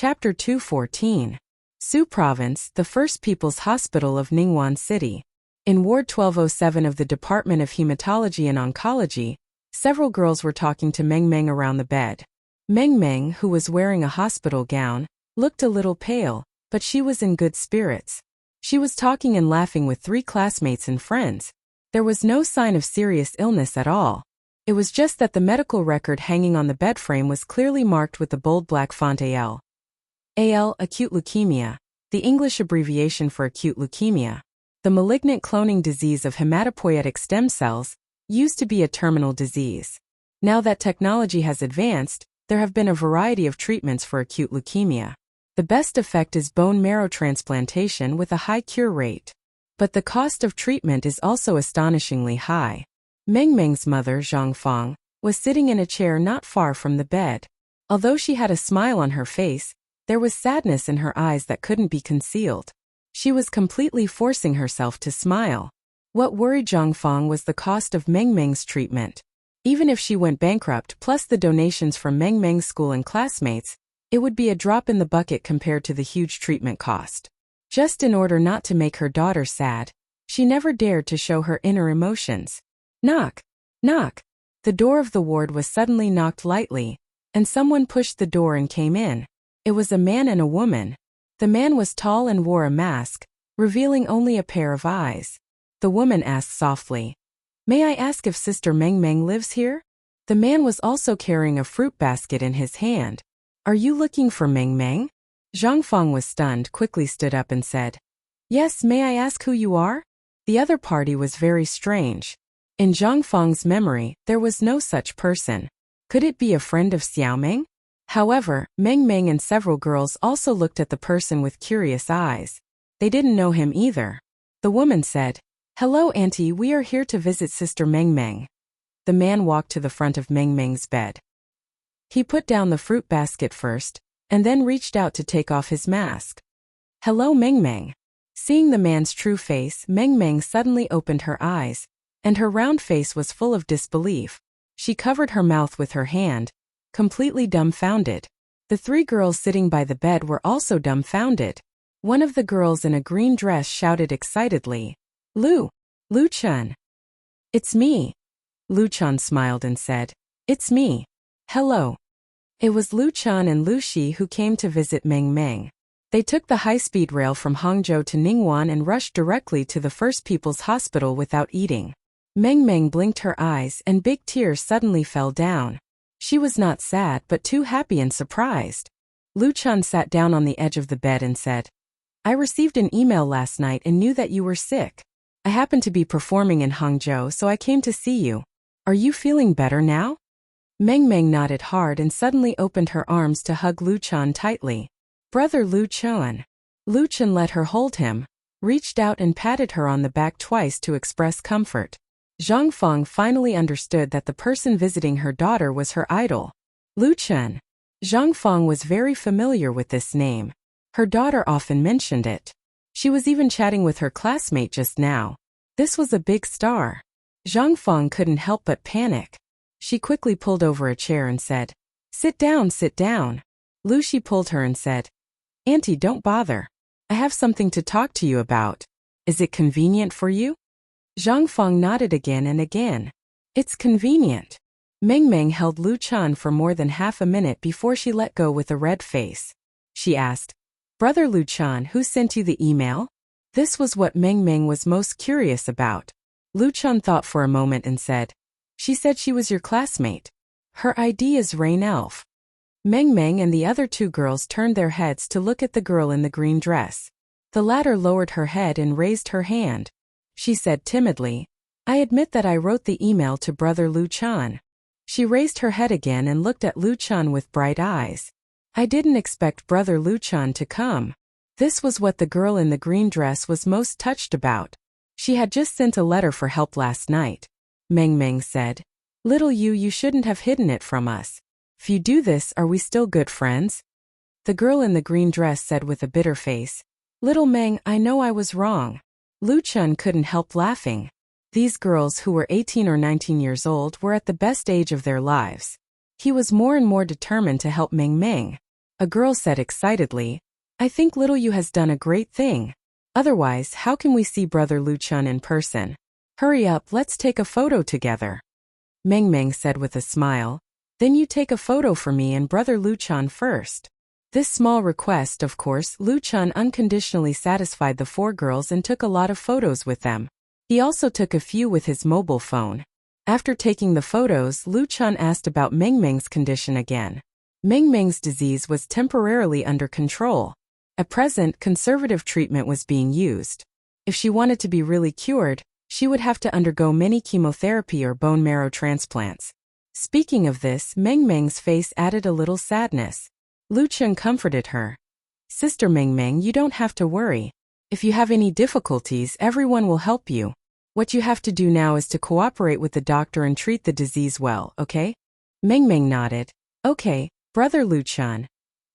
Chapter 214. Su Province, the First People's Hospital of Ningguan City. In Ward 1207 of the Department of Hematology and Oncology, several girls were talking to Meng Meng around the bed. Meng Meng, who was wearing a hospital gown, looked a little pale, but she was in good spirits. She was talking and laughing with 3 classmates and friends. There was no sign of serious illness at all. It was just that the medical record hanging on the bed frame was clearly marked with the bold black font AL. AL, acute leukemia, the English abbreviation for acute leukemia. The malignant cloning disease of hematopoietic stem cells used to be a terminal disease. Now that technology has advanced, there have been a variety of treatments for acute leukemia. The best effect is bone marrow transplantation with a high cure rate. But the cost of treatment is also astonishingly high. Meng Meng's mother, Zhang Fang, was sitting in a chair not far from the bed. Although she had a smile on her face, there was sadness in her eyes that couldn't be concealed. She was completely forcing herself to smile. What worried Zhang Fang was the cost of Meng Meng's treatment. Even if she went bankrupt plus the donations from Meng Meng's school and classmates, it would be a drop in the bucket compared to the huge treatment cost. Just in order not to make her daughter sad, she never dared to show her inner emotions. Knock! Knock! The door of the ward was suddenly knocked lightly, and someone pushed the door and came in. It was a man and a woman. The man was tall and wore a mask, revealing only a pair of eyes. The woman asked softly, "May I ask if Sister Meng Meng lives here?" The man was also carrying a fruit basket in his hand. "Are you looking for Meng Meng?" Zhang Fang was stunned, quickly stood up and said, "Yes, may I ask who you are?" The other party was very strange. In Zhang Fang's memory, there was no such person. Could it be a friend of Xiaomeng? However, Meng Meng and several girls also looked at the person with curious eyes. They didn't know him either. The woman said, "Hello, Auntie, we are here to visit Sister Meng Meng." The man walked to the front of Meng Meng's bed. He put down the fruit basket first, and then reached out to take off his mask. "Hello, Meng Meng." Seeing the man's true face, Meng Meng suddenly opened her eyes, and her round face was full of disbelief. She covered her mouth with her hand, completely dumbfounded. The 3 girls sitting by the bed were also dumbfounded. One of the girls in a green dress shouted excitedly, Lu Chun." "It's me." Lu Chun smiled and said, "It's me. Hello." It was Lu Chun and Lu Shi who came to visit Meng Meng. They took the high-speed rail from Hangzhou to Ningguan and rushed directly to the First People's Hospital without eating. Meng Meng blinked her eyes and big tears suddenly fell down. She was not sad but too happy and surprised. Lu Chun sat down on the edge of the bed and said, "I received an email last night and knew that you were sick. I happened to be performing in Hangzhou, so I came to see you. Are you feeling better now?" Meng Meng nodded hard and suddenly opened her arms to hug Lu Chun tightly. "Brother Lu Chun." Lu Chun let her hold him, reached out and patted her on the back twice to express comfort. Zhang Fang finally understood that the person visiting her daughter was her idol. Lu Chun. Zhang Fang was very familiar with this name. Her daughter often mentioned it. She was even chatting with her classmate just now. This was a big star. Zhang Fang couldn't help but panic. She quickly pulled over a chair and said, Sit down, sit down." Lu Shi pulled her and said, "Auntie, don't bother. I have something to talk to you about. Is it convenient for you?" Zhang Fang nodded again and again. "It's convenient." Meng Meng held Lu Chun for more than half a minute before she let go with a red face. She asked, "Brother Lu Chun, who sent you the email?" This was what Meng Meng was most curious about. Lu Chun thought for a moment and said, "She said she was your classmate. Her ID is Rain Elf." Meng Meng and the other 2 girls turned their heads to look at the girl in the green dress. The latter lowered her head and raised her hand. She said timidly, "I admit that I wrote the email to Brother Lu Chun." She raised her head again and looked at Lu Chun with bright eyes. "I didn't expect Brother Lu Chun to come." This was what the girl in the green dress was most touched about. She had just sent a letter for help last night. Meng Meng said, "Little you shouldn't have hidden it from us. If you do this, are we still good friends?" The girl in the green dress said with a bitter face, "Little Meng, I know I was wrong." Lu Chun couldn't help laughing. These girls who were 18 or 19 years old were at the best age of their lives. He was more and more determined to help Meng Meng. A girl said excitedly, I think little Yu has done a great thing. Otherwise, how can we see Brother Luchan in person? Hurry up, let's take a photo together. Meng Meng said with a smile. Then you take a photo for me and Brother Luchan first. This small request, of course, Luchan unconditionally satisfied the four girls and took a lot of photos with them. He also took a few with his mobile phone. After taking the photos, Luchan asked about Meng Meng's condition again. Meng Meng's disease was temporarily under control. At present, conservative treatment was being used. If she wanted to be really cured, she would have to undergo many chemotherapy or bone marrow transplants. Speaking of this, Meng Meng's face added a little sadness. Luchan comforted her. Sister Meng Meng, you don't have to worry. If you have any difficulties, everyone will help you. What you have to do now is to cooperate with the doctor and treat the disease well, okay? Meng Meng nodded. Okay, Brother Luchan.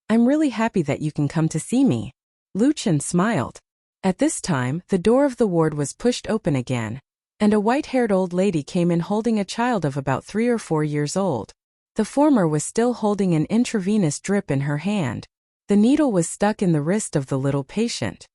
I'm really happy that you can come to see me. Luchan smiled. At this time, the door of the ward was pushed open again, and a white-haired old lady came in holding a child of about 3 or 4 years old. The former was still holding an intravenous drip in her hand. The needle was stuck in the wrist of the little patient.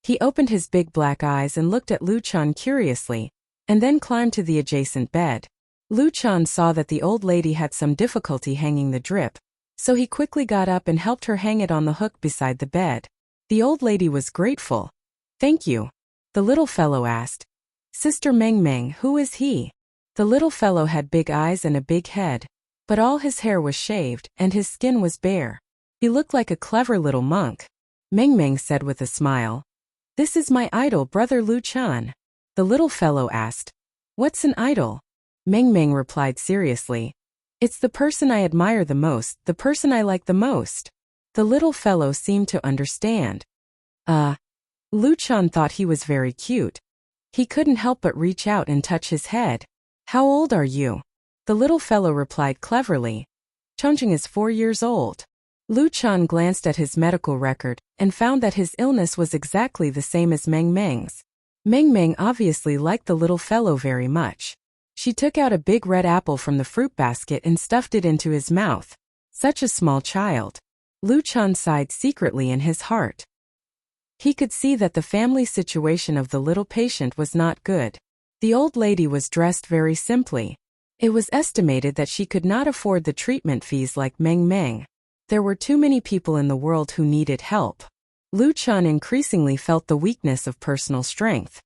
He opened his big black eyes and looked at Luchan curiously, and then climbed to the adjacent bed. Luchan saw that the old lady had some difficulty hanging the drip, so he quickly got up and helped her hang it on the hook beside the bed. The old lady was grateful. Thank you. The little fellow asked. Sister Meng Meng, who is he? The little fellow had big eyes and a big head, but all his hair was shaved and his skin was bare. He looked like a clever little monk. Meng Meng said with a smile. This is my idol, Brother Luchan. The little fellow asked. What's an idol? Meng Meng replied seriously. It's the person I admire the most, the person I like the most. The little fellow seemed to understand. Luchan thought he was very cute. He couldn't help but reach out and touch his head. How old are you? The little fellow replied cleverly. Chongqing is 4 years old. Luchan glanced at his medical record and found that his illness was exactly the same as Meng Meng's. Meng Meng obviously liked the little fellow very much. She took out a big red apple from the fruit basket and stuffed it into his mouth. Such a small child. Luchan sighed secretly in his heart. He could see that the family situation of the little patient was not good. The old lady was dressed very simply. It was estimated that she could not afford the treatment fees like Meng Meng. There were too many people in the world who needed help. Luchan increasingly felt the weakness of personal strength.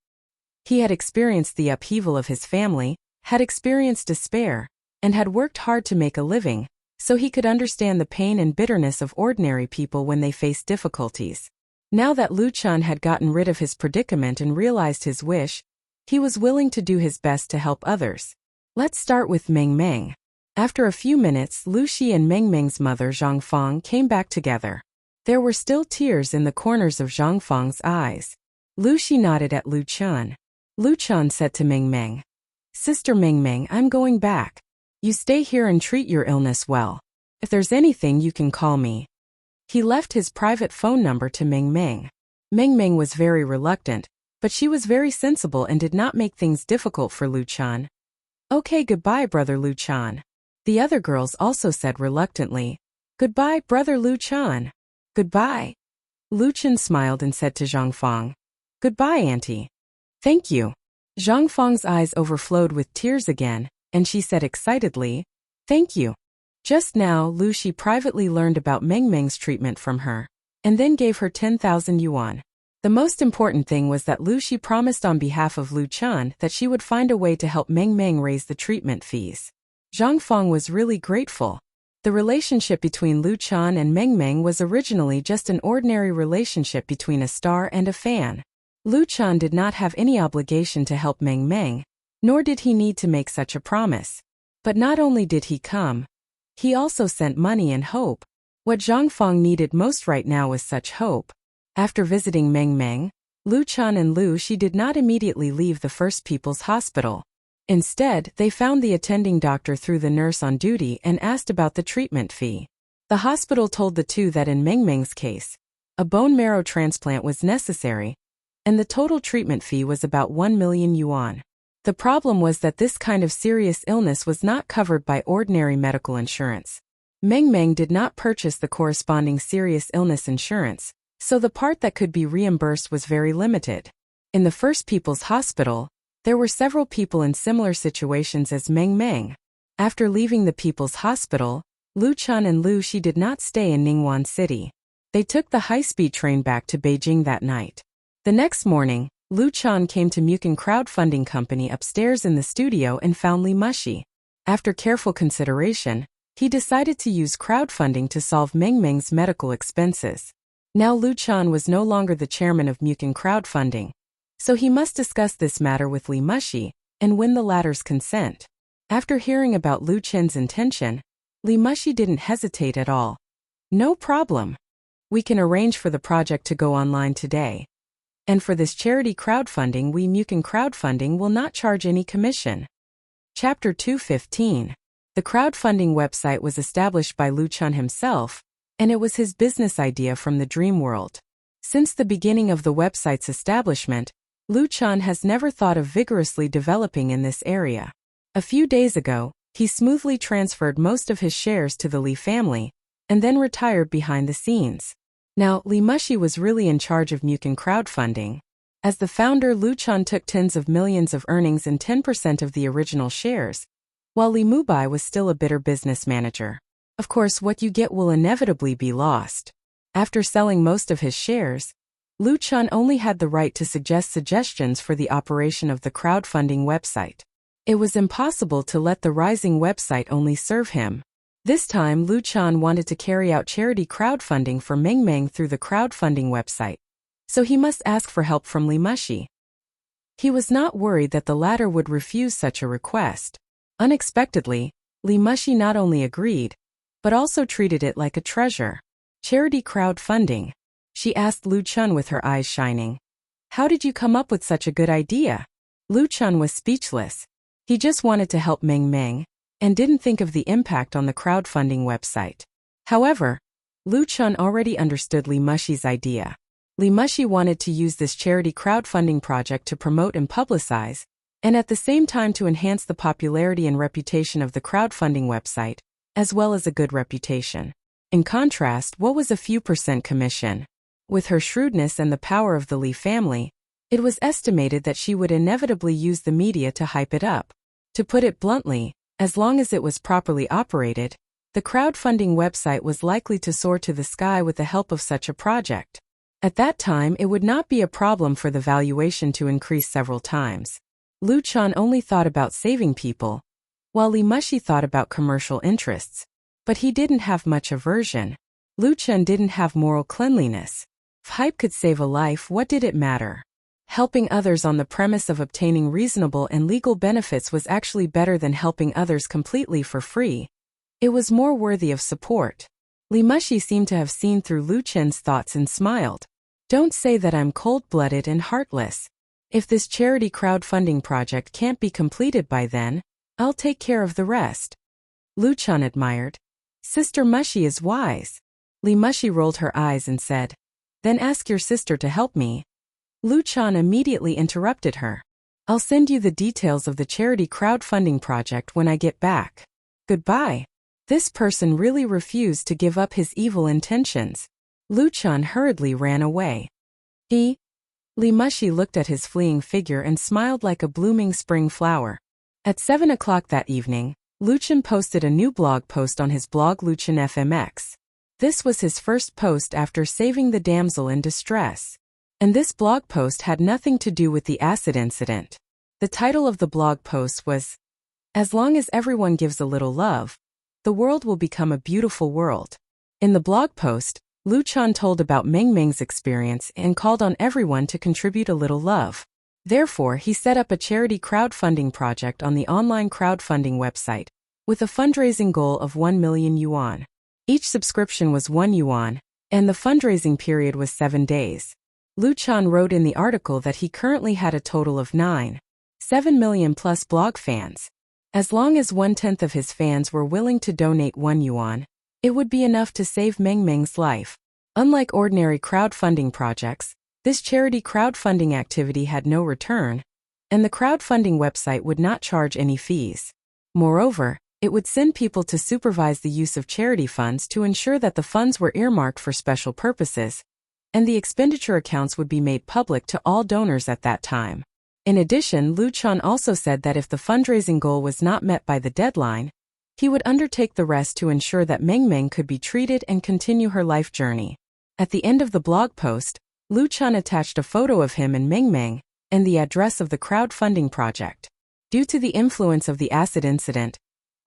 He had experienced the upheaval of his family, had experienced despair, and had worked hard to make a living, so he could understand the pain and bitterness of ordinary people when they faced difficulties. Now that Luchan had gotten rid of his predicament and realized his wish, he was willing to do his best to help others. Let's start with Meng Meng. After a few minutes, Lu Shi and Meng Meng's mother Zhang Fang came back together. There were still tears in the corners of Zhang Fang's eyes. Lu Shi nodded at Luchan. Luchan said to Meng Meng, Sister Meng Meng, I'm going back. You stay here and treat your illness well. If there's anything, you can call me. He left his private phone number to Meng Meng. Meng Meng was very reluctant, but she was very sensible and did not make things difficult for Luchan. Okay, goodbye, Brother Luchan. The other girls also said reluctantly, Goodbye, Brother Luchan. Goodbye. Luchan smiled and said to Zhang Fang, Goodbye, Auntie. Thank you. Zhang Fang's eyes overflowed with tears again, and she said excitedly, Thank you. Just now, Lu Shi privately learned about Meng Meng's treatment from her, and then gave her 10,000 yuan. The most important thing was that Lu Shi promised on behalf of Luchan that she would find a way to help Meng Meng raise the treatment fees. Zhang Fang was really grateful. The relationship between Luchan and Meng Meng was originally just an ordinary relationship between a star and a fan. Luchan did not have any obligation to help Meng Meng, nor did he need to make such a promise. But not only did he come, he also sent money and hope. What Zhang Fang needed most right now was such hope. After visiting Meng Meng, Luchan and Lu Shi did not immediately leave the First People's Hospital. Instead, they found the attending doctor through the nurse on duty and asked about the treatment fee. The hospital told the two that in Meng Meng's case, a bone marrow transplant was necessary, and the total treatment fee was about 1 million yuan. The problem was that this kind of serious illness was not covered by ordinary medical insurance. Meng Meng did not purchase the corresponding serious illness insurance, so the part that could be reimbursed was very limited. In the First People's Hospital, there were several people in similar situations as Meng Meng. After leaving the People's Hospital, Lu Chan and Lu Shi did not stay in Ningguan City. They took the high-speed train back to Beijing that night. The next morning, Lu Chan came to Mukin Crowdfunding Company upstairs in the studio and found Li Mushi. After careful consideration, he decided to use crowdfunding to solve Meng Meng's medical expenses. Now Lu Chan was no longer the chairman of Mukin Crowdfunding, so he must discuss this matter with Li Mushi and win the latter's consent. After hearing about Lu Chen's intention, Li Mushi didn't hesitate at all. No problem. We can arrange for the project to go online today. And for this charity crowdfunding, we Mukin Crowdfunding will not charge any commission. Chapter 215. The crowdfunding website was established by Lu Chan himself, and it was his business idea from the dream world. Since the beginning of the website's establishment, Lu Chan has never thought of vigorously developing in this area. A few days ago, he smoothly transferred most of his shares to the Li family, and then retired behind the scenes. Now, Li Mushi was really in charge of Mukin Crowdfunding. As the founder, Lu Chan took tens of millions of earnings and 10% of the original shares, while Li Mubai was still a bitter business manager. Of course, what you get will inevitably be lost. After selling most of his shares, Lu Chan only had the right to suggest suggestions for the operation of the crowdfunding website. It was impossible to let the rising website only serve him. This time, Lu Chan wanted to carry out charity crowdfunding for Meng Meng through the crowdfunding website, so he must ask for help from Li Mushi. He was not worried that the latter would refuse such a request. Unexpectedly, Li Mushi not only agreed, but also treated it like a treasure. Charity crowdfunding? She asked Lu Chan with her eyes shining. How did you come up with such a good idea? Lu Chan was speechless. He just wanted to help Meng Meng, and didn't think of the impact on the crowdfunding website. However, Lu Chan already understood Li Mushi's idea. Li Mushi wanted to use this charity crowdfunding project to promote and publicize, and at the same time to enhance the popularity and reputation of the crowdfunding website, as well as a good reputation. In contrast, what was a few % commission? With her shrewdness and the power of the Li family, it was estimated that she would inevitably use the media to hype it up. To put it bluntly, as long as it was properly operated, the crowdfunding website was likely to soar to the sky with the help of such a project. At that time, it would not be a problem for the valuation to increase several times. Lu Chan only thought about saving people, while Li Mushi thought about commercial interests. But he didn't have much aversion. Lu Chan didn't have moral cleanliness. If hype could save a life, what did it matter? Helping others on the premise of obtaining reasonable and legal benefits was actually better than helping others completely for free. It was more worthy of support. Li Mushi seemed to have seen through Lu Chen's thoughts and smiled. Don't say that I'm cold-blooded and heartless. If this charity crowdfunding project can't be completed by then, I'll take care of the rest. Lu Chan admired. Sister Mushi is wise. Li Mushi rolled her eyes and said, Then ask your sister to help me. Lu Chan immediately interrupted her. I'll send you the details of the charity crowdfunding project when I get back. Goodbye. This person really refused to give up his evil intentions. Lu Chan hurriedly ran away. Li Mushi looked at his fleeing figure and smiled like a blooming spring flower. At 7 o'clock that evening, Lu Chan posted a new blog post on his blog Lu Chan FMX. This was his first post after saving the damsel in distress. And this blog post had nothing to do with the acid incident. The title of the blog post was, As long as everyone gives a little love, the world will become a beautiful world. In the blog post, Lu Chan told about Meng Meng's experience and called on everyone to contribute a little love. Therefore, he set up a charity crowdfunding project on the online crowdfunding website, with a fundraising goal of 1 million yuan. Each subscription was 1 yuan, and the fundraising period was 7 days. Lu Chan wrote in the article that he currently had a total of 7 million plus blog fans. As long as 1/10 of his fans were willing to donate 1 yuan, it would be enough to save Meng Meng's life. Unlike ordinary crowdfunding projects, this charity crowdfunding activity had no return, and the crowdfunding website would not charge any fees. Moreover, It would send people to supervise the use of charity funds to ensure that the funds were earmarked for special purposes, and the expenditure accounts would be made public to all donors at that time. In addition, Lu Chan also said that if the fundraising goal was not met by the deadline, he would undertake the rest to ensure that Meng Meng could be treated and continue her life journey. At the end of the blog post, Lu Chan attached a photo of him and Meng Meng, and the address of the crowdfunding project. Due to the influence of the acid incident,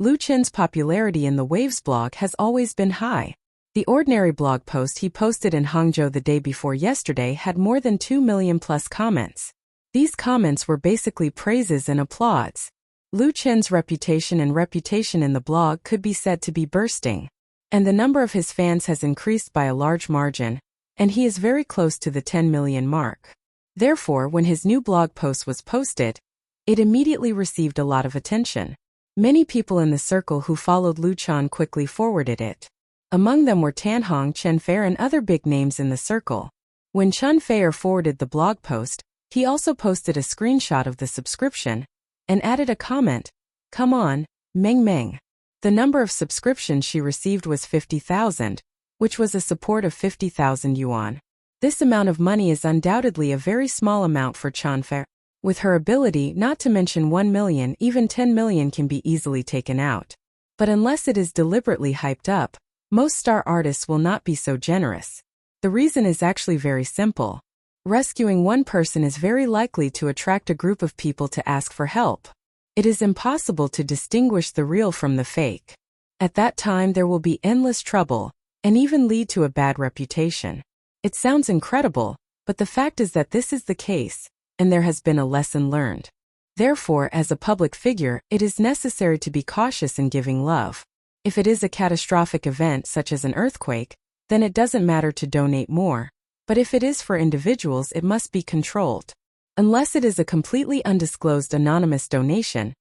Lu Chan's popularity in the Waves blog has always been high. The ordinary blog post he posted in Hangzhou the day before yesterday had more than 2 million plus comments. These comments were basically praises and applause. Lu Chen's reputation in the blog could be said to be bursting, and the number of his fans has increased by a large margin, and he is very close to the 10 million mark. Therefore, when his new blog post was posted, it immediately received a lot of attention. Many people in the circle who followed Lu Chan quickly forwarded it. Among them were Tan Hong, Chen Feier, and other big names in the circle. When Chen Feier forwarded the blog post, he also posted a screenshot of the subscription and added a comment, "Come on, Meng Meng." The number of subscriptions she received was 50,000, which was a support of 50,000 yuan. This amount of money is undoubtedly a very small amount for Chen Feier. With her ability, not to mention 1 million, even 10 million can be easily taken out. But unless it is deliberately hyped up, most star artists will not be so generous. The reason is actually very simple. Rescuing one person is very likely to attract a group of people to ask for help. It is impossible to distinguish the real from the fake. At that time there will be endless trouble, and even lead to a bad reputation. It sounds incredible, but the fact is that this is the case, and there has been a lesson learned. Therefore, as a public figure, it is necessary to be cautious in giving love. If it is a catastrophic event such as an earthquake, then it doesn't matter to donate more. But if it is for individuals, it must be controlled. Unless it is a completely undisclosed anonymous donation,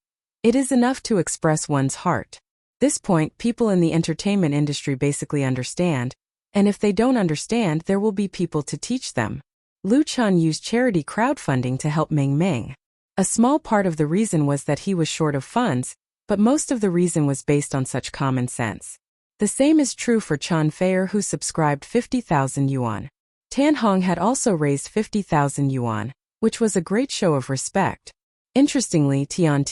it is enough to express one's heart. This point, people in the entertainment industry basically understand, and if they don't understand, there will be people to teach them. Lu Chan used charity crowdfunding to help Meng Meng. A small part of the reason was that he was short of funds, but most of the reason was based on such common sense. The same is true for Chen Feier, who subscribed 50,000 yuan. Tan Hong had also raised 50,000 yuan, which was a great show of respect. Interestingly, Tian,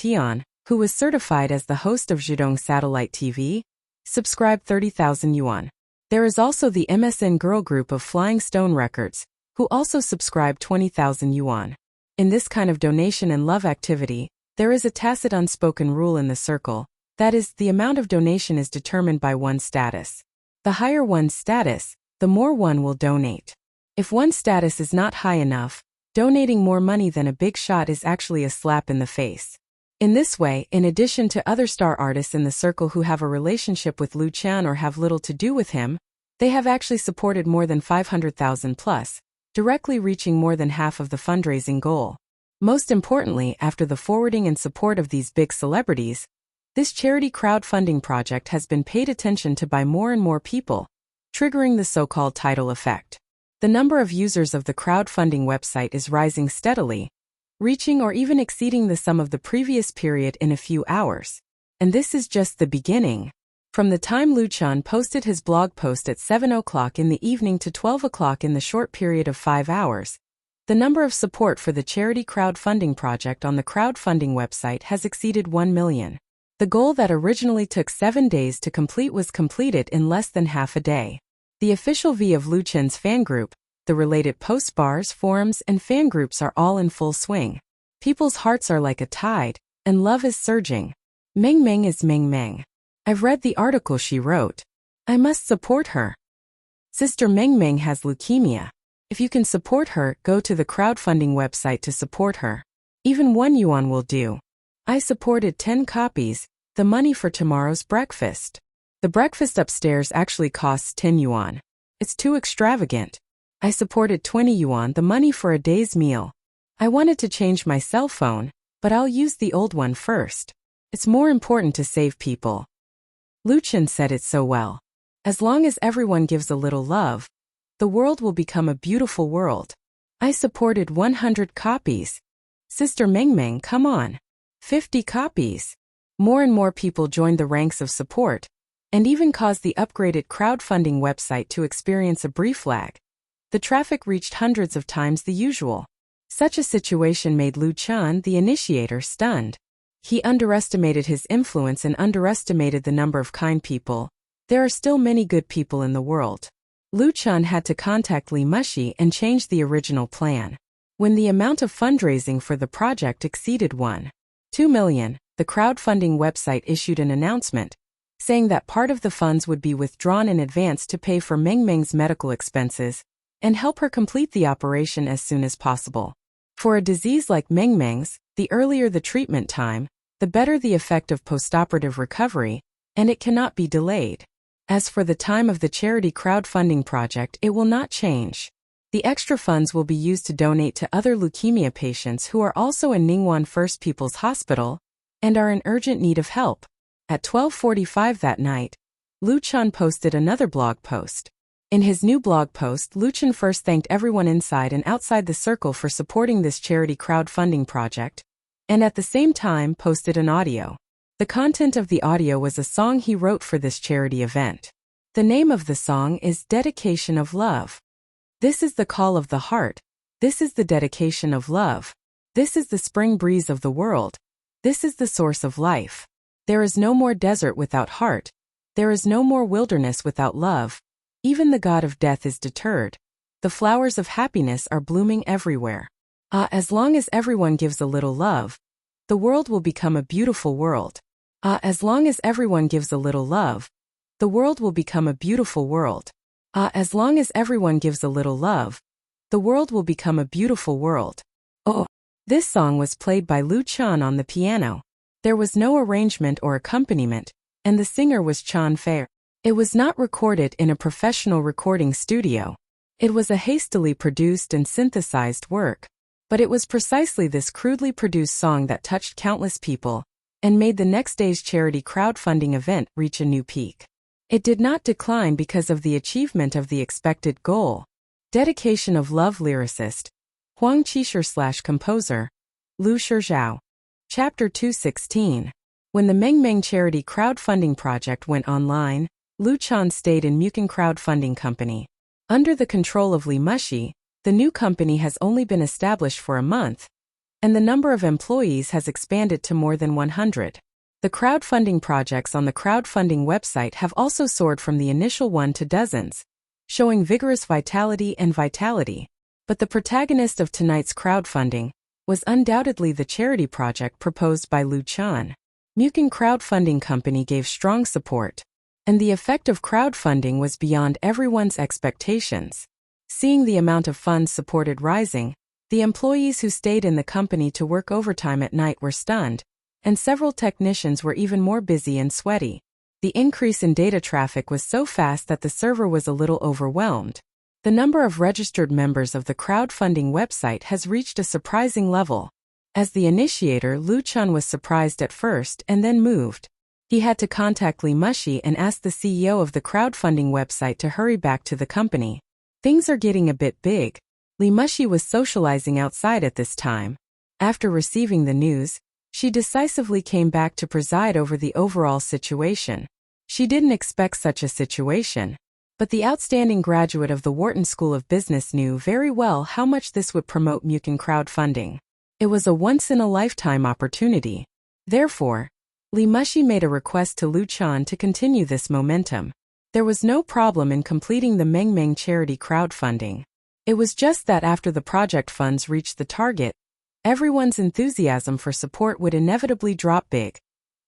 who was certified as the host of Zhidong Satellite TV, subscribed 30,000 yuan. There is also the MSN girl group of Flying Stone Records, who also subscribed 20,000 yuan. In this kind of donation and love activity, there is a tacit unspoken rule in the circle, that is, the amount of donation is determined by one's status. The higher one's status, the more one will donate. If one's status is not high enough, donating more money than a big shot is actually a slap in the face. In this way, in addition to other star artists in the circle who have a relationship with Lu Chan or have little to do with him, they have actually supported more than 500,000 plus, directly reaching more than half of the fundraising goal. Most importantly, after the forwarding and support of these big celebrities, this charity crowdfunding project has been paid attention to by more and more people, triggering the so-called tidal effect. The number of users of the crowdfunding website is rising steadily, reaching or even exceeding the sum of the previous period in a few hours. And this is just the beginning. From the time Lu Chan posted his blog post at 7 o'clock in the evening to 12 o'clock in the short period of 5 hours, the number of support for the charity crowdfunding project on the crowdfunding website has exceeded 1 million. The goal that originally took 7 days to complete was completed in less than half a day. The official V of Lu Chen's fan group, the related post bars, forums, and fan groups are all in full swing. People's hearts are like a tide, and love is surging. Meng Meng is Meng Meng. I've read the article she wrote. I must support her. Sister Meng Meng has leukemia. If you can support her, go to the crowdfunding website to support her. Even 1 yuan will do. I supported 10 copies, the money for tomorrow's breakfast. The breakfast upstairs actually costs 10 yuan. It's too extravagant. I supported 20 yuan, the money for a day's meal. I wanted to change my cell phone, but I'll use the old one first. It's more important to save people. Lu Chan said it so well. As long as everyone gives a little love, the world will become a beautiful world. I supported 100 copies. Sister Meng Meng, come on. 50 copies. More and more people joined the ranks of support, and even caused the upgraded crowdfunding website to experience a brief lag. The traffic reached hundreds of times the usual. Such a situation made Lu Chan, the initiator, stunned. He underestimated his influence and underestimated the number of kind people. There are still many good people in the world. Lu Chan had to contact Li Mushi and change the original plan. When the amount of fundraising for the project exceeded 1.2 million, the crowdfunding website issued an announcement, saying that part of the funds would be withdrawn in advance to pay for Meng Meng's medical expenses and help her complete the operation as soon as possible. For a disease like Meng Meng's, the earlier the treatment time, the better the effect of postoperative recovery, and it cannot be delayed. As for the time of the charity crowdfunding project, it will not change. The extra funds will be used to donate to other leukemia patients who are also in Ningguan First People's Hospital and are in urgent need of help. At 12:45 that night, Lu Chan posted another blog post. In his new blog post, Lu Chan first thanked everyone inside and outside the circle for supporting this charity crowdfunding project, and at the same time posted an audio. The content of the audio was a song he wrote for this charity event. The name of the song is Dedication of Love. This is the call of the heart. This is the dedication of love. This is the spring breeze of the world. This is the source of life. There is no more desert without heart. There is no more wilderness without love. Even the god of death is deterred. The flowers of happiness are blooming everywhere. As long as everyone gives a little love, the world will become a beautiful world. As long as everyone gives a little love, the world will become a beautiful world. As long as everyone gives a little love, the world will become a beautiful world. Oh! This song was played by Lu Chan on the piano. There was no arrangement or accompaniment, and the singer was Chan Fei. It was not recorded in a professional recording studio. It was a hastily produced and synthesized work. But it was precisely this crudely produced song that touched countless people and made the next day's charity crowdfunding event reach a new peak. It did not decline because of the achievement of the expected goal. Dedication of Love lyricist, Huang Qishir / composer, Lu Shizhao. Chapter 216. When the Meng Meng charity crowdfunding project went online, Lu Chan stayed in Mukin Crowdfunding Company. Under the control of Li Mushi, the new company has only been established for a month, and the number of employees has expanded to more than 100. The crowdfunding projects on the crowdfunding website have also soared from the initial one to dozens, showing vigorous vitality. But the protagonist of tonight's crowdfunding was undoubtedly the charity project proposed by Lu Chan. Mukin Crowdfunding Company gave strong support, and the effect of crowdfunding was beyond everyone's expectations. Seeing the amount of funds supported rising, the employees who stayed in the company to work overtime at night were stunned, and several technicians were even more busy and sweaty. The increase in data traffic was so fast that the server was a little overwhelmed. The number of registered members of the crowdfunding website has reached a surprising level. As the initiator, Lu Chan was surprised at first and then moved. He had to contact Li Mushi and ask the CEO of the crowdfunding website to hurry back to the company. Things are getting a bit big. Li Mushi was socializing outside at this time. After receiving the news, she decisively came back to preside over the overall situation. She didn't expect such a situation, but the outstanding graduate of the Wharton School of Business knew very well how much this would promote Mukin crowdfunding. It was a once-in-a-lifetime opportunity. Therefore, Li Mushi made a request to Lu Chan to continue this momentum. There was no problem in completing the Meng Meng charity crowdfunding. It was just that after the project funds reached the target, everyone's enthusiasm for support would inevitably drop big,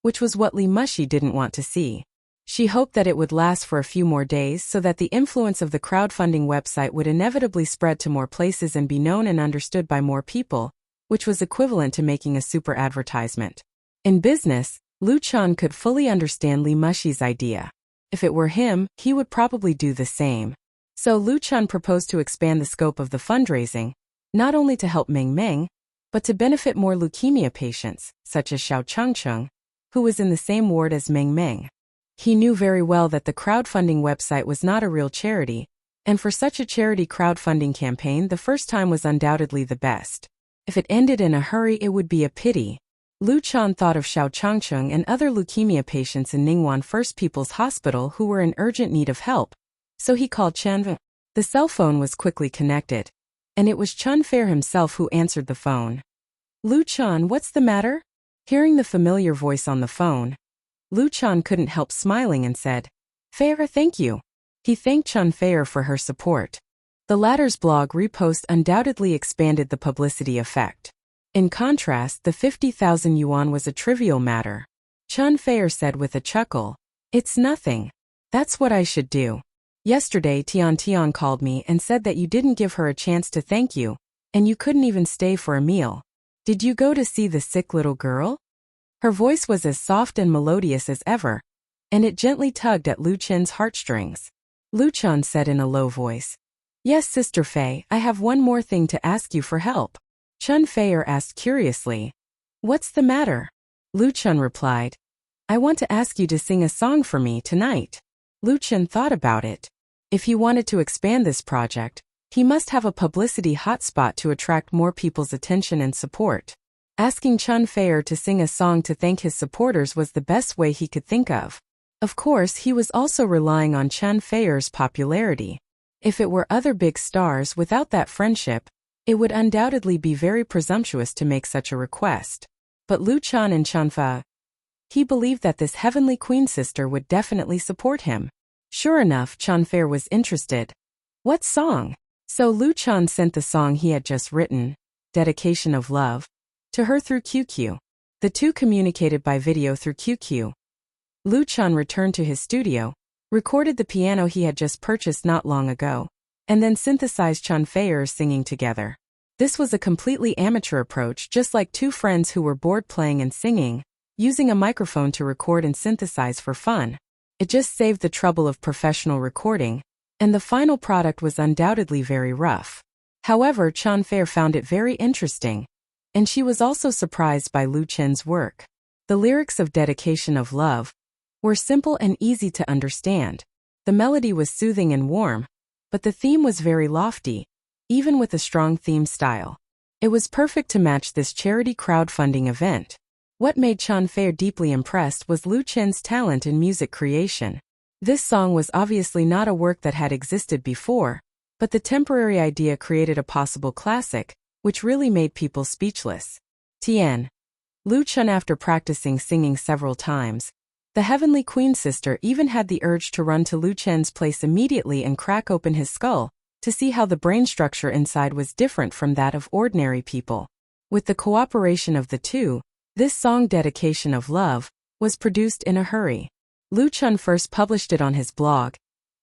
which was what Li Mushi didn't want to see. She hoped that it would last for a few more days so that the influence of the crowdfunding website would inevitably spread to more places and be known and understood by more people, which was equivalent to making a super advertisement. In business, Lu Chan could fully understand Li Mushi's idea. If it were him, he would probably do the same. So Lu Chan proposed to expand the scope of the fundraising, not only to help Meng Meng, but to benefit more leukemia patients, such as Xiao Changcheng, who was in the same ward as Meng Meng. He knew very well that the crowdfunding website was not a real charity, and for such a charity crowdfunding campaign the first time was undoubtedly the best. If it ended in a hurry it would be a pity. Lu Chan thought of Xiao Changcheng and other leukemia patients in Ningguan First People's Hospital who were in urgent need of help, so he called Chen. The cell phone was quickly connected, and it was Chen Fair himself who answered the phone. Lu Chan, what's the matter? Hearing the familiar voice on the phone, Lu Chan couldn't help smiling and said, Fair, thank you. He thanked Chen Fair for her support. The latter's blog repost undoubtedly expanded the publicity effect. In contrast, the 50,000 yuan was a trivial matter. Chen Fair said with a chuckle, It's nothing. That's what I should do. Yesterday Tian called me and said that you didn't give her a chance to thank you, and you couldn't even stay for a meal. Did you go to see the sick little girl? Her voice was as soft and melodious as ever, and it gently tugged at Lu Chen's heartstrings. Lu Chan said in a low voice, Yes, Sister Fei, I have one more thing to ask you for help. Chen Fair asked curiously, What's the matter? Lu Chen replied, I want to ask you to sing a song for me tonight. Lu Chen thought about it. If he wanted to expand this project, he must have a publicity hotspot to attract more people's attention and support. Asking Chen Fair to sing a song to thank his supporters was the best way he could think of. Of course, he was also relying on Chen Fair's popularity. If it were other big stars without that friendship, it would undoubtedly be very presumptuous to make such a request. But Lu Chan and Chen Fa, he believed that this heavenly queen sister would definitely support him. Sure enough, Chen Fair was interested. What song? So Lu Chan sent the song he had just written, Dedication of Love, to her through QQ. The two communicated by video through QQ. Lu Chan returned to his studio, recorded the piano he had just purchased not long ago, and then synthesized Chen Fair's singing together. This was a completely amateur approach, just like two friends who were bored playing and singing, using a microphone to record and synthesize for fun. It just saved the trouble of professional recording, and the final product was undoubtedly very rough. However, Chen Fair found it very interesting, and she was also surprised by Lu Chen's work. The lyrics of Dedication of Love were simple and easy to understand. The melody was soothing and warm, but the theme was very lofty, even with a strong theme style. It was perfect to match this charity crowdfunding event. What made Chen Fair deeply impressed was Lu Chen's talent in music creation. This song was obviously not a work that had existed before, but the temporary idea created a possible classic, which really made people speechless. Tian. Lu Chen, after practicing singing several times, the heavenly queen sister even had the urge to run to Lu Chen's place immediately and crack open his skull, to see how the brain structure inside was different from that of ordinary people. With the cooperation of the two, this song Dedication of Love was produced in a hurry. Lu Chen first published it on his blog,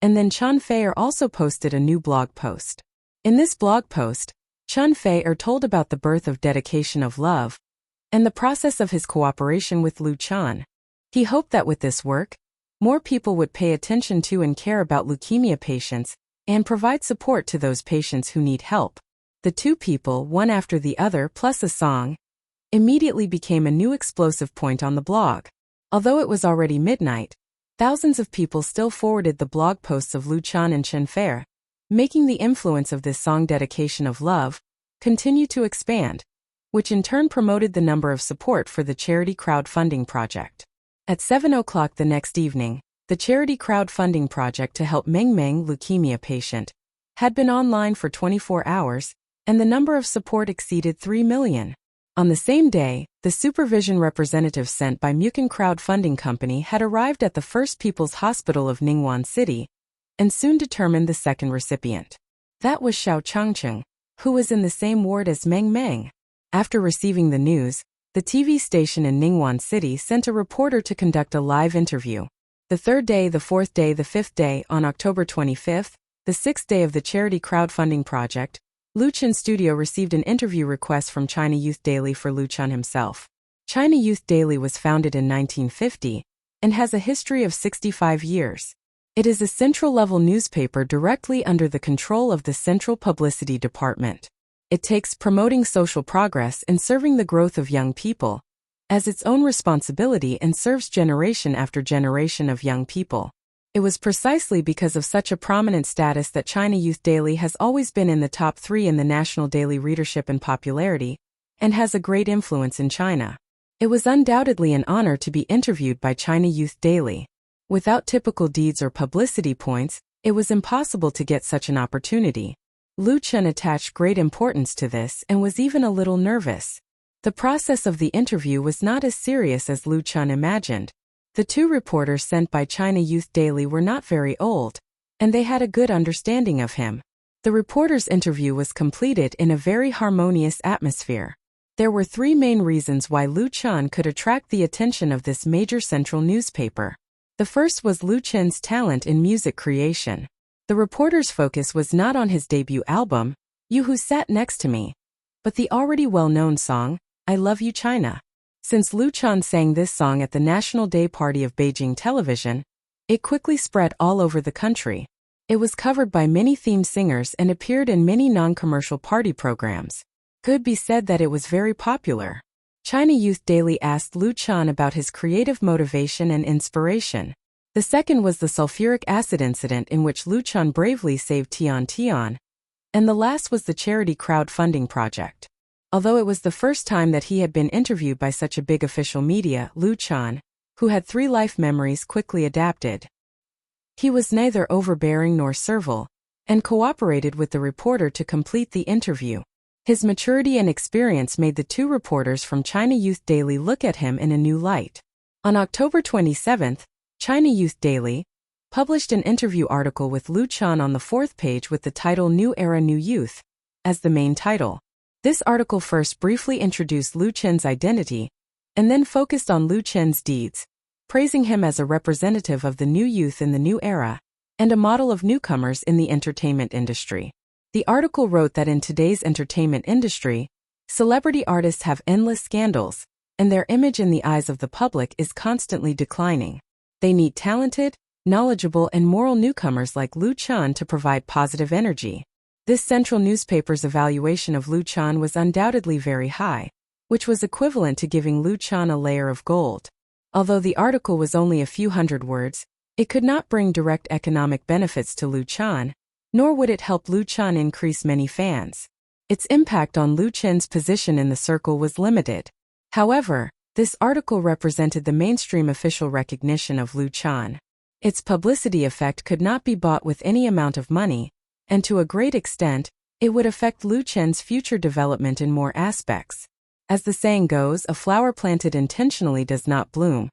and then Chen Fair also posted a new blog post. In this blog post, Chen Fair told about the birth of Dedication of Love, and the process of his cooperation with Lu Chen. He hoped that with this work, more people would pay attention to and care about leukemia patients, and provide support to those patients who need help. The two people, one after the other plus a song, immediately became a new explosive point on the blog. Although it was already midnight, thousands of people still forwarded the blog posts of Lu Chen and Chen Fair, making the influence of this song Dedication of Love continue to expand, which in turn promoted the number of support for the charity crowdfunding project. At 7 o'clock the next evening, the charity crowdfunding project to help Meng leukemia patient had been online for 24 hours, and the number of support exceeded 3 million. On the same day, the supervision representative sent by Mukin Crowdfunding Company had arrived at the First People's Hospital of Ningguan City, and soon determined the second recipient. That was Xiao Changcheng, who was in the same ward as Meng. After receiving the news, the TV station in Ningguan City sent a reporter to conduct a live interview. The third day, the fourth day, the fifth day, on October 25th, the sixth day of the charity crowdfunding project, Lu Chen's studio received an interview request from China Youth Daily for Lu Chen himself. China Youth Daily was founded in 1950 and has a history of 65 years. It is a central-level newspaper directly under the control of the Central Publicity Department. It takes promoting social progress and serving the growth of young people as its own responsibility and serves generation after generation of young people. It was precisely because of such a prominent status that China Youth Daily has always been in the top 3 in the national daily readership and popularity, and has a great influence in China. It was undoubtedly an honor to be interviewed by China Youth Daily. Without typical deeds or publicity points, it was impossible to get such an opportunity. Lu Chen attached great importance to this and was even a little nervous. The process of the interview was not as serious as Lu Chen imagined. The two reporters sent by China Youth Daily were not very old, and they had a good understanding of him. The reporter's interview was completed in a very harmonious atmosphere. There were three main reasons why Lu Chen could attract the attention of this major central newspaper. The first was Lu Chen's talent in music creation. The reporter's focus was not on his debut album, You Who Sat Next to Me, but the already well-known song, I Love You China. Since Lu Chen sang this song at the National Day Party of Beijing Television, it quickly spread all over the country. It was covered by many themed singers and appeared in many non-commercial party programs. Could be said that it was very popular. China Youth Daily asked Lu Chen about his creative motivation and inspiration. The second was the sulfuric acid incident in which Lu Chen bravely saved Tian Tian. And the last was the charity crowdfunding project. Although it was the first time that he had been interviewed by such a big official media, Lu Chen, who had 3 life memories, quickly adapted. He was neither overbearing nor servile, and cooperated with the reporter to complete the interview. His maturity and experience made the two reporters from China Youth Daily look at him in a new light. On October 27, China Youth Daily published an interview article with Lu Chen on the 4th page with the title New Era New Youth as the main title. This article first briefly introduced Lu Chen's identity, and then focused on Lu Chen's deeds, praising him as a representative of the new youth in the new era, and a model of newcomers in the entertainment industry. The article wrote that in today's entertainment industry, celebrity artists have endless scandals, and their image in the eyes of the public is constantly declining. They need talented, knowledgeable and moral newcomers like Lu Chen to provide positive energy. This central newspaper's evaluation of Lu Chen was undoubtedly very high, which was equivalent to giving Lu Chen a layer of gold. Although the article was only a few hundred words, it could not bring direct economic benefits to Lu Chen, nor would it help Lu Chen increase many fans. Its impact on Lu Chen's position in the circle was limited. However, this article represented the mainstream official recognition of Lu Chen. Its publicity effect could not be bought with any amount of money, and to a great extent, it would affect Lu Chen's future development in more aspects. As the saying goes, a flower planted intentionally does not bloom,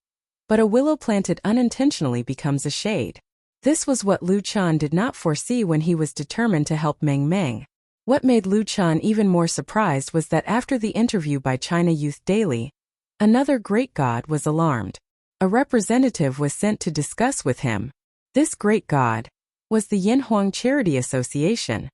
but a willow planted unintentionally becomes a shade. This was what Lu Chen did not foresee when he was determined to help Meng Meng. What made Lu Chen even more surprised was that after the interview by China Youth Daily, another great god was alarmed. A representative was sent to discuss with him. This great god was the Yanhuang Charity Association.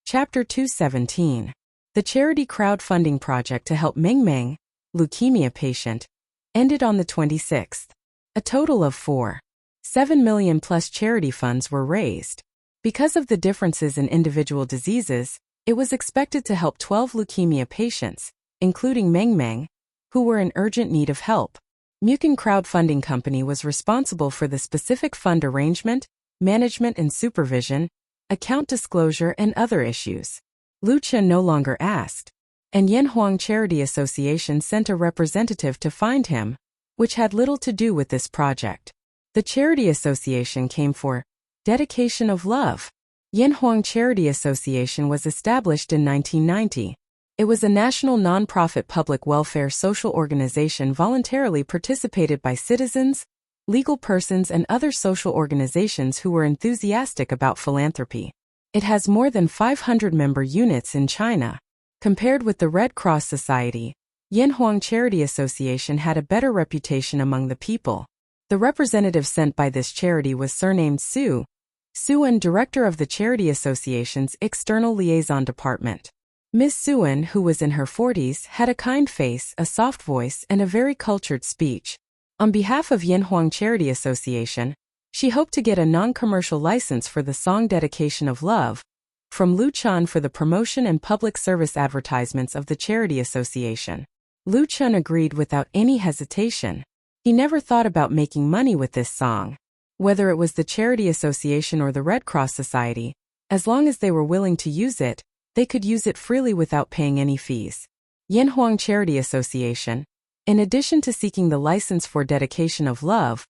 Chapter 217. The charity crowdfunding project to help Meng Meng, leukemia patient, ended on the 26th. A total of 4.7 million plus charity funds were raised. Because of the differences in individual diseases, it was expected to help 12 leukemia patients, including Meng Meng, who were in urgent need of help. Mukin Crowdfunding Company was responsible for the specific fund arrangement, management and supervision, account disclosure and other issues. Lu Chen no longer asked, and Yanhuang Charity Association sent a representative to find him, which had little to do with this project. The Charity Association came for dedication of love. Yanhuang Charity Association was established in 1990. It was a national non-profit public welfare social organization voluntarily participated by citizens, legal persons and other social organizations who were enthusiastic about philanthropy. It has more than 500 member units in China. Compared with the Red Cross Society, Yanhuang Charity Association had a better reputation among the people. The representative sent by this charity was surnamed Su Suan, director of the Charity Association's External Liaison Department. Ms. Suan, who was in her 40s, had a kind face, a soft voice, and a very cultured speech. On behalf of Yanhuang Charity Association, she hoped to get a non-commercial license for the song Dedication of Love from Lu Chen for the promotion and public service advertisements of the Charity Association. Lu Chen agreed without any hesitation. He never thought about making money with this song. Whether it was the Charity Association or the Red Cross Society, as long as they were willing to use it, they could use it freely without paying any fees. Yanhuang Charity Association, in addition to seeking the license for dedication of love,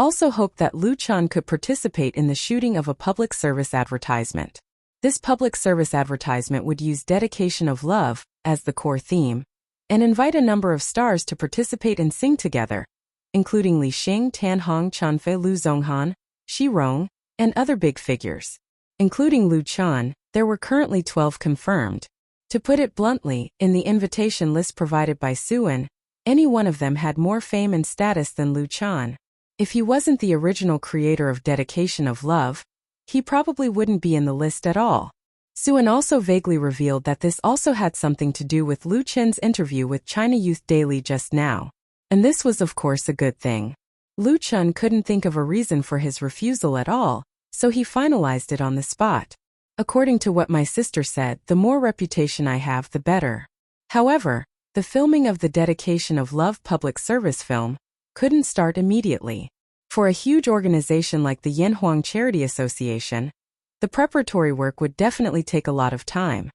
also hoped that Lu Chan could participate in the shooting of a public service advertisement. This public service advertisement would use dedication of love as the core theme, and invite a number of stars to participate and sing together, including Li Xing, Tan Hong, Chanfei, Lu Zhonghan, Shi Rong, and other big figures. Including Lu Chan, there were currently 12 confirmed. To put it bluntly, in the invitation list provided by Suan, any one of them had more fame and status than Lu Chan. If he wasn't the original creator of dedication of love, he probably wouldn't be in the list at all. Suan also vaguely revealed that this also had something to do with Lu Chen's interview with China Youth Daily just now. And this was of course a good thing. Lu Chen couldn't think of a reason for his refusal at all, so he finalized it on the spot. According to what my sister said, the more reputation I have, the better. However, the filming of the dedication of love public service film couldn't start immediately. For a huge organization like the Yanhuang Charity Association, the preparatory work would definitely take a lot of time.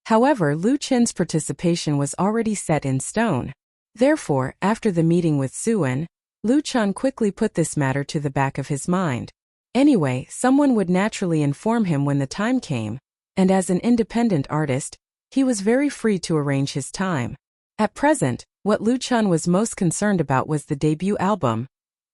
However, Lu Chen's participation was already set in stone. Therefore, after the meeting with Suan, Lu Chen quickly put this matter to the back of his mind. Anyway, someone would naturally inform him when the time came, and as an independent artist, he was very free to arrange his time. At present, what Lu Chen was most concerned about was the debut album,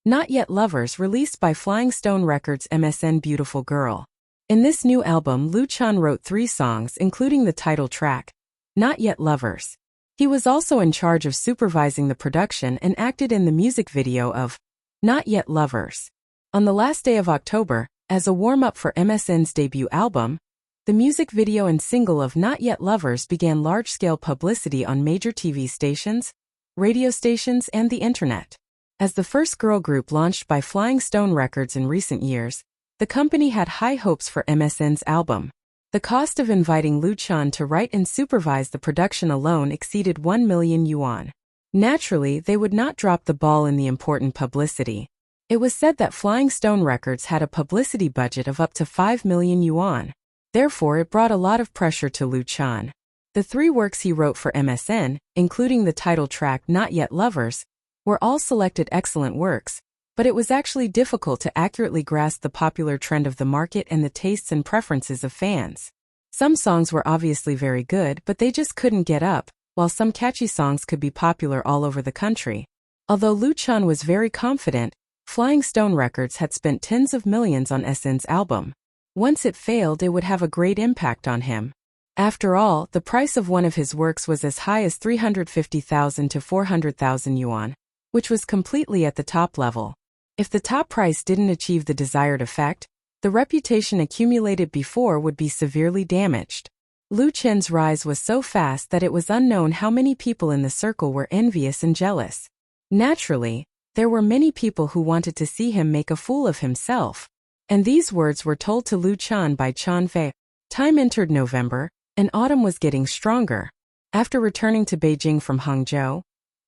Not Yet Lovers, released by Flying Stone Records MSN Beautiful Girl. In this new album, Lu Chen wrote 3 songs including the title track, Not Yet Lovers. He was also in charge of supervising the production and acted in the music video of Not Yet Lovers. On the last day of October, as a warm-up for MSN's debut album, the music video and single of Not Yet Lovers began large-scale publicity on major TV stations, radio stations, and the internet. As the first girl group launched by Flying Stone Records in recent years, the company had high hopes for MSN's album. The cost of inviting Lu Chen to write and supervise the production alone exceeded 1 million yuan. Naturally, they would not drop the ball in the important publicity. It was said that Flying Stone Records had a publicity budget of up to 5 million yuan. Therefore, it brought a lot of pressure to Lu Chen. The 3 works he wrote for MSN, including the title track Not Yet Lovers, were all selected excellent works, but it was actually difficult to accurately grasp the popular trend of the market and the tastes and preferences of fans. Some songs were obviously very good, but they just couldn't get up, while some catchy songs could be popular all over the country. Although Lu Chen was very confident, Flying Stone Records had spent tens of millions on SN's album. Once it failed, it would have a great impact on him. After all, the price of one of his works was as high as 350,000 to 400,000 yuan, which was completely at the top level. If the top price didn't achieve the desired effect, the reputation accumulated before would be severely damaged. Lu Chen's rise was so fast that it was unknown how many people in the circle were envious and jealous. Naturally, there were many people who wanted to see him make a fool of himself, and these words were told to Lu Chen by Chan Fei. Time entered November, and autumn was getting stronger. After returning to Beijing from Hangzhou,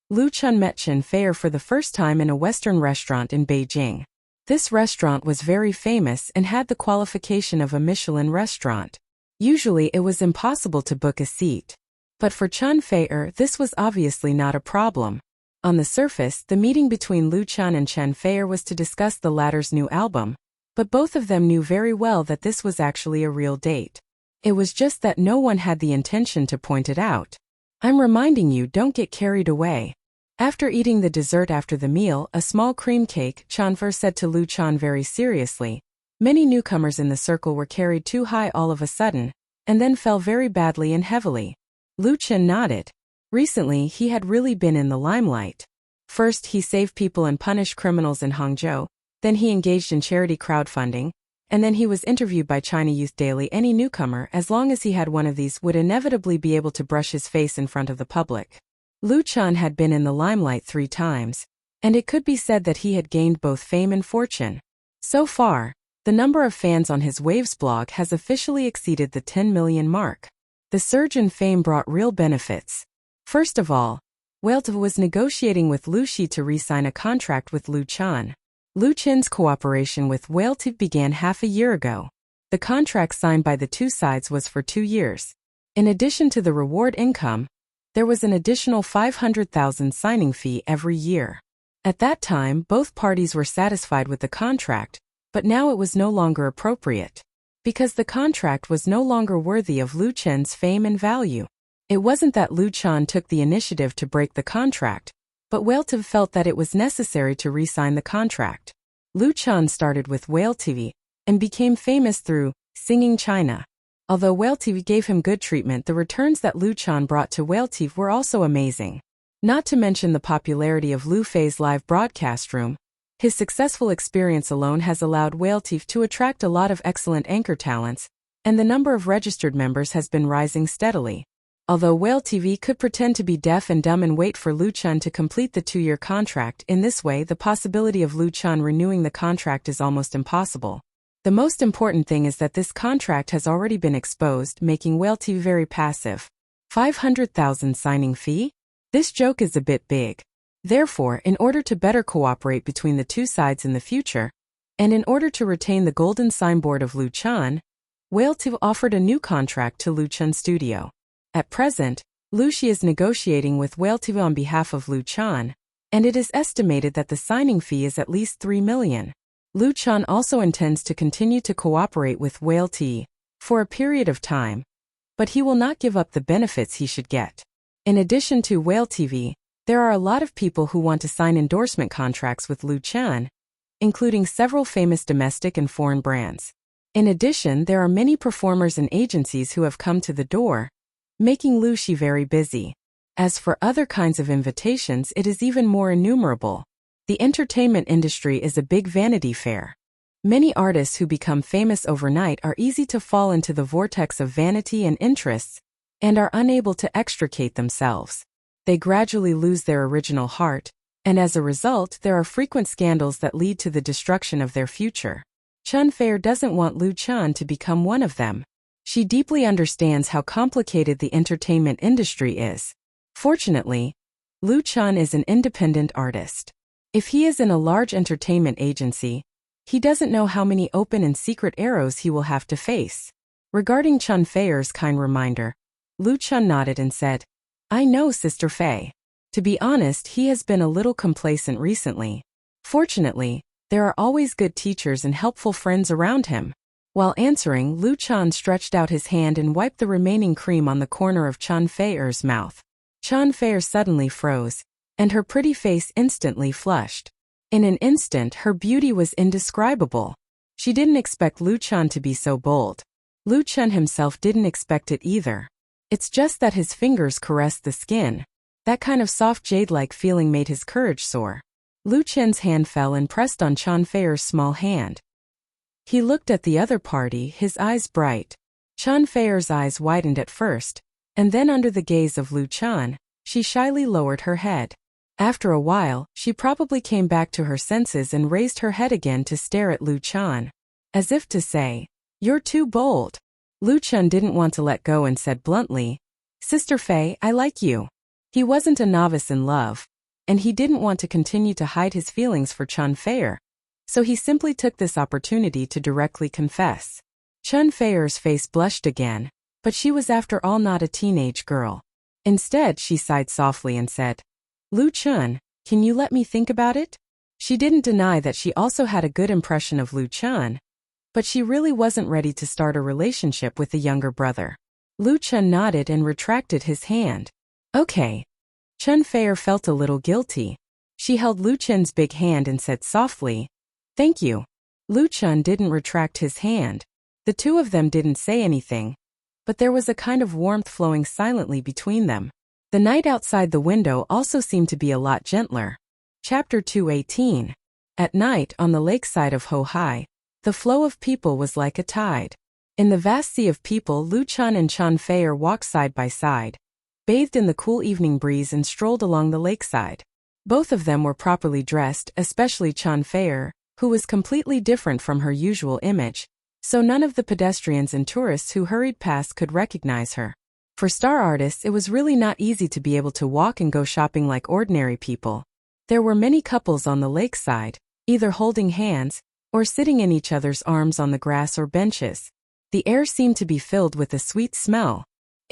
Lu Chen met Chen Fei for the first time in a Western restaurant in Beijing. This restaurant was very famous and had the qualification of a Michelin restaurant. Usually it was impossible to book a seat. But for Chen Fei, this was obviously not a problem. On the surface, the meeting between Lu Chen and Chen Fei was to discuss the latter's new album, but both of them knew very well that this was actually a real date. It was just that no one had the intention to point it out. I'm reminding you, don't get carried away. After eating the dessert after the meal, a small cream cake, Chen Fei said to Lu Chen very seriously. Many newcomers in the circle were carried too high all of a sudden, and then fell very badly and heavily. Lu Chen nodded. Recently, he had really been in the limelight. First, he saved people and punished criminals in Hangzhou, then he engaged in charity crowdfunding, and then he was interviewed by China Youth Daily. Any newcomer, as long as he had one of these, would inevitably be able to brush his face in front of the public. Lu Chen had been in the limelight 3 times, and it could be said that he had gained both fame and fortune. So far, the number of fans on his Waves blog has officially exceeded the 10 million mark. The surge in fame brought real benefits. First of all, Weiltv was negotiating with Lu Xi to re-sign a contract with Lu Chen. Lu Chen's cooperation with Weiltv began half a year ago. The contract signed by the 2 sides was for 2 years. In addition to the reward income, there was an additional 500,000 signing fee every year. At that time, both parties were satisfied with the contract, but now it was no longer appropriate. Because the contract was no longer worthy of Lu Chen's fame and value. It wasn't that Lu Chen took the initiative to break the contract, but Whale TV felt that it was necessary to re-sign the contract. Lu Chen started with Whale TV and became famous through Singing China. Although Whale TV gave him good treatment, the returns that Lu Chen brought to Whale TV were also amazing. Not to mention the popularity of Lu Fei's live broadcast room. His successful experience alone has allowed Whale TV to attract a lot of excellent anchor talents, and the number of registered members has been rising steadily. Although Whale TV could pretend to be deaf and dumb and wait for Lu Chen to complete the 2-year contract, in this way the possibility of Lu Chen renewing the contract is almost impossible. The most important thing is that this contract has already been exposed, making Whale TV very passive. 500,000 signing fee? This joke is a bit big. Therefore, in order to better cooperate between the two sides in the future, and in order to retain the golden signboard of Lu Chen, Whale TV offered a new contract to Lu Chen Studio. At present, Wuxia is negotiating with Whale TV on behalf of Lu Chen, and it is estimated that the signing fee is at least 3 million. Lu Chen also intends to continue to cooperate with Whale TV for a period of time, but he will not give up the benefits he should get. In addition to Whale TV, there are a lot of people who want to sign endorsement contracts with Lu Chen, including several famous domestic and foreign brands. In addition, there are many performers and agencies who have come to the door, making Wuxia very busy. As for other kinds of invitations, it is even more innumerable. The entertainment industry is a big vanity fair. Many artists who become famous overnight are easy to fall into the vortex of vanity and interests, and are unable to extricate themselves. They gradually lose their original heart, and as a result, there are frequent scandals that lead to the destruction of their future. Chen Fei doesn't want Lu Chen to become one of them. She deeply understands how complicated the entertainment industry is. Fortunately, Lu Chen is an independent artist. If he is in a large entertainment agency, he doesn't know how many open and secret arrows he will have to face. Regarding Chen Fei's kind reminder, Lu Chen nodded and said, "I know, Sister Fei." To be honest, he has been a little complacent recently. Fortunately, there are always good teachers and helpful friends around him. While answering, Lu Chen stretched out his hand and wiped the remaining cream on the corner of Chen Fei's mouth. Chen Fei suddenly froze, and her pretty face instantly flushed. In an instant, her beauty was indescribable. She didn't expect Lu Chen to be so bold. Lu Chen himself didn't expect it either. It's just that his fingers caressed the skin. That kind of soft jade-like feeling made his courage soar. Lu Chen's hand fell and pressed on Chen Fei's small hand. He looked at the other party, his eyes bright. Chen Fei's eyes widened at first, and then under the gaze of Lu Chen, she shyly lowered her head. After a while, she probably came back to her senses and raised her head again to stare at Lu Chen, as if to say, "You're too bold." Lu Chen didn't want to let go and said bluntly, "Sister Fei, I like you." He wasn't a novice in love, and he didn't want to continue to hide his feelings for Chen Fei, so he simply took this opportunity to directly confess. Chen Fei's face blushed again, but she was after all not a teenage girl. Instead, she sighed softly and said, "Lu Chen, can you let me think about it?" She didn't deny that she also had a good impression of Lu Chen, but she really wasn't ready to start a relationship with the younger brother. Lu Chen nodded and retracted his hand. "Okay." Chen Fei felt a little guilty. She held Lu Chen's big hand and said softly, "Thank you." Lu Chen didn't retract his hand. The two of them didn't say anything, but there was a kind of warmth flowing silently between them. The night outside the window also seemed to be a lot gentler. Chapter 218. At night, on the lakeside of Hohai, the flow of people was like a tide. In the vast sea of people, Lu Chen and Chen Fei walked side by side, bathed in the cool evening breeze and strolled along the lakeside. Both of them were properly dressed, especially Chen Fei, who was completely different from her usual image, so none of the pedestrians and tourists who hurried past could recognize her. For star artists, it was really not easy to be able to walk and go shopping like ordinary people. There were many couples on the lakeside, either holding hands, or sitting in each other's arms on the grass or benches. The air seemed to be filled with a sweet smell.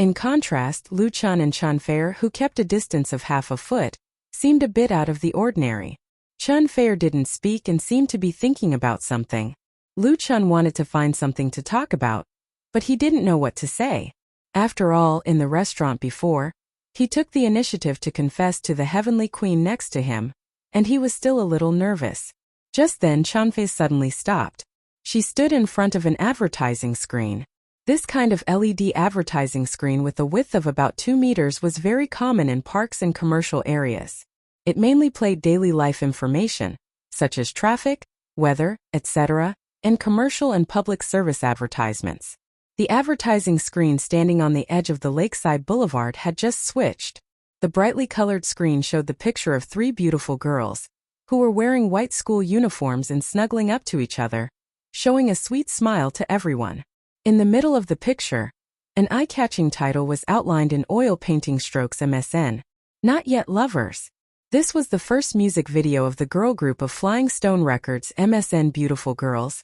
In contrast, Lu Chun and Chun Fair, who kept a distance of half a foot, seemed a bit out of the ordinary. Chun Fair didn't speak and seemed to be thinking about something. Lu Chun wanted to find something to talk about, but he didn't know what to say. After all, in the restaurant before, he took the initiative to confess to the heavenly queen next to him, and he was still a little nervous. Just then Chun Fair suddenly stopped. She stood in front of an advertising screen. This kind of LED advertising screen with a width of about 2 meters was very common in parks and commercial areas. It mainly played daily life information, such as traffic, weather, etc., and commercial and public service advertisements. The advertising screen standing on the edge of the lakeside boulevard had just switched. The brightly colored screen showed the picture of 3 beautiful girls, who were wearing white school uniforms and snuggling up to each other, showing a sweet smile to everyone. In the middle of the picture, an eye-catching title was outlined in oil painting strokes MSN, Not Yet Lovers. This was the first music video of the girl group of Flying Stone Records MSN Beautiful Girls,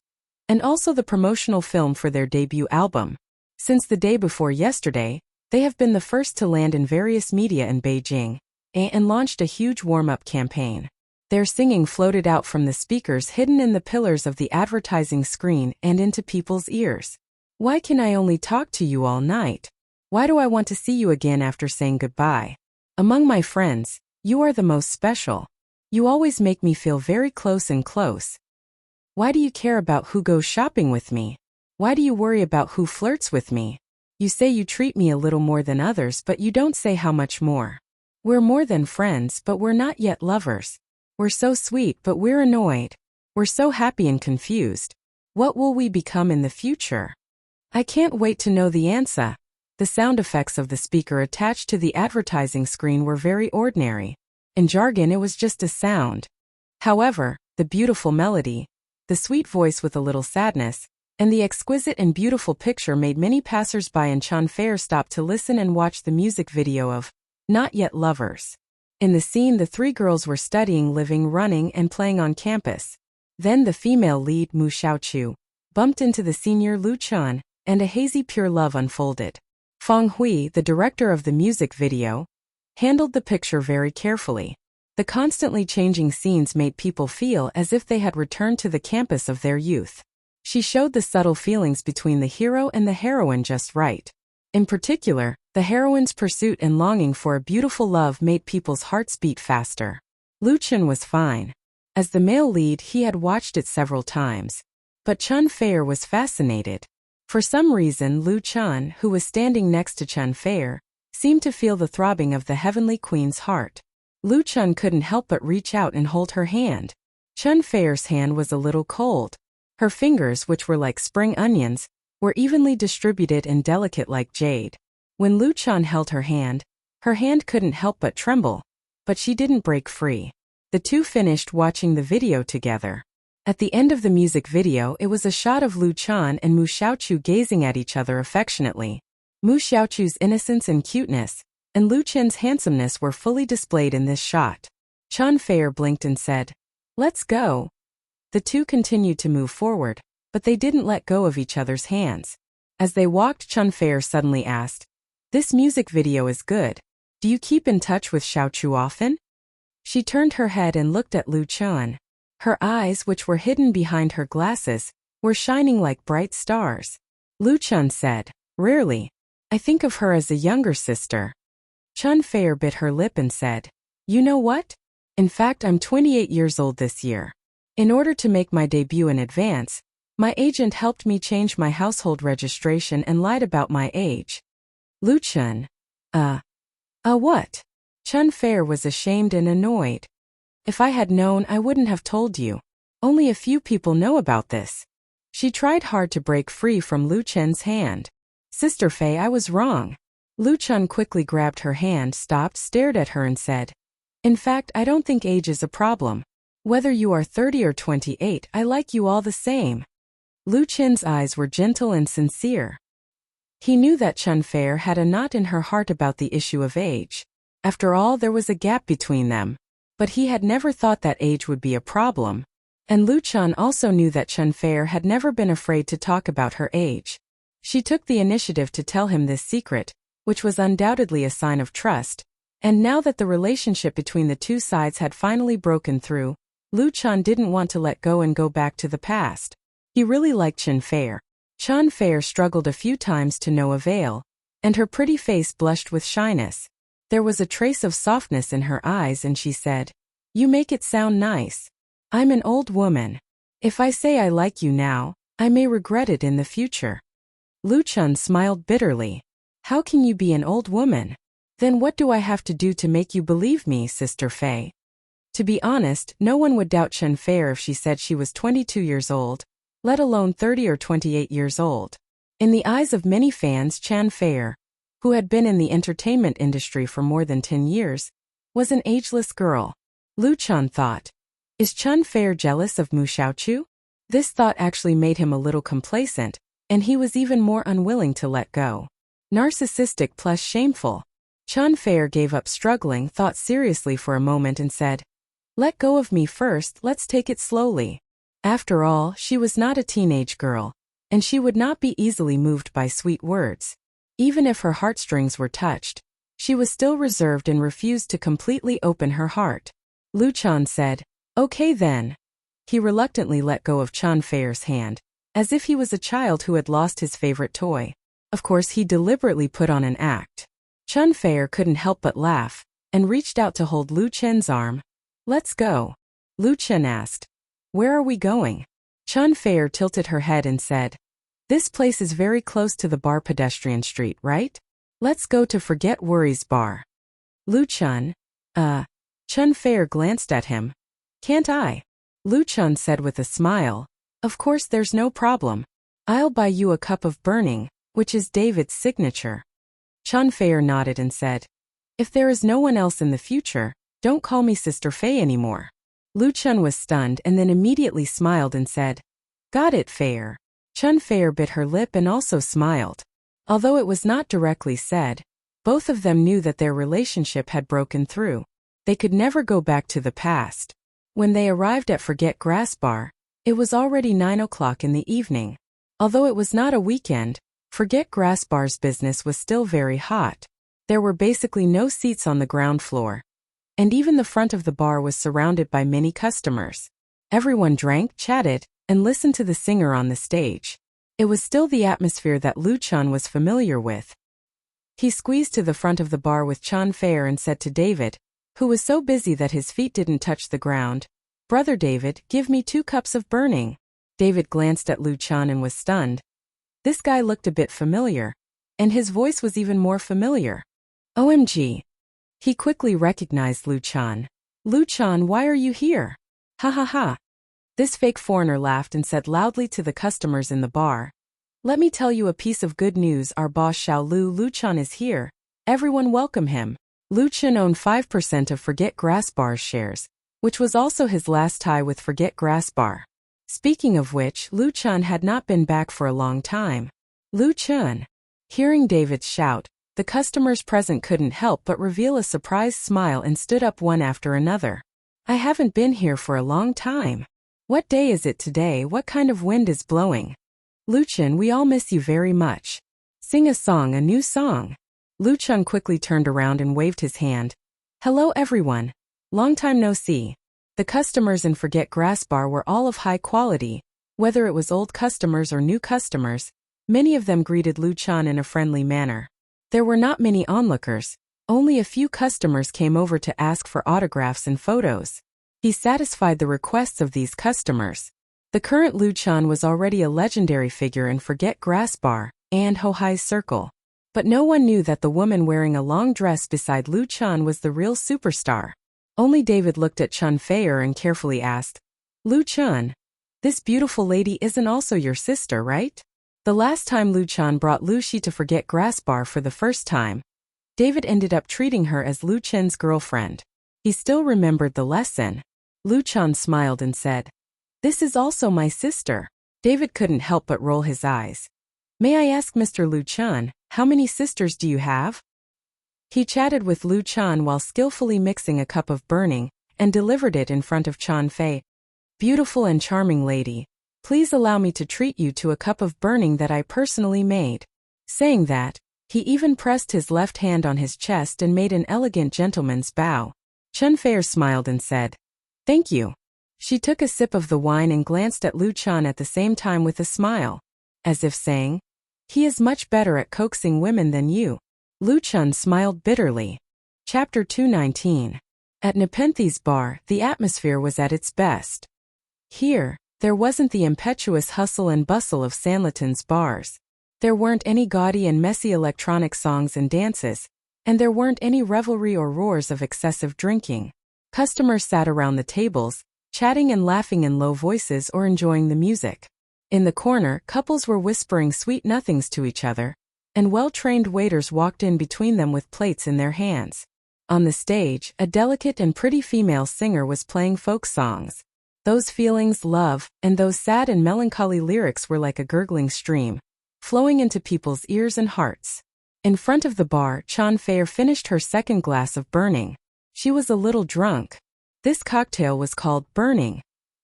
and also the promotional film for their debut album. Since the day before yesterday, they have been the first to land in various media in Beijing, and launched a huge warm-up campaign. Their singing floated out from the speakers hidden in the pillars of the advertising screen and into people's ears. Why can I only talk to you all night? Why do I want to see you again after saying goodbye? Among my friends, you are the most special. You always make me feel very close and close. Why do you care about who goes shopping with me? Why do you worry about who flirts with me? You say you treat me a little more than others, but you don't say how much more. We're more than friends, but we're not yet lovers. We're so sweet, but we're annoyed. We're so happy and confused. What will we become in the future? I can't wait to know the answer. The sound effects of the speaker attached to the advertising screen were very ordinary. In jargon, it was just a sound. However, the beautiful melody, the sweet voice with a little sadness, and the exquisite and beautiful picture made many passers-by in Chun Fair stop to listen and watch the music video of Not Yet Lovers. In the scene, the 3 girls were studying, living, running, and playing on campus. Then the female lead, Mu Xiaochu, bumped into the senior Lu Chun, and a hazy pure love unfolded. Feng Hui, the director of the music video, handled the picture very carefully. The constantly changing scenes made people feel as if they had returned to the campus of their youth. She showed the subtle feelings between the hero and the heroine just right. In particular, the heroine's pursuit and longing for a beautiful love made people's hearts beat faster. Lu Chun was fine. As the male lead, he had watched it several times. But Chun Fair was fascinated. For some reason, Lu Chun, who was standing next to Chun Fair, seemed to feel the throbbing of the heavenly queen's heart. Lu Chun couldn't help but reach out and hold her hand. Chun Fair's hand was a little cold. Her fingers, which were like spring onions, were evenly distributed and delicate like jade. When Lu Chun held her hand couldn't help but tremble, but she didn't break free. The two finished watching the video together. At the end of the music video, it was a shot of Lu Chun and Mu Xiaochu gazing at each other affectionately. Mu Xiaochu's innocence and cuteness, and Lu Chun's handsomeness were fully displayed in this shot. Chun Fair blinked and said, "Let's go." The two continued to move forward, but they didn't let go of each other's hands. As they walked, Chun Fair suddenly asked, "This music video is good. Do you keep in touch with Xiaochu often?" She turned her head and looked at Lu Chun. Her eyes, which were hidden behind her glasses, were shining like bright stars. Lu Chun said, "Rarely. I think of her as a younger sister." Chun Fair bit her lip and said, "You know what? In fact, I'm 28 years old this year. In order to make my debut in advance, my agent helped me change my household registration and lied about my age." Lu Chun, what? Chun Fair was ashamed and annoyed. "If I had known, I wouldn't have told you. Only a few people know about this." She tried hard to break free from Lu Chun's hand. "Sister Fei, I was wrong." Lu Chun quickly grabbed her hand, stopped, stared at her and said, "In fact, I don't think age is a problem. Whether you are 30 or 28, I like you all the same." Lu Chun's eyes were gentle and sincere. He knew that Chun Fair had a knot in her heart about the issue of age. After all, there was a gap between them. But he had never thought that age would be a problem. And Lu Chun also knew that Chun Fair had never been afraid to talk about her age. She took the initiative to tell him this secret, which was undoubtedly a sign of trust, and now that the relationship between the two sides had finally broken through, Lu Chan didn't want to let go and go back to the past. He really liked Chen Fei. Chen Fei struggled a few times to no avail, and her pretty face blushed with shyness. There was a trace of softness in her eyes and she said, "You make it sound nice. I'm an old woman. If I say I like you now, I may regret it in the future." Lu Chan smiled bitterly. "How can you be an old woman? Then what do I have to do to make you believe me, Sister Fei?" To be honest, no one would doubt Chen Fei if she said she was 22 years old, let alone 30 or 28 years old. In the eyes of many fans, Chen Fei, who had been in the entertainment industry for more than 10 years, was an ageless girl. Lu Chan thought, "Is Chen Fei jealous of Mu Xiaochu?" This thought actually made him a little complacent, and he was even more unwilling to let go. Narcissistic plus shameful. Chen Fei gave up struggling, thought seriously for a moment and said, "Let go of me first, let's take it slowly." After all, she was not a teenage girl, and she would not be easily moved by sweet words. Even if her heartstrings were touched, she was still reserved and refused to completely open her heart. Lu Chan said, "Okay then." He reluctantly let go of Chen Fei's hand, as if he was a child who had lost his favorite toy. Of course, he deliberately put on an act. Chen Fei couldn't help but laugh, and reached out to hold Lu Chen's arm. "Let's go." Lu Chen asked, "Where are we going?" Chen Fei tilted her head and said, "This place is very close to the bar pedestrian street, right? Let's go to Forget Worries bar." Lu Chen, Chen Fei glanced at him. "Can't I?" Lu Chen said with a smile, "Of course there's no problem. I'll buy you a cup of burning, which is David's signature." Chen Fei nodded and said, "If there is no one else in the future, don't call me Sister Fei anymore." Lu Chen was stunned and then immediately smiled and said, "Got it, Fei." Chen Fei bit her lip and also smiled. Although it was not directly said, both of them knew that their relationship had broken through. They could never go back to the past. When they arrived at Forget Grass Bar, it was already 9 o'clock in the evening. Although it was not a weekend, Forget Grass Bar's business was still very hot. There were basically no seats on the ground floor, and even the front of the bar was surrounded by many customers. Everyone drank, chatted, and listened to the singer on the stage. It was still the atmosphere that Lu Chan was familiar with. He squeezed to the front of the bar with Chen Fei and said to David, who was so busy that his feet didn't touch the ground, "Brother David, give me 2 cups of burning." David glanced at Lu Chan and was stunned. This guy looked a bit familiar, and his voice was even more familiar. OMG. He quickly recognized Lu Chan. "Lu Chan, why are you here?" "Ha ha ha." This fake foreigner laughed and said loudly to the customers in the bar, "Let me tell you a piece of good news. Our boss Xiao Lu Chan is here. Everyone welcome him." Lu Chan owned 5% of Forget Grass Bar's shares, which was also his last tie with Forget Grass Bar. Speaking of which, Lu Chan had not been back for a long time. Lu Chan. Hearing David's shout, the customers present couldn't help but reveal a surprised smile and stood up one after another. "I haven't been here for a long time. What day is it today? What kind of wind is blowing?" "Lu Chan, we all miss you very much. Sing a song, a new song." Lu Chan quickly turned around and waved his hand. "Hello everyone. Long time no see." The customers in Forget Grass Bar were all of high quality. Whether it was old customers or new customers, many of them greeted Lu Chan in a friendly manner. There were not many onlookers. Only a few customers came over to ask for autographs and photos. He satisfied the requests of these customers. The current Lu Chan was already a legendary figure in Forget Grass Bar and Hohai's circle. But no one knew that the woman wearing a long dress beside Lu Chan was the real superstar. Only David looked at Chen Fei and carefully asked, "Lu Chan, this beautiful lady isn't also your sister, right?" The last time Lu Chan brought Lu Shi to Forget Grass Bar for the first time, David ended up treating her as Lu Chen's girlfriend. He still remembered the lesson. Lu Chan smiled and said, "This is also my sister." David couldn't help but roll his eyes. "May I ask, Mr. Lu Chan, how many sisters do you have?" He chatted with Lu Chan while skillfully mixing a cup of burning and delivered it in front of Chen Fei. "Beautiful and charming lady, please allow me to treat you to a cup of burning that I personally made." Saying that, He even pressed his left hand on his chest and made an elegant gentleman's bow. Chen Fei smiled and said, "Thank you." She took a sip of the wine and glanced at Lu Chan at the same time with a smile, as if saying, "He is much better at coaxing women than you." Lu Chan smiled bitterly. Chapter 219. At Nepenthe's bar, the atmosphere was at its best. Here, there wasn't the impetuous hustle and bustle of Sanliton's bars. There weren't any gaudy and messy electronic songs and dances, and there weren't any revelry or roars of excessive drinking. Customers sat around the tables, chatting and laughing in low voices or enjoying the music. In the corner, couples were whispering sweet nothings to each other, and well-trained waiters walked in between them with plates in their hands. On the stage, a delicate and pretty female singer was playing folk songs. Those feelings, love, and those sad and melancholy lyrics were like a gurgling stream, flowing into people's ears and hearts. In front of the bar, Chen Fei finished her second glass of burning. She was a little drunk. This cocktail was called burning,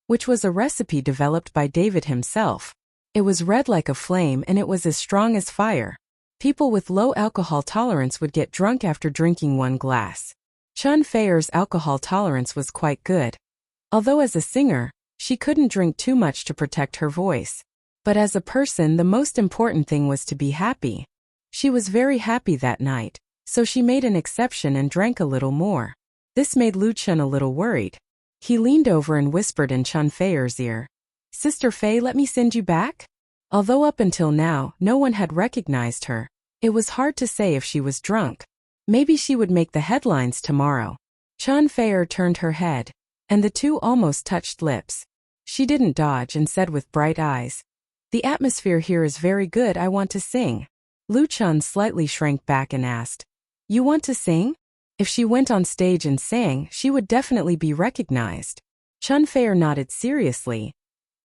which was a recipe developed by David himself. It was red like a flame and it was as strong as fire. People with low alcohol tolerance would get drunk after drinking one glass. Chen Fei's alcohol tolerance was quite good. Although as a singer, she couldn't drink too much to protect her voice. But as a person, the most important thing was to be happy. She was very happy that night, so she made an exception and drank a little more. This made Lu Chen a little worried. He leaned over and whispered in Chen Fei's ear, "Sister Fei, let me send you back?" Although up until now, no one had recognized her, it was hard to say if she was drunk. Maybe she would make the headlines tomorrow. Chen Fei turned her head, and the two almost touched lips. She didn't dodge and said with bright eyes, "The atmosphere here is very good, I want to sing." Lu Chen slightly shrank back and asked, "You want to sing?" If she went on stage and sang, she would definitely be recognized. Chen Fei nodded seriously.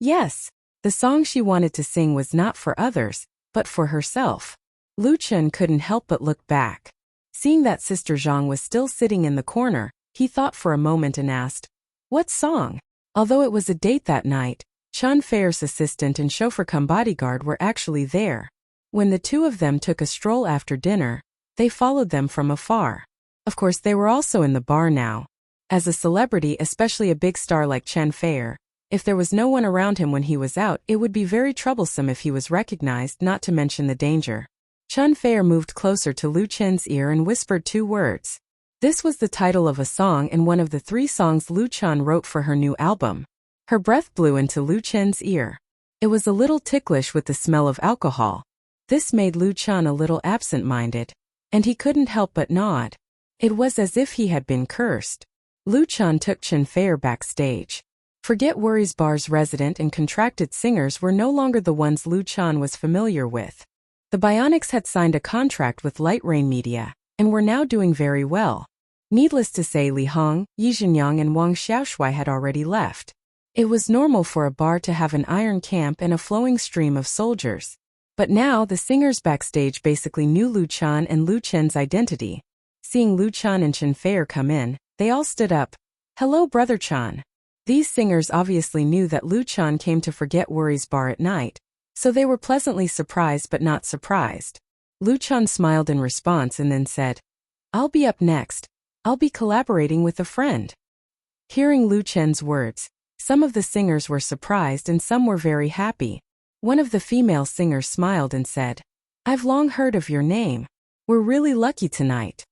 Yes, the song she wanted to sing was not for others, but for herself. Lu Chen couldn't help but look back. Seeing that Sister Zhang was still sitting in the corner, he thought for a moment and asked, "What song?" Although it was a date that night, Chen Fei's assistant and chauffeur-cum-bodyguard were actually there. When the two of them took a stroll after dinner, they followed them from afar. Of course, they were also in the bar now. As a celebrity, especially a big star like Chen Fei, if there was no one around him when he was out, it would be very troublesome if he was recognized, not to mention the danger. Chen Fei moved closer to Lu Chen's ear and whispered two words. This was the title of a song in one of the 3 songs Lu Chen wrote for her new album. Her breath blew into Lu Chen's ear. It was a little ticklish with the smell of alcohol. This made Lu Chen a little absent-minded, and he couldn't help but nod. It was as if he had been cursed. Lu Chen took Chen Fei backstage. Forget Worries Bar's resident and contracted singers were no longer the ones Lu Chen was familiar with. The Bionics had signed a contract with Light Rain Media, and were now doing very well. Needless to say, Li Hong, Yi Zhenyang and Wang Xiaoshui had already left. It was normal for a bar to have an iron camp and a flowing stream of soldiers. But now the singers backstage basically knew Lu Chen and Lu Chen's identity. Seeing Lu Chen and Chen Fei come in, they all stood up. "Hello, Brother Chen." These singers obviously knew that Lu Chen came to Forget Worries Bar at night, so they were pleasantly surprised but not surprised. Lu Chen smiled in response and then said, "I'll be up next. I'll be collaborating with a friend." Hearing Lu Chen's words, some of the singers were surprised and some were very happy. One of the female singers smiled and said, "I've long heard of your name. We're really lucky tonight."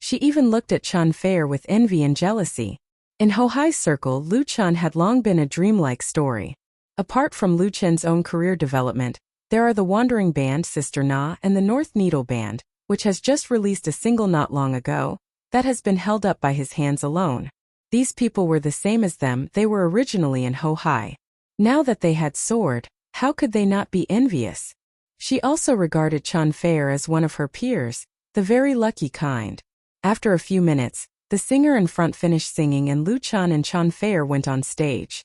She even looked at Chen Fei with envy and jealousy. In Hohai's circle, Lu Chen had long been a dreamlike story. Apart from Lu Chen's own career development, there are the Wandering Band Sister Na and the North Needle Band, which has just released a single not long ago, that has been held up by his hands alone. These people were the same as them, they were originally in Hohai. Now that they had soared, how could they not be envious? She also regarded Chen Fei as one of her peers, the very lucky kind. After a few minutes, the singer in front finished singing and Lu Chen and Chen Fei went on stage.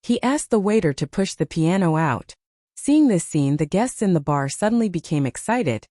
He asked the waiter to push the piano out. Seeing this scene, the guests in the bar suddenly became excited.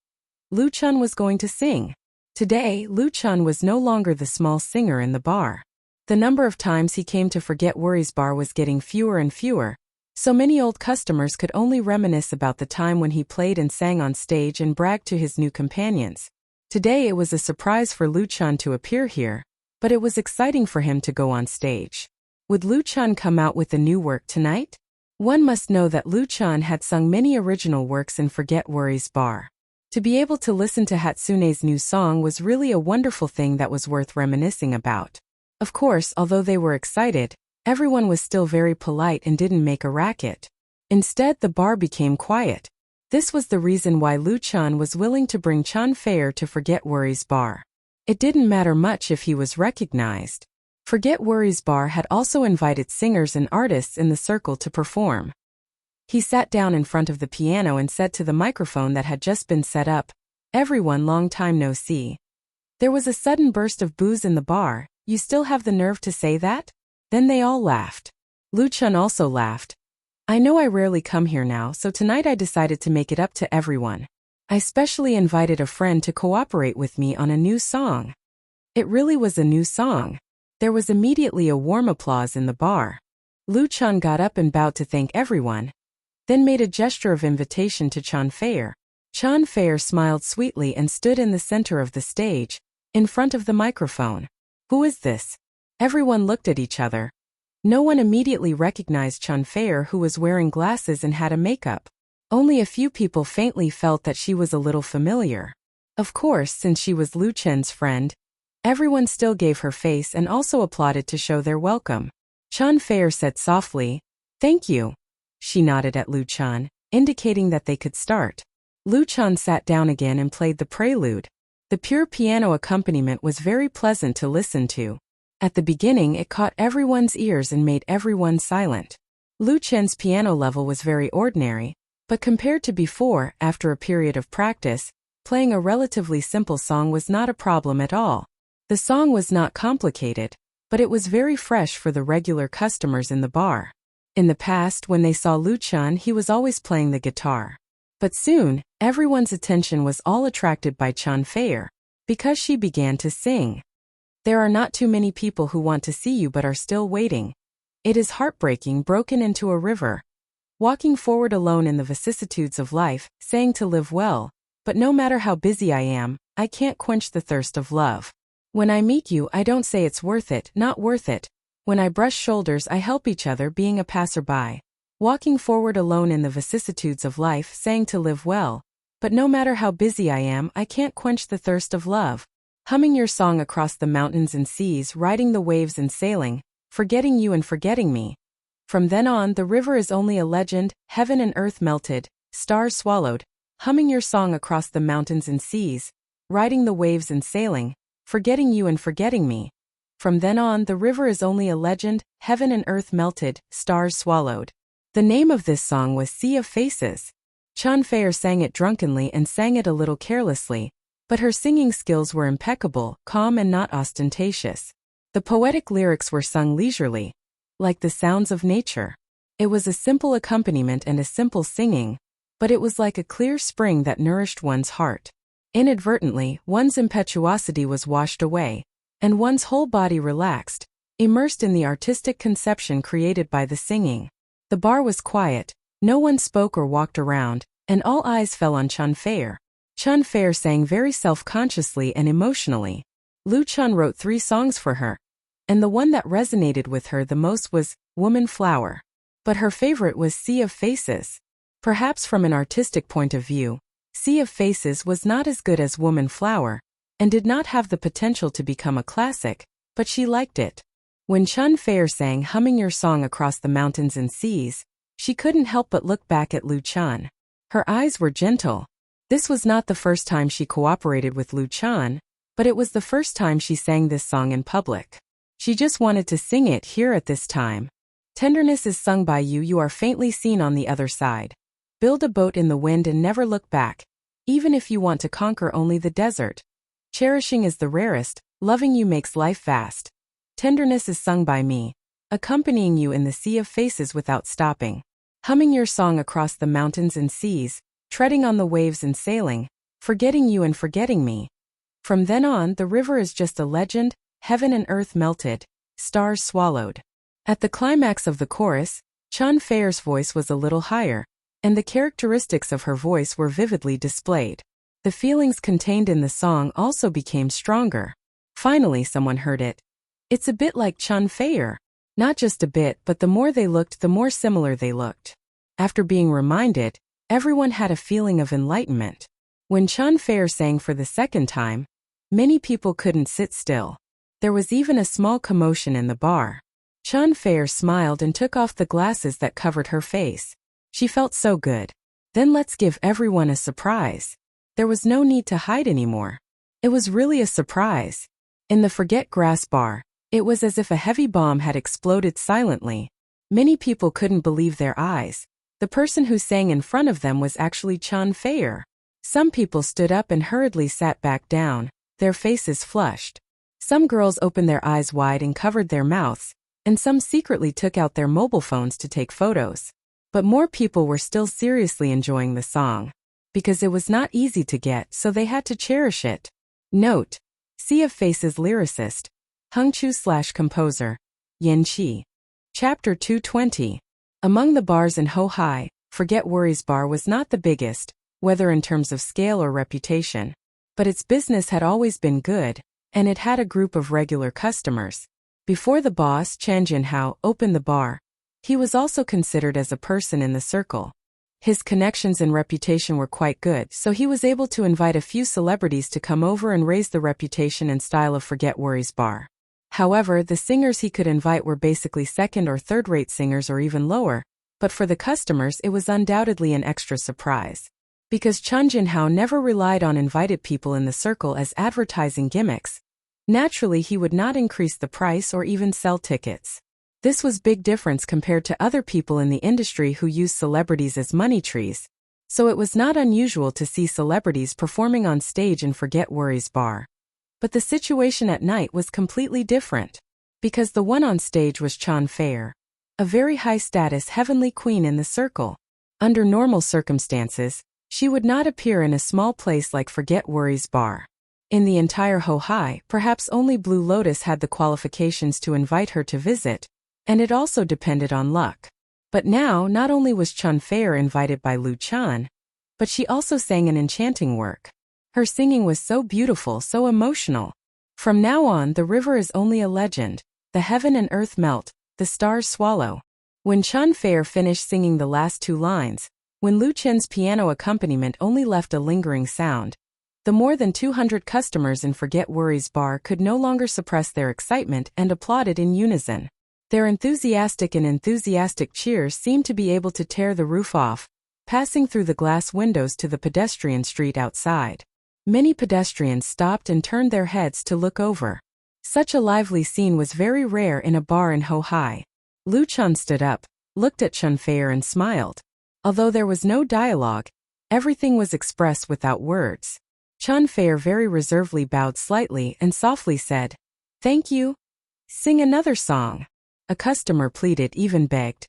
Lu Chen was going to sing. Today, Lu Chen was no longer the small singer in the bar. The number of times he came to Forget Worries Bar was getting fewer and fewer, So many old customers could only reminisce about the time when he played and sang on stage and bragged to his new companions. Today it was a surprise for Luchan to appear here, but it was exciting for him to go on stage. Would Luchan come out with a new work tonight? One must know that Luchan had sung many original works in Forget Worries Bar. To be able to listen to Hatsune's new song was really a wonderful thing that was worth reminiscing about. Of course, although they were excited, everyone was still very polite and didn't make a racket. Instead, the bar became quiet. This was the reason why Luchan was willing to bring Chan Fair to Forget Worries Bar. It didn't matter much if he was recognized. Forget Worries Bar had also invited singers and artists in the circle to perform. He sat down in front of the piano and said to the microphone that had just been set up, "Everyone, long time no see." There was a sudden burst of boos in the bar. "You still have the nerve to say that?" Then they all laughed. Luchan also laughed. "I know I rarely come here now, so tonight I decided to make it up to everyone. I specially invited a friend to cooperate with me on a new song." It really was a new song. There was immediately a warm applause in the bar. Luchan got up and bowed to thank everyone, then made a gesture of invitation to Chan Fair. Chan Fair smiled sweetly and stood in the center of the stage, in front of the microphone. "Who is this?" Everyone looked at each other. No one immediately recognized Chan Fair, who was wearing glasses and had a makeup. Only a few people faintly felt that she was a little familiar. Of course, since she was Luchan's friend, everyone still gave her face and also applauded to show their welcome. Chan Fair said softly, "Thank you." She nodded at Luchan, indicating that they could start. Luchan sat down again and played the prelude. The pure piano accompaniment was very pleasant to listen to. At the beginning it caught everyone's ears and made everyone silent. Luchan's piano level was very ordinary, but compared to before, after a period of practice, playing a relatively simple song was not a problem at all. The song was not complicated, but it was very fresh for the regular customers in the bar. In the past, when they saw Luchan, he was always playing the guitar. But soon, everyone's attention was all attracted by Chan Fair, because she began to sing. "There are not too many people who want to see you but are still waiting. It is heartbreaking, broken into a river. Walking forward alone in the vicissitudes of life, saying to live well, but no matter how busy I am, I can't quench the thirst of love. When I meet you, I don't say it's worth it, not worth it. When I brush shoulders, I help each other, being a passerby. Walking forward alone in the vicissitudes of life, saying to live well, but no matter how busy I am, I can't quench the thirst of love. Humming your song across the mountains and seas, riding the waves and sailing, forgetting you and forgetting me. From then on, the river is only a legend, heaven and earth melted, stars swallowed. Humming your song across the mountains and seas, riding the waves and sailing, forgetting you and forgetting me. From then on, the river is only a legend, heaven and earth melted, stars swallowed." The name of this song was Sea of Faces. Chan Fair sang it drunkenly and sang it a little carelessly, but her singing skills were impeccable, calm and not ostentatious. The poetic lyrics were sung leisurely, like the sounds of nature. It was a simple accompaniment and a simple singing, but it was like a clear spring that nourished one's heart. Inadvertently, one's impetuosity was washed away, and one's whole body relaxed, immersed in the artistic conception created by the singing. The bar was quiet, no one spoke or walked around, and all eyes fell on Chan Fair. Chan Fair sang very self-consciously and emotionally. Luchan wrote 3 songs for her, and the one that resonated with her the most was Woman Flower. But her favorite was Sea of Faces. Perhaps from an artistic point of view, Sea of Faces was not as good as Woman Flower, and did not have the potential to become a classic, but she liked it. When Chan Fair sang Humming Your Song Across the Mountains and Seas, she couldn't help but look back at Luchan. Her eyes were gentle. This was not the first time she cooperated with Luchan, but it was the first time she sang this song in public. She just wanted to sing it here at this time. "Tenderness is sung by you, you are faintly seen on the other side. Build a boat in the wind and never look back, even if you want to conquer only the desert. Cherishing is the rarest, loving you makes life vast. Tenderness is sung by me, accompanying you in the sea of faces without stopping. Humming your song across the mountains and seas, treading on the waves and sailing, forgetting you and forgetting me. From then on, the river is just a legend, heaven and earth melted, stars swallowed." At the climax of the chorus, Chan Feier's voice was a little higher, and the characteristics of her voice were vividly displayed. The feelings contained in the song also became stronger. Finally someone heard it. It's a bit like Chan Feier. Not just a bit, but the more they looked, the more similar they looked. After being reminded, everyone had a feeling of enlightenment. When Chan Feier sang for the second time, many people couldn't sit still. There was even a small commotion in the bar. Chan Feier smiled and took off the glasses that covered her face. She felt so good. Then let's give everyone a surprise. There was no need to hide anymore. It was really a surprise. In the Forget Grass bar, it was as if a heavy bomb had exploded silently. Many people couldn't believe their eyes. The person who sang in front of them was actually Chan Feier. Some people stood up and hurriedly sat back down, their faces flushed. Some girls opened their eyes wide and covered their mouths, and some secretly took out their mobile phones to take photos. But more people were still seriously enjoying the song. Because it was not easy to get, so they had to cherish it. Note: Sea of Faces lyricist, Hengchu/composer, Yin Qi. Chapter 220. Among the bars in Hohai, Forget Worries Bar was not the biggest, whether in terms of scale or reputation. But its business had always been good, and it had a group of regular customers. Before the boss, Chen Jinhao, opened the bar, he was also considered as a person in the circle. His connections and reputation were quite good, so he was able to invite a few celebrities to come over and raise the reputation and style of Forget Worries Bar. However, the singers he could invite were basically second or third-rate singers or even lower, but for the customers it was undoubtedly an extra surprise. Because Chen Jinhao never relied on invited people in the circle as advertising gimmicks, naturally he would not increase the price or even sell tickets. This was big difference compared to other people in the industry who use celebrities as money trees, so it was not unusual to see celebrities performing on stage in Forget Worries Bar. But the situation at night was completely different, because the one on stage was Chan Feier, a very high-status heavenly queen in the circle. Under normal circumstances, she would not appear in a small place like Forget Worries Bar. In the entire Hohai, perhaps only Blue Lotus had the qualifications to invite her to visit, and it also depended on luck. But now, not only was Chan Feier invited by Lu Chan, but she also sang an enchanting work. Her singing was so beautiful, so emotional. From now on, the river is only a legend, the heaven and earth melt, the stars swallow. When Chan Feier finished singing the last two lines, when Lu Chen's piano accompaniment only left a lingering sound, the more than 200 customers in Forget Worries Bar could no longer suppress their excitement and applauded in unison. Their enthusiastic cheers seemed to be able to tear the roof off, passing through the glass windows to the pedestrian street outside. Many pedestrians stopped and turned their heads to look over. Such a lively scene was very rare in a bar in Hohai. Lu Chan stood up, looked at Chan Feier and smiled. Although there was no dialogue, everything was expressed without words. Chan Feier very reservedly bowed slightly and softly said, "Thank you. Sing another song." A customer pleaded, even begged.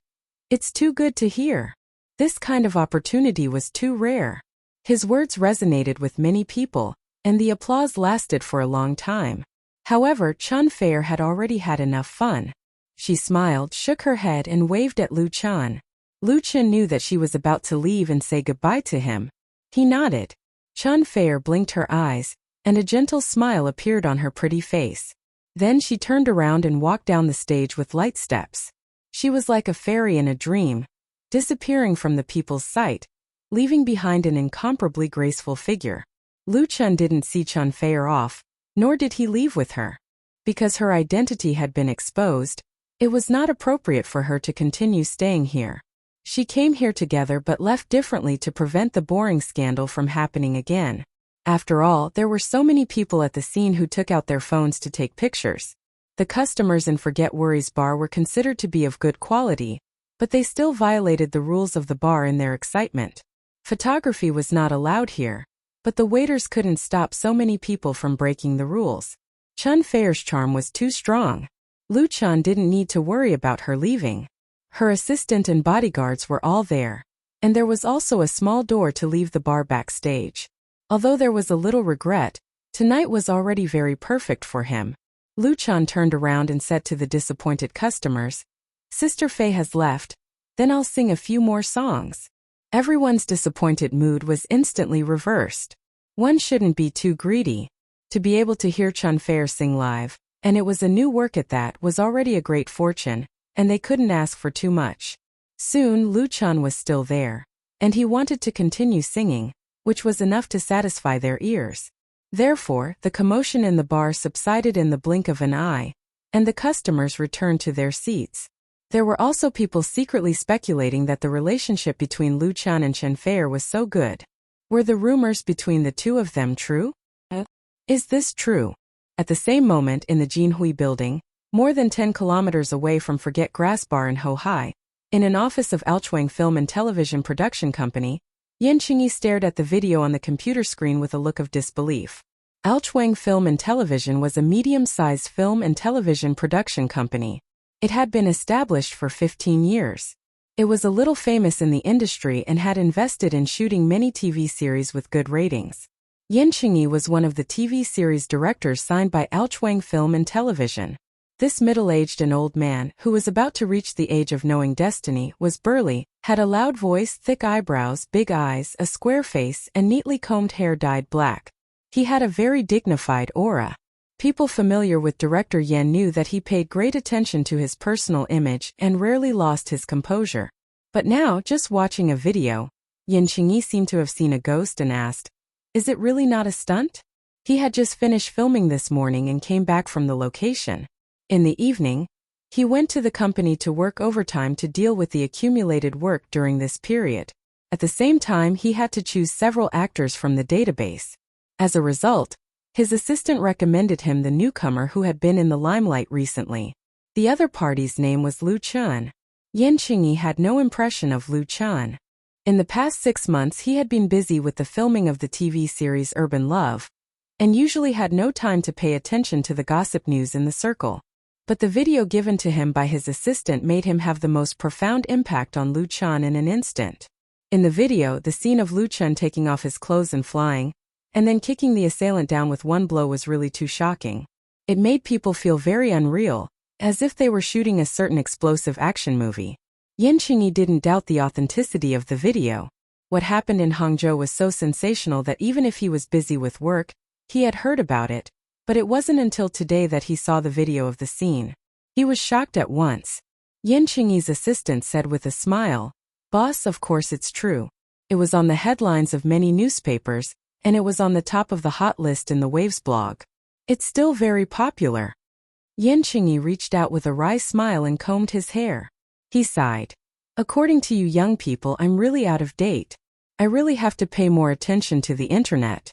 "It's too good to hear." This kind of opportunity was too rare. His words resonated with many people, and the applause lasted for a long time. However, Chan Feier had already had enough fun. She smiled, shook her head and waved at Lu Chan. Lu Chan knew that she was about to leave and say goodbye to him. He nodded. Chan Feier blinked her eyes, and a gentle smile appeared on her pretty face. Then she turned around and walked down the stage with light steps. She was like a fairy in a dream, disappearing from the people's sight, leaving behind an incomparably graceful figure. Lu Chan didn't see Chan Feier off, nor did he leave with her. Because her identity had been exposed, it was not appropriate for her to continue staying here. She came here together but left differently to prevent the boring scandal from happening again. After all, there were so many people at the scene who took out their phones to take pictures. The customers in Forget Worries Bar were considered to be of good quality, but they still violated the rules of the bar in their excitement. Photography was not allowed here, but the waiters couldn't stop so many people from breaking the rules. Chan Feier's charm was too strong. Lu Chan didn't need to worry about her leaving. Her assistant and bodyguards were all there, and there was also a small door to leave the bar backstage. Although there was a little regret, tonight was already very perfect for him. Lu Chan turned around and said to the disappointed customers, "Sister Fei has left. Then I'll sing a few more songs. Everyone's disappointed mood was instantly reversed. One shouldn't be too greedy. To be able to hear Chun Fair sing live, and it was a new work at that, was already a great fortune, and they couldn't ask for too much. Soon Lu Chun was still there, and he wanted to continue singing, which was enough to satisfy their ears. Therefore, the commotion in the bar subsided in the blink of an eye, and the customers returned to their seats. There were also people secretly speculating that the relationship between Lu Chun and Chun Fair was so good. Were the rumors between the two of them true? Is this true? At the same moment in the Jinhui building, more than 10 kilometers away from Forget Grass Bar in Hohai, in an office of Alchuang Film and Television Production Company, Yan Qingyi stared at the video on the computer screen with a look of disbelief. Alchuang Film and Television was a medium-sized film and television production company. It had been established for 15 years. It was a little famous in the industry and had invested in shooting many TV series with good ratings. Yan Qingyi was one of the TV series directors signed by Alchuang Film and Television. This middle-aged and old man, who was about to reach the age of knowing destiny, was burly, had a loud voice, thick eyebrows, big eyes, a square face, and neatly combed hair dyed black. He had a very dignified aura. People familiar with director Yan knew that he paid great attention to his personal image and rarely lost his composure. But now, just watching a video, Yan Qingyi seemed to have seen a ghost and asked, "Is it really not a stunt?" He had just finished filming this morning and came back from the location. In the evening, he went to the company to work overtime to deal with the accumulated work during this period. At the same time, he had to choose several actors from the database. As a result, his assistant recommended him the newcomer who had been in the limelight recently. The other party's name was Lu Chun. Yan Qingyi had no impression of Lu Chun. In the past 6 months he had been busy with the filming of the TV series Urban Love, and usually had no time to pay attention to the gossip news in the circle. But the video given to him by his assistant made him have the most profound impact on Lu Chun in an instant. In the video, the scene of Lu Chun taking off his clothes and flying, and then kicking the assailant down with one blow was really too shocking. It made people feel very unreal, as if they were shooting a certain explosive action movie. Yan Qingyi didn't doubt the authenticity of the video. What happened in Hangzhou was so sensational that even if he was busy with work, he had heard about it, but it wasn't until today that he saw the video of the scene. He was shocked at once. Yan Qingyi's assistant said with a smile, "Boss, of course it's true. It was on the headlines of many newspapers, and it was on the top of the hot list in the Waves blog. It's still very popular." Yan Qingyi reached out with a wry smile and combed his hair. He sighed. "According to you young people, I'm really out of date. I really have to pay more attention to the internet."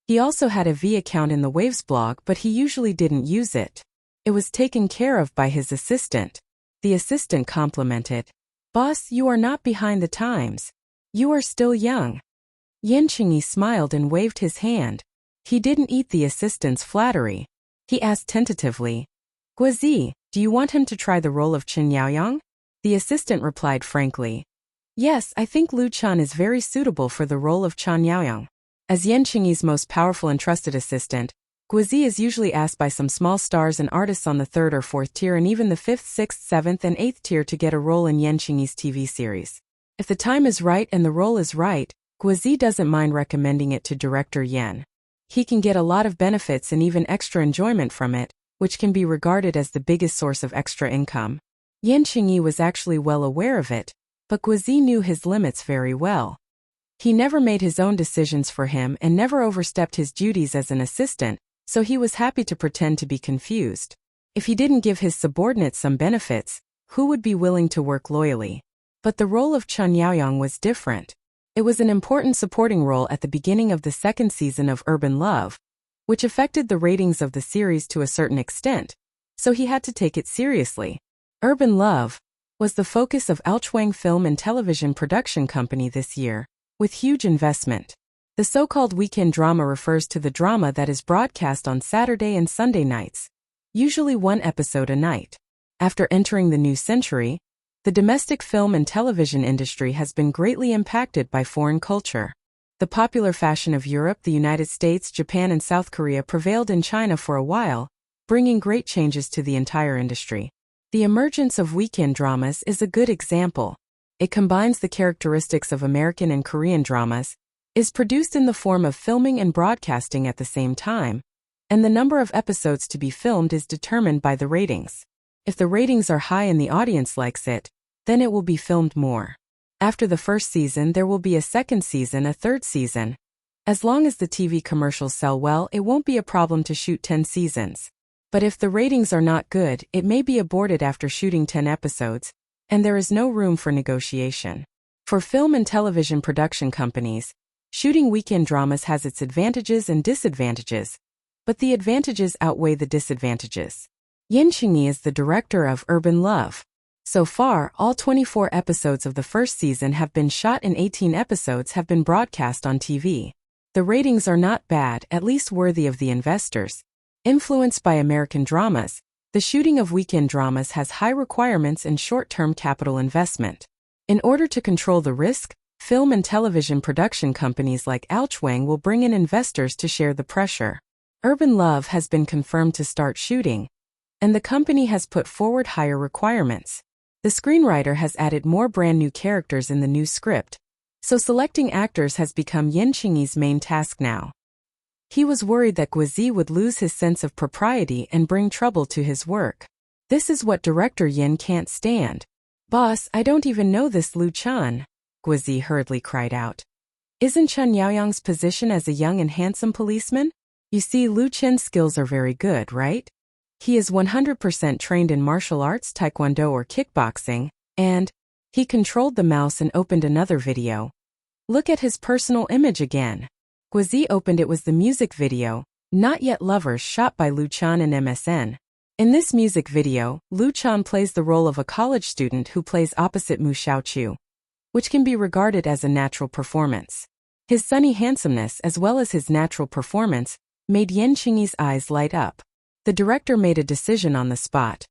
He also had a V account in the Waves blog, but he usually didn't use it. It was taken care of by his assistant. The assistant complimented, "Boss, you are not behind the times. You are still young." Yan Qingyi smiled and waved his hand. He didn't eat the assistant's flattery. He asked tentatively, "Guozi, do you want him to try the role of Chen Yaoyang?" The assistant replied frankly, "Yes, I think Lu Chun is very suitable for the role of Chen Yaoyang." As Yan Qingyi's most powerful and trusted assistant, Guozi is usually asked by some small stars and artists on the 3rd or 4th tier and even the 5th, 6th, 7th, and 8th tier to get a role in Yan Qingyi's TV series. If the time is right and the role is right, Guozi doesn't mind recommending it to director Yan. He can get a lot of benefits and even extra enjoyment from it, which can be regarded as the biggest source of extra income. Yan Qingyi was actually well aware of it, but Guozi knew his limits very well. He never made his own decisions for him and never overstepped his duties as an assistant, so he was happy to pretend to be confused. If he didn't give his subordinates some benefits, who would be willing to work loyally? But the role of Chen Yaoyang was different. It was an important supporting role at the beginning of the 2nd season of Urban Love, which affected the ratings of the series to a certain extent, so he had to take it seriously. Urban Love was the focus of Alchuang Film and Television Production Company this year, with huge investment. The so-called weekend drama refers to the drama that is broadcast on Saturday and Sunday nights, usually 1 episode a night. After entering the new century, the domestic film and television industry has been greatly impacted by foreign culture. The popular fashion of Europe, the United States, Japan, and South Korea prevailed in China for a while, bringing great changes to the entire industry. The emergence of weekend dramas is a good example. It combines the characteristics of American and Korean dramas, is produced in the form of filming and broadcasting at the same time, and the number of episodes to be filmed is determined by the ratings. If the ratings are high and the audience likes it, then it will be filmed more. After the first season, there will be a second season, a third season. As long as the TV commercials sell well, it won't be a problem to shoot 10 seasons. But if the ratings are not good, it may be aborted after shooting 10 episodes, and there is no room for negotiation. For film and television production companies, shooting weekend dramas has its advantages and disadvantages, but the advantages outweigh the disadvantages. Yin Chingyi is the director of Urban Love. So far, all 24 episodes of the first season have been shot and 18 episodes have been broadcast on TV. The ratings are not bad, at least worthy of the investors. Influenced by American dramas, the shooting of weekend dramas has high requirements and short-term capital investment. In order to control the risk, film and television production companies like Alchwang will bring in investors to share the pressure. Urban Love has been confirmed to start shooting, and the company has put forward higher requirements. The screenwriter has added more brand new characters in the new script, so selecting actors has become Yin Chingyi's main task now. He was worried that Guizi would lose his sense of propriety and bring trouble to his work. This is what director Yin can't stand. "Boss, I don't even know this Lu Chan," Guizi hurriedly cried out. "Isn't Chen Yaoyang's position as a young and handsome policeman? You see, Lu Chen's skills are very good, right? He is 100% trained in martial arts, taekwondo or kickboxing, and he controlled the mouse and opened another video. Look at his personal image again." Guizi opened it was the music video, Not Yet Lovers, shot by Lu Chan and MSN. In this music video, Lu Chan plays the role of a college student who plays opposite Mu Xiaoqiu, which can be regarded as a natural performance. His sunny handsomeness as well as his natural performance made Yin Chingyi's eyes light up. The director made a decision on the spot.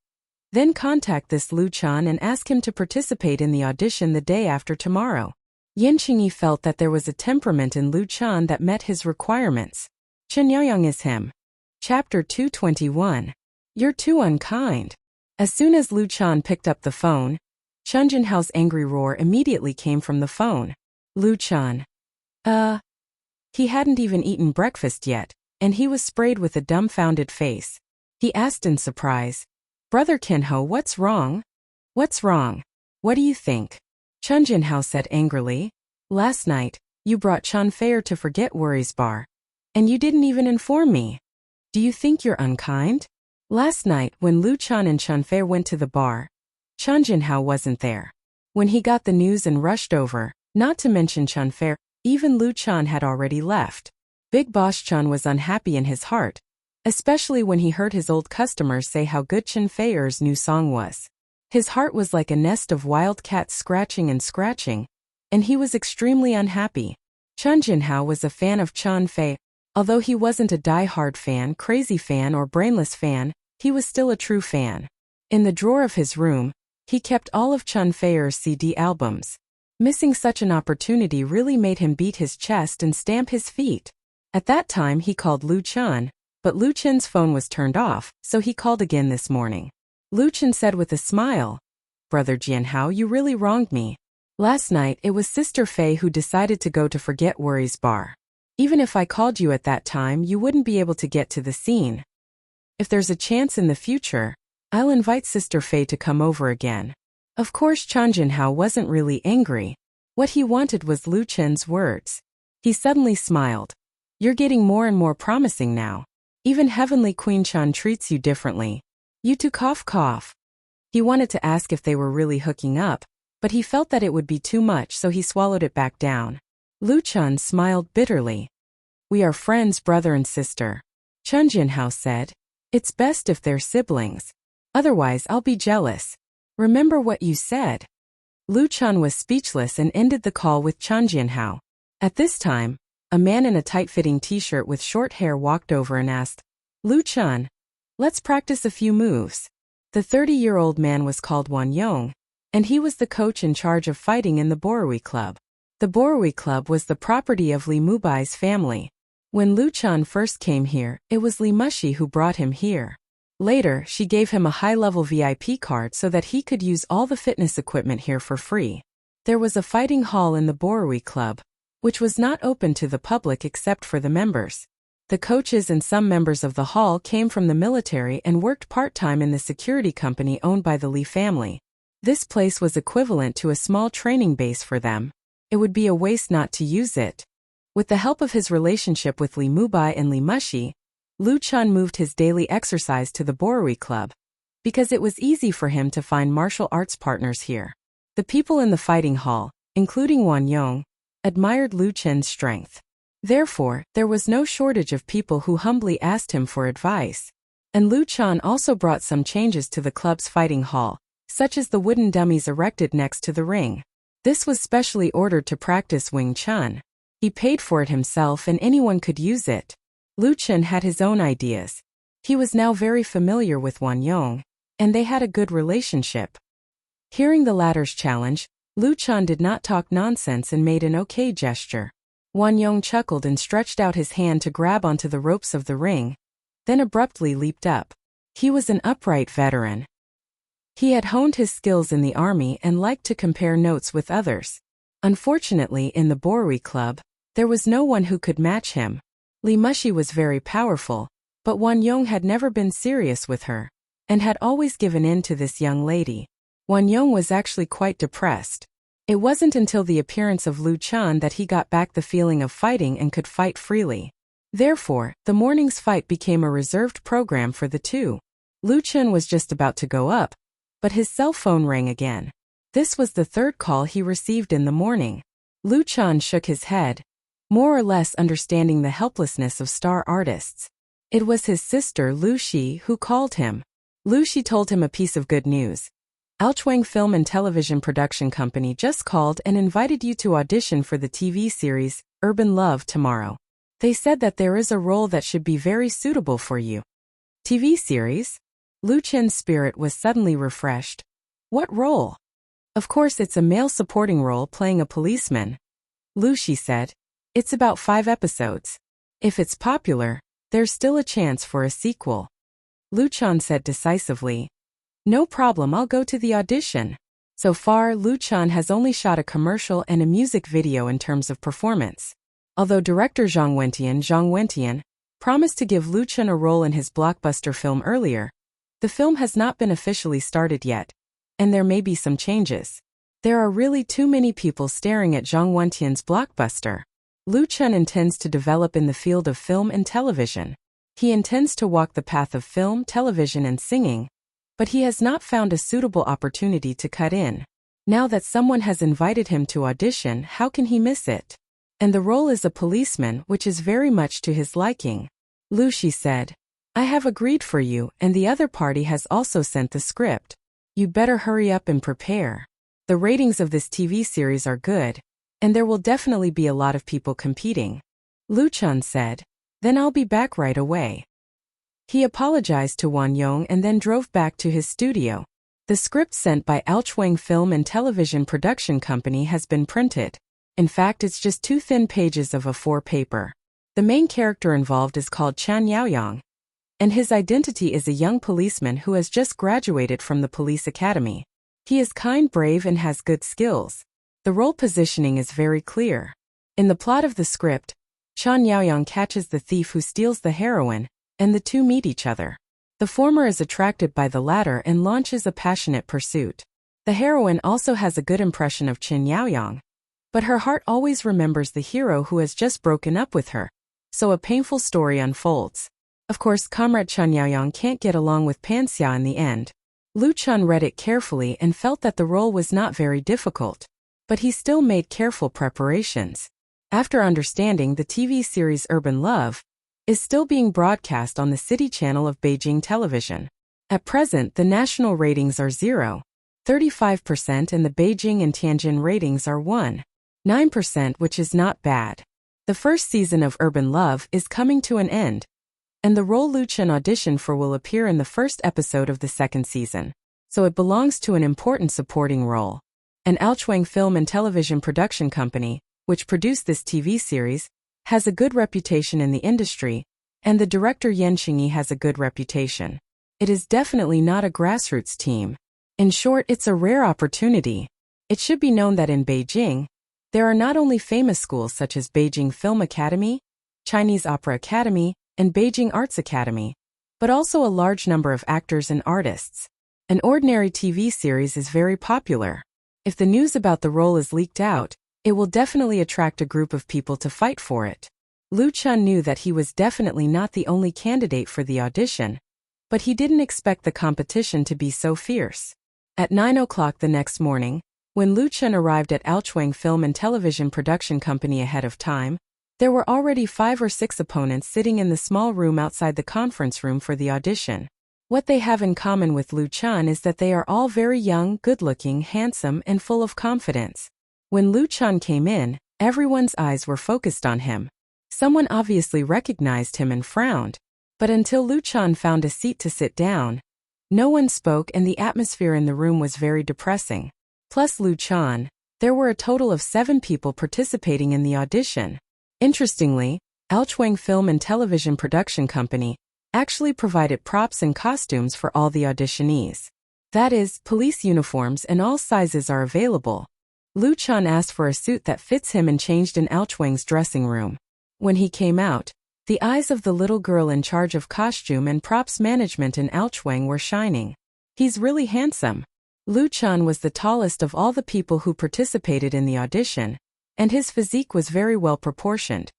Then contact this Lu Chan and ask him to participate in the audition the day after tomorrow. Yin Chingyi felt that there was a temperament in Lu Chan that met his requirements. Chen Yaoyang is him. Chapter 221. You're too unkind. As soon as Lu Chan picked up the phone, Chun Jinhao's angry roar immediately came from the phone. Lu Chan. He hadn't even eaten breakfast yet, and he was sprayed with a dumbfounded face. He asked in surprise, "Brother Kinho, what's wrong?" "What's wrong? What do you think?" Chun Jinhao said angrily. "Last night, you brought Chun Feier to Forget Worries Bar, and you didn't even inform me. Do you think you're unkind?" Last night, when Lu Chan and Chun Feier went to the bar, Chun Jinhao wasn't there. When he got the news and rushed over, not to mention Chun Feier, even Lu Chan had already left. Big Boss Chun was unhappy in his heart, especially when he heard his old customers say how good Chun Feier's new song was. His heart was like a nest of wild cats scratching and scratching, and he was extremely unhappy. Chun Jinhao was a fan of Chun Fei. Although he wasn't a die-hard fan, crazy fan or brainless fan, he was still a true fan. In the drawer of his room, he kept all of Chun Feier's CD albums. Missing such an opportunity really made him beat his chest and stamp his feet. At that time he called Lu Chan, but Lu Chen's phone was turned off, so he called again this morning. Lu Chen said with a smile, "Brother Jianhao, you really wronged me. Last night it was Sister Fei who decided to go to Forget Worries Bar. Even if I called you at that time, you wouldn't be able to get to the scene. If there's a chance in the future, I'll invite Sister Fei to come over again." Of course Chun Jinhao wasn't really angry. What he wanted was Lu Chen's words. He suddenly smiled. "You're getting more and more promising now. Even Heavenly Queen Chan treats you differently. You too cough." He wanted to ask if they were really hooking up, but he felt that it would be too much, so he swallowed it back down. Lu Chan smiled bitterly. "We are friends, brother and sister," Chun Jinhao said. "It's best if they're siblings. Otherwise I'll be jealous. Remember what you said." Lu Chan was speechless and ended the call with Chun Jinhao. At this time, a man in a tight-fitting t-shirt with short hair walked over and asked, "Lu Chan, let's practice a few moves." The 30-year-old man was called Wan Yong, and he was the coach in charge of fighting in the Borui Club. The Borui Club was the property of Li Mubai's family. When Lu Chan first came here, it was Li Mushi who brought him here. Later, she gave him a high-level VIP card so that he could use all the fitness equipment here for free. There was a fighting hall in the Borui Club, which was not open to the public except for the members. The coaches and some members of the hall came from the military and worked part-time in the security company owned by the Li family. This place was equivalent to a small training base for them. It would be a waste not to use it. With the help of his relationship with Li Mubai and Li Mushi, Lu Chun moved his daily exercise to the Borui Club, because it was easy for him to find martial arts partners here. The people in the fighting hall, including Wan Yong, admired Lu Chun's strength. Therefore, there was no shortage of people who humbly asked him for advice. And Lu Chun also brought some changes to the club's fighting hall, such as the wooden dummies erected next to the ring. This was specially ordered to practice Wing Chun. He paid for it himself and anyone could use it. Lu Chun had his own ideas. He was now very familiar with Wan Yong, and they had a good relationship. Hearing the latter's challenge, Lu Chun did not talk nonsense and made an okay gesture. Wan Yong chuckled and stretched out his hand to grab onto the ropes of the ring, then abruptly leaped up. He was an upright veteran. He had honed his skills in the army and liked to compare notes with others. Unfortunately, in the Borui Club, there was no one who could match him. Li Mushi was very powerful, but Wan Yong had never been serious with her, and had always given in to this young lady. Wan Yong was actually quite depressed. It wasn't until the appearance of Lu Chun that he got back the feeling of fighting and could fight freely. Therefore, the morning's fight became a reserved program for the two. Lu Chun was just about to go up, but his cell phone rang again. This was the third call he received in the morning. Lu Chun shook his head, more or less understanding the helplessness of star artists. It was his sister Lu Shi who called him. Lu Shi told him a piece of good news. Alchwang Film and Television Production Company just called and invited you to audition for the TV series, Urban Love, tomorrow. They said that there is a role that should be very suitable for you. TV series? Lu Chun's spirit was suddenly refreshed. What role? Of course it's a male supporting role playing a policeman. Lu Shi said. It's about 5 episodes. If it's popular, there's still a chance for a sequel. Lu Chun said decisively. No problem, I'll go to the audition. So far, Lu Chun has only shot a commercial and a music video in terms of performance. Although director Zhang Wentian promised to give Lu Chun a role in his blockbuster film earlier, the film has not been officially started yet, and there may be some changes. There are really too many people staring at Zhang Wentian's blockbuster. Lu Chun intends to develop in the field of film and television. He intends to walk the path of film, television and singing, but he has not found a suitable opportunity to cut in. Now that someone has invited him to audition, how can he miss it? And the role is a policeman, which is very much to his liking. Lu Shi said, I have agreed for you, and the other party has also sent the script. You'd better hurry up and prepare. The ratings of this TV series are good, and there will definitely be a lot of people competing. Lu Chun said, then I'll be back right away. He apologized to Wan Yong and then drove back to his studio. The script sent by Alchwang Film and Television Production Company has been printed. In fact, it's just 2 thin pages of A4 paper. The main character involved is called Chan Yaoyang, and his identity is a young policeman who has just graduated from the police academy. He is kind, brave, and has good skills. The role positioning is very clear. In the plot of the script, Chan Yaoyang catches the thief who steals the heroin, and the two meet each other. The former is attracted by the latter and launches a passionate pursuit. The heroine also has a good impression of Chin Yaoyang, but her heart always remembers the hero who has just broken up with her, so a painful story unfolds. Of course, Comrade Chan Yaoyang can't get along with Panxia in the end. Lu Chun read it carefully and felt that the role was not very difficult, but he still made careful preparations. After understanding, the TV series Urban Love is still being broadcast on the city channel of Beijing television. At present, the national ratings are 0.35% and the Beijing and Tianjin ratings are 1.9%, which is not bad. The first season of Urban Love is coming to an end, and the role Lu Chun auditioned for will appear in the first episode of the second season, so it belongs to an important supporting role. An Alchwang Film and Television Production Company, which produced this TV series, has a good reputation in the industry, and the director Yan Xingyi has a good reputation. It is definitely not a grassroots team. In short, it's a rare opportunity. It should be known that in Beijing, there are not only famous schools such as Beijing Film Academy, Chinese Opera Academy, and Beijing Arts Academy, but also a large number of actors and artists. An ordinary TV series is very popular. If the news about the role is leaked out, it will definitely attract a group of people to fight for it. Lu Chun knew that he was definitely not the only candidate for the audition, but he didn't expect the competition to be so fierce. At 9 o'clock the next morning, when Lu Chun arrived at Aochuang Film and Television Production Company ahead of time, there were already 5 or 6 opponents sitting in the small room outside the conference room for the audition. What they have in common with Lu Chun is that they are all very young, good-looking, handsome, and full of confidence. When Lu Chun came in, everyone's eyes were focused on him. Someone obviously recognized him and frowned, but until Lu Chun found a seat to sit down, no one spoke and the atmosphere in the room was very depressing. Plus Lu Chun, there were a total of 7 people participating in the audition. Interestingly, Aochuang Film and Television Production Company actually provided props and costumes for all the auditionees. That is, police uniforms and all sizes are available. Lu Chun asked for a suit that fits him and changed in Aochuang's dressing room. When he came out, the eyes of the little girl in charge of costume and props management in Aochuang were shining. He's really handsome. Lu Chun was the tallest of all the people who participated in the audition, and his physique was very well proportioned.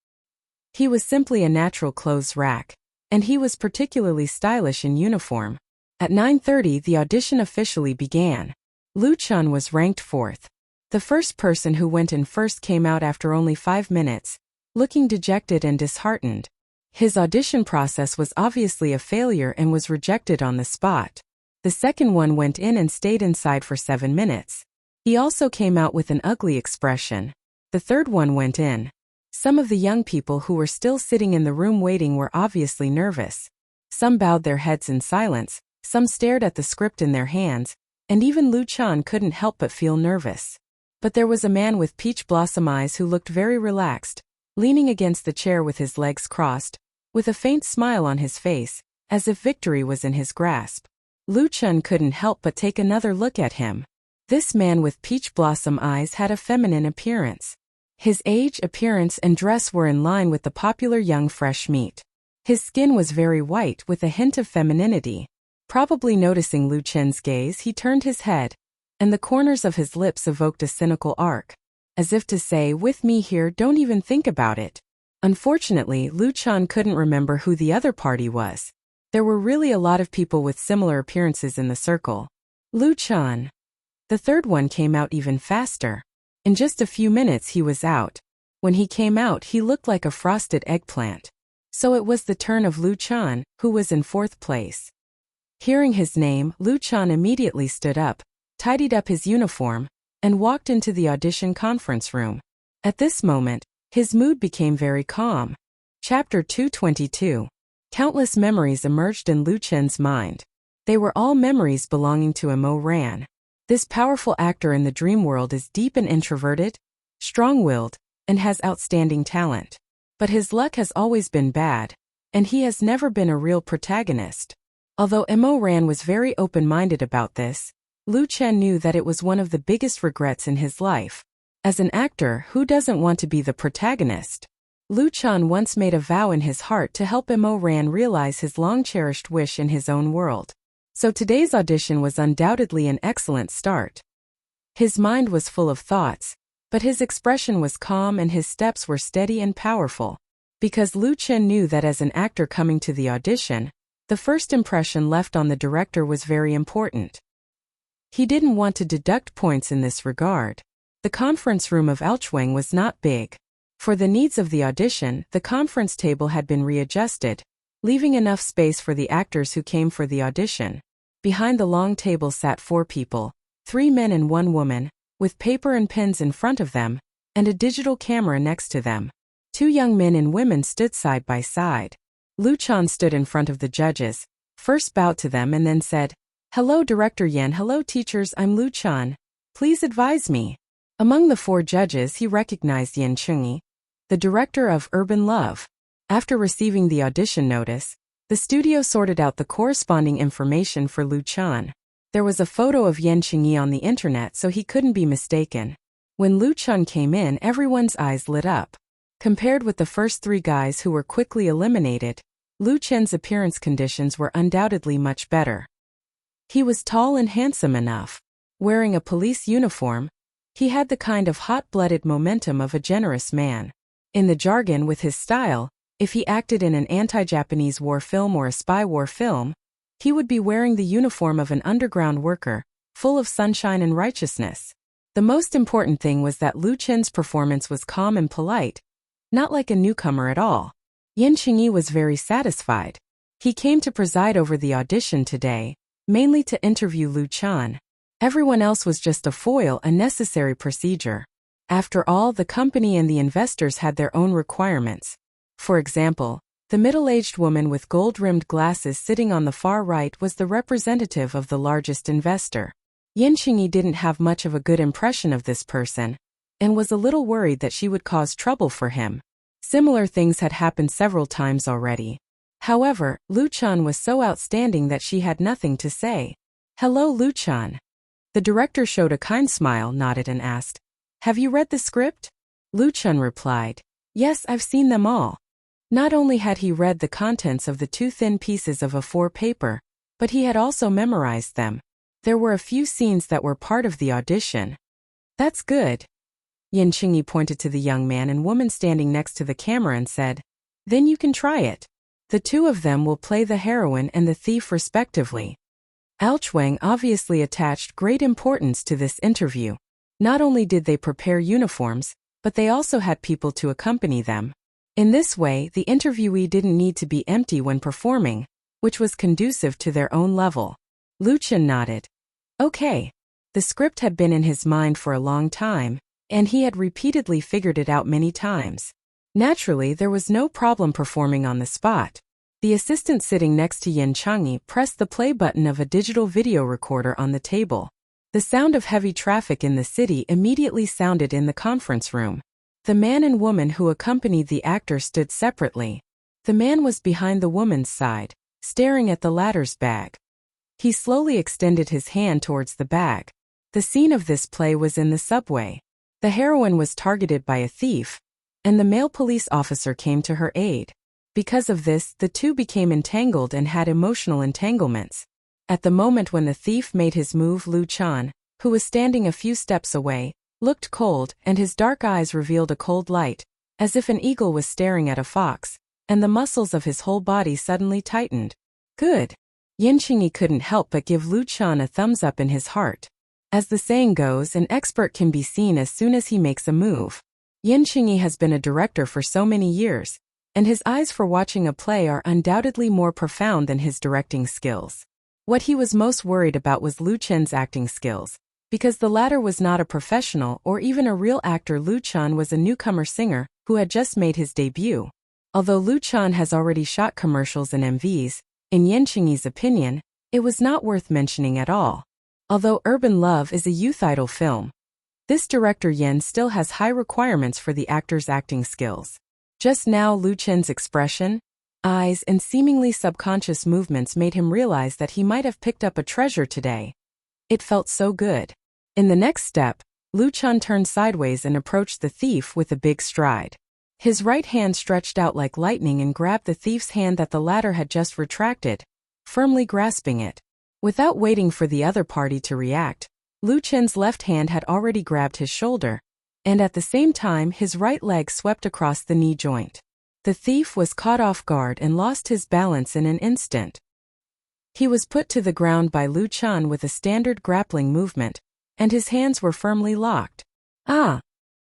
He was simply a natural clothes rack, and he was particularly stylish in uniform. At 9:30 the audition officially began. Lu Chun was ranked 4th. The first person who went in first came out after only 5 minutes, looking dejected and disheartened. His audition process was obviously a failure and was rejected on the spot. The second one went in and stayed inside for 7 minutes. He also came out with an ugly expression. The third one went in. Some of the young people who were still sitting in the room waiting were obviously nervous. Some bowed their heads in silence, some stared at the script in their hands, and even Lu Chun couldn't help but feel nervous. But there was a man with peach blossom eyes who looked very relaxed, leaning against the chair with his legs crossed, with a faint smile on his face, as if victory was in his grasp. Lu Chun couldn't help but take another look at him. This man with peach blossom eyes had a feminine appearance. His age, appearance, and dress were in line with the popular young fresh meat. His skin was very white with a hint of femininity. Probably noticing Lu Chun's gaze, he turned his head, and the corners of his lips evoked a cynical arc, as if to say, "With me here, don't even think about it." Unfortunately, Lu Chun couldn't remember who the other party was. There were really a lot of people with similar appearances in the circle. Lu Chun. The third one came out even faster. In just a few minutes he was out. When he came out he looked like a frosted eggplant. So it was the turn of Lu Chun, who was in 4th place. Hearing his name, Lu Chun immediately stood up, tidied up his uniform, and walked into the audition conference room. At this moment, his mood became very calm. Chapter 222. Countless memories emerged in Lu Chun's mind. They were all memories belonging to Mo Ran. This powerful actor in the dream world is deep and introverted, strong-willed, and has outstanding talent. But his luck has always been bad, and he has never been a real protagonist. Although Mo Ran was very open-minded about this, Lu Chun knew that it was one of the biggest regrets in his life. As an actor, who doesn't want to be the protagonist? Lu Chun once made a vow in his heart to help Mo Ran realize his long-cherished wish in his own world. So today's audition was undoubtedly an excellent start. His mind was full of thoughts, but his expression was calm and his steps were steady and powerful. Because Lu Chun knew that as an actor coming to the audition, the first impression left on the director was very important. He didn't want to deduct points in this regard. The conference room of Aochuang was not big. For the needs of the audition, the conference table had been readjusted, leaving enough space for the actors who came for the audition. Behind the long table sat 4 people, 3 men and 1 woman, with paper and pens in front of them, and a digital camera next to them. 2 young men and women stood side by side. Lu Chun stood in front of the judges, first bowed to them and then said, "Hello Director Yan, hello teachers, I'm Lu Chun. Please advise me." Among the 4 judges he recognized Yan Chunyi, the director of Urban Love. After receiving the audition notice, the studio sorted out the corresponding information for Lu Chun. There was a photo of Yan Qingyi on the internet, so he couldn't be mistaken. When Lu Chun came in, everyone's eyes lit up. Compared with the first 3 guys who were quickly eliminated, Lu Chen's appearance conditions were undoubtedly much better. He was tall and handsome enough. Wearing a police uniform, he had the kind of hot-blooded momentum of a generous man. In the jargon with his style, if he acted in an anti-Japanese war film or a spy war film, he would be wearing the uniform of an underground worker, full of sunshine and righteousness. The most important thing was that Lu Chen's performance was calm and polite, not like a newcomer at all. Yan Qingyi was very satisfied. He came to preside over the audition today, mainly to interview Lu Chun. Everyone else was just a foil, a necessary procedure. After all, the company and the investors had their own requirements. For example, the middle-aged woman with gold-rimmed glasses sitting on the far right was the representative of the largest investor. Yan Qingyi didn't have much of a good impression of this person, and was a little worried that she would cause trouble for him. Similar things had happened several times already. However, Lu Chun was so outstanding that she had nothing to say. "Hello, Lu Chun." The director showed a kind smile, nodded and asked, "Have you read the script?" Lu Chun replied, "Yes, I've seen them all." Not only had he read the contents of the 2 thin pieces of A4 paper, but he had also memorized them. There were a few scenes that were part of the audition. "That's good." Yan Qingyi pointed to the young man and woman standing next to the camera and said, "Then you can try it. The 2 of them will play the heroine and the thief respectively." Alchwang obviously attached great importance to this interview. Not only did they prepare uniforms, but they also had people to accompany them. In this way, the interviewee didn't need to be empty when performing, which was conducive to their own level. Lu Chun nodded. Okay. The script had been in his mind for a long time, and he had repeatedly figured it out many times. Naturally, there was no problem performing on the spot. The assistant sitting next to Yan Qingyi pressed the play button of a digital video recorder on the table. The sound of heavy traffic in the city immediately sounded in the conference room. The man and woman who accompanied the actor stood separately. The man was behind the woman's side, staring at the latter's bag. He slowly extended his hand towards the bag. The scene of this play was in the subway. The heroine was targeted by a thief, and the male police officer came to her aid. Because of this, the 2 became entangled and had emotional entanglements. At the moment when the thief made his move, Lu Chun, who was standing a few steps away, looked cold, and his dark eyes revealed a cold light, as if an eagle was staring at a fox, and the muscles of his whole body suddenly tightened. Good. Yan Qingyi couldn't help but give Lu Chun a thumbs up in his heart. As the saying goes, an expert can be seen as soon as he makes a move. Yan Qingyi has been a director for so many years, and his eyes for watching a play are undoubtedly more profound than his directing skills. What he was most worried about was Lu Chen's acting skills. Because the latter was not a professional or even a real actor, Lu Chun was a newcomer singer who had just made his debut. Although Lu Chun has already shot commercials and MVs, in Yan Qingyi's opinion, it was not worth mentioning at all. Although Urban Love is a youth idol film, this director Yan still has high requirements for the actor's acting skills. Just now, Lu Chen's expression, eyes, and seemingly subconscious movements made him realize that he might have picked up a treasure today. It felt so good. In the next step, Lu Chun turned sideways and approached the thief with a big stride. His right hand stretched out like lightning and grabbed the thief's hand that the latter had just retracted, firmly grasping it. Without waiting for the other party to react, Lu Chen's left hand had already grabbed his shoulder, and at the same time his right leg swept across the knee joint. The thief was caught off guard and lost his balance in an instant. He was put to the ground by Lu Chun with a standard grappling movement, and his hands were firmly locked. Ah!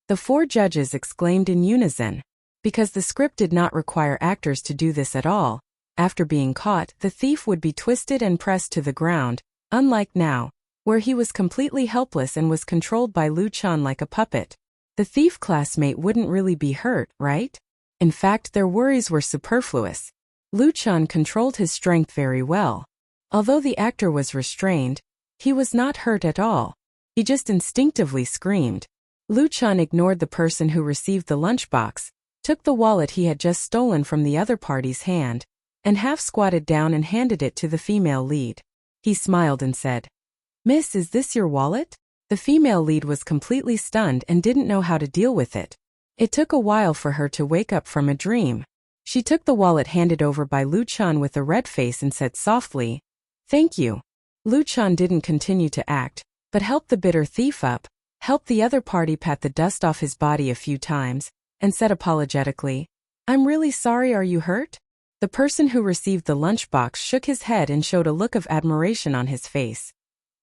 The 4 judges exclaimed in unison. Because the script did not require actors to do this at all, after being caught, the thief would be twisted and pressed to the ground, unlike now, where he was completely helpless and was controlled by Lu Chun like a puppet. The thief classmate wouldn't really be hurt, right? In fact, their worries were superfluous. Lu Chun controlled his strength very well. Although the actor was restrained, he was not hurt at all. He just instinctively screamed. Lu Chun ignored the person who received the lunchbox, took the wallet he had just stolen from the other party's hand, and half squatted down and handed it to the female lead. He smiled and said, "Miss, is this your wallet?" The female lead was completely stunned and didn't know how to deal with it. It took a while for her to wake up from a dream. She took the wallet handed over by Lu Chan with a red face and said softly, "Thank you." Lu Chan didn't continue to act, but helped the bitter thief up, helped the other party pat the dust off his body a few times, and said apologetically, "I'm really sorry, are you hurt?" The person who received the lunchbox shook his head and showed a look of admiration on his face.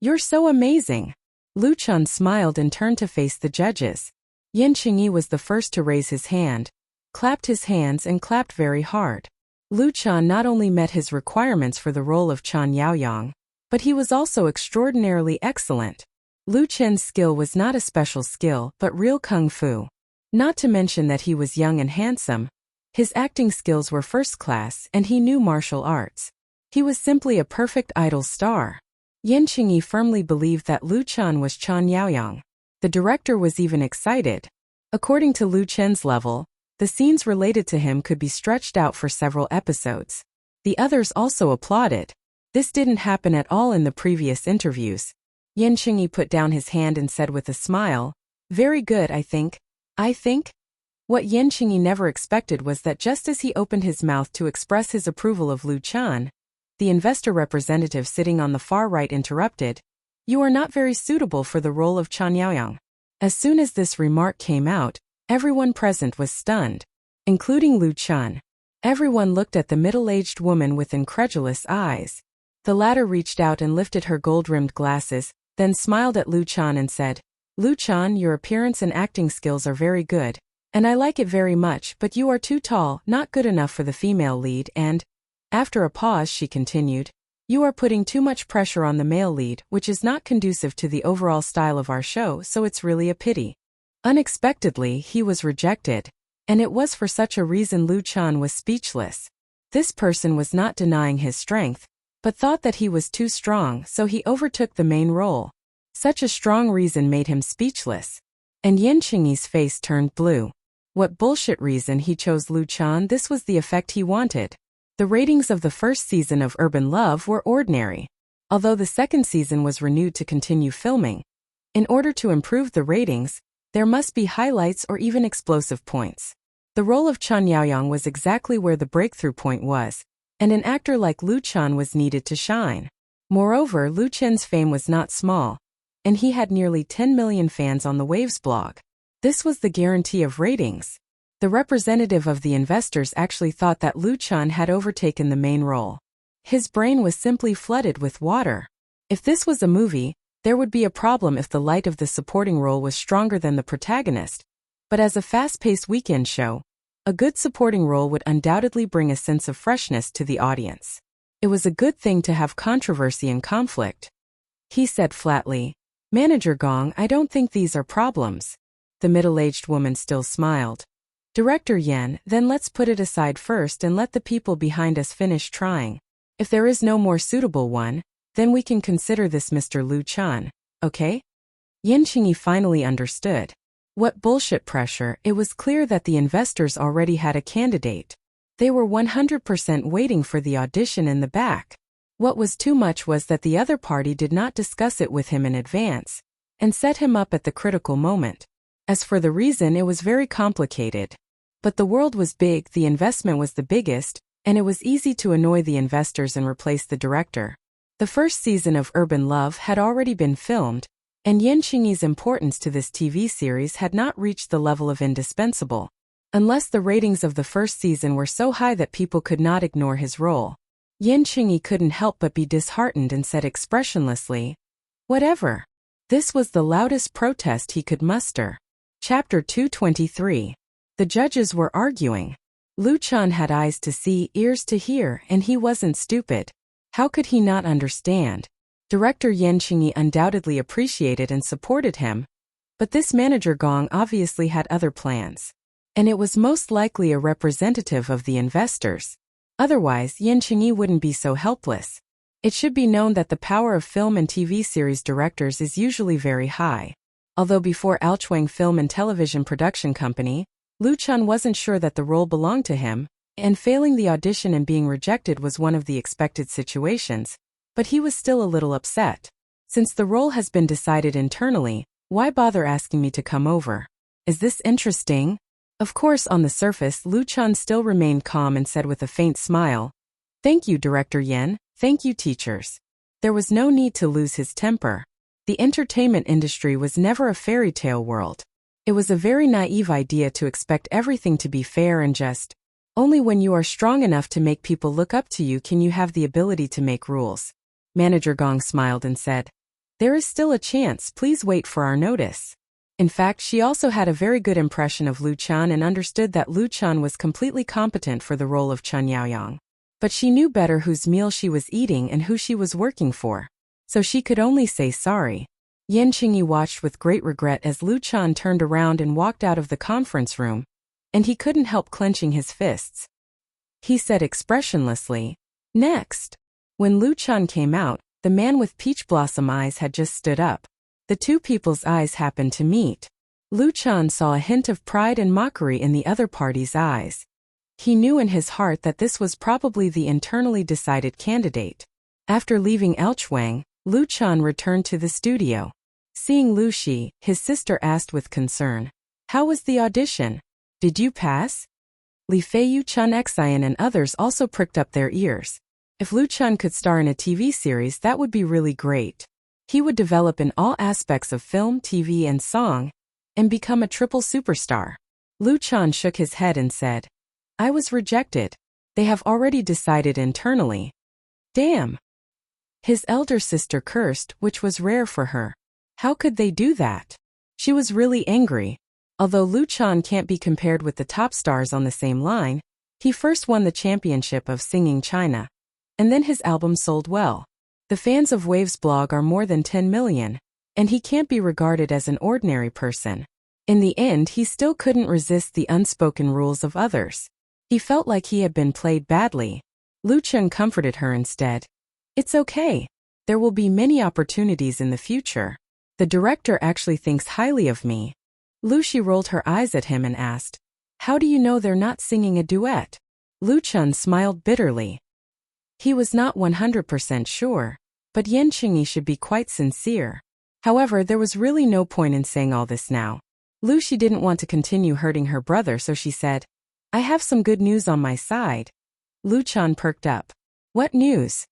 "You're so amazing." Lu Chan smiled and turned to face the judges. Yan Qingyi was the first to raise his hand, clapped his hands and clapped very hard. Lu Chan not only met his requirements for the role of Chan Yaoyang, but he was also extraordinarily excellent. Lu Chen's skill was not a special skill but real kung fu. Not to mention that he was young and handsome. His acting skills were first class and he knew martial arts. He was simply a perfect idol star. Yan Qingyi firmly believed that Lu Chan was Chan Yaoyang. The director was even excited. According to Lu Chen's level, the scenes related to him could be stretched out for several episodes. The others also applauded. This didn't happen at all in the previous interviews. Yan Qingyi put down his hand and said with a smile, "Very good, I think." What Yan Qingyi never expected was that just as he opened his mouth to express his approval of Lu Chan, the investor representative sitting on the far right interrupted, "You are not very suitable for the role of Chan Yaoyang." As soon as this remark came out, everyone present was stunned, including Lu Chan. Everyone looked at the middle-aged woman with incredulous eyes. The latter reached out and lifted her gold-rimmed glasses, then smiled at Lu Chan and said, "Lu Chan, your appearance and acting skills are very good, and I like it very much, but you are too tall, not good enough for the female lead, and..." After a pause she continued, "You are putting too much pressure on the male lead, which is not conducive to the overall style of our show, so it's really a pity." Unexpectedly, he was rejected, and it was for such a reason Lu Chan was speechless. This person was not denying his strength, but thought that he was too strong, so he overtook the main role. Such a strong reason made him speechless. And Yan Qingyi's face turned blue. What bullshit reason he chose Lu Chan? This was the effect he wanted. The ratings of the first season of Urban Love were ordinary, although the second season was renewed to continue filming. In order to improve the ratings, there must be highlights or even explosive points. The role of Chan Yaoyang was exactly where the breakthrough point was, and an actor like Lu Chan was needed to shine. Moreover, Lu Chen's fame was not small, and he had nearly 10 million fans on the Waves blog. This was the guarantee of ratings. The representative of the investors actually thought that Lu Chan had overtaken the main role. His brain was simply flooded with water. If this was a movie, there would be a problem if the light of the supporting role was stronger than the protagonist. But as a fast-paced weekend show, a good supporting role would undoubtedly bring a sense of freshness to the audience. It was a good thing to have controversy and conflict. He said flatly, "Manager Gong, I don't think these are problems." The middle-aged woman still smiled. "Director Yan, then let's put it aside first and let the people behind us finish trying. If there is no more suitable one, then we can consider this Mr. Lu Chan, okay?" Yan Qingyi finally understood. What bullshit pressure! It was clear that the investors already had a candidate. They were 100% waiting for the audition in the back. What was too much was that the other party did not discuss it with him in advance, and set him up at the critical moment. As for the reason, it was very complicated. But the world was big, the investment was the biggest, and it was easy to annoy the investors and replace the director. The first season of Urban Love had already been filmed, and Yan Qingyi's importance to this TV series had not reached the level of indispensable. Unless the ratings of the first season were so high that people could not ignore his role. Yan Qingyi couldn't help but be disheartened and said expressionlessly, "Whatever." This was the loudest protest he could muster. Chapter 223. The judges were arguing. Lu Chan had eyes to see, ears to hear, and he wasn't stupid. How could he not understand? Director Yan Qingyi undoubtedly appreciated and supported him, but this manager Gong obviously had other plans. And it was most likely a representative of the investors. Otherwise, Yan Qingyi wouldn't be so helpless. It should be known that the power of film and TV series directors is usually very high. Although before Alchuang Film and Television Production Company, Lu Chan wasn't sure that the role belonged to him, and failing the audition and being rejected was one of the expected situations, but he was still a little upset. Since the role has been decided internally, why bother asking me to come over? Is this interesting? Of course, on the surface, Lu Chan still remained calm and said with a faint smile, "Thank you, Director Yen. Thank you, teachers." There was no need to lose his temper. The entertainment industry was never a fairy tale world. It was a very naive idea to expect everything to be fair and just. Only when you are strong enough to make people look up to you can you have the ability to make rules. Manager Gong smiled and said, "There is still a chance, please wait for our notice." In fact, she also had a very good impression of Lu Chan and understood that Lu Chan was completely competent for the role of Chun Yaoyang. But she knew better whose meal she was eating and who she was working for. So she could only say sorry. Yan Qingyi watched with great regret as Lu Chan turned around and walked out of the conference room, and he couldn't help clenching his fists. He said expressionlessly, "Next." When Lu Chan came out, the man with peach blossom eyes had just stood up. The two people's eyes happened to meet. Lu Chan saw a hint of pride and mockery in the other party's eyes. He knew in his heart that this was probably the internally decided candidate. After leaving Elchwang, Lu Chan returned to the studio. Seeing Lu Shi, his sister asked with concern, "How was the audition? Did you pass?" Li Feiyu, Chun Xian and others also pricked up their ears. If Lu Chan could star in a TV series, that would be really great. He would develop in all aspects of film, TV and song, and become a triple superstar. Lu Chan shook his head and said, "I was rejected. They have already decided internally." Damn. His elder sister cursed, which was rare for her. How could they do that? She was really angry. Although Lu Chan can't be compared with the top stars on the same line, he first won the championship of Singing China. And then his album sold well. The fans of Wave's blog are more than 10 million, and he can't be regarded as an ordinary person. In the end, he still couldn't resist the unspoken rules of others. He felt like he had been played badly. Lu Chan comforted her instead. "It's okay. There will be many opportunities in the future. The director actually thinks highly of me." Lu Shi rolled her eyes at him and asked, "How do you know they're not singing a duet?" Lu Chan smiled bitterly. He was not 100% sure, but Yan Qingyi should be quite sincere. However, there was really no point in saying all this now. Lu Shi didn't want to continue hurting her brother, so she said, "I have some good news on my side." Lu Chan perked up. "What news?"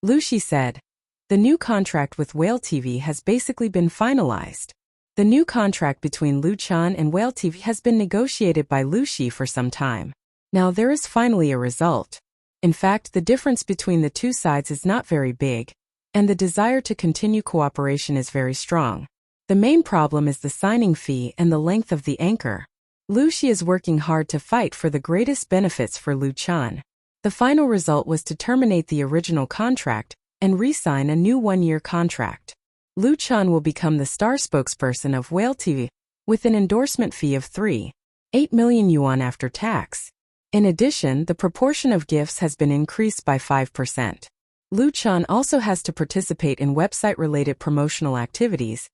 Lu Shi said, "The new contract with Whale TV has basically been finalized." The new contract between Lu Chan and Whale TV has been negotiated by Lu Shi for some time. Now there is finally a result. In fact, the difference between the two sides is not very big, and the desire to continue cooperation is very strong. The main problem is the signing fee and the length of the anchor. Lu Shi is working hard to fight for the greatest benefits for Lu Chan. The final result was to terminate the original contract and re-sign a new one-year contract. Lu Chan will become the star spokesperson of Whale TV, with an endorsement fee of 3.8 million yuan after tax. In addition, the proportion of gifts has been increased by 5%. Lu Chan also has to participate in website-related promotional activities,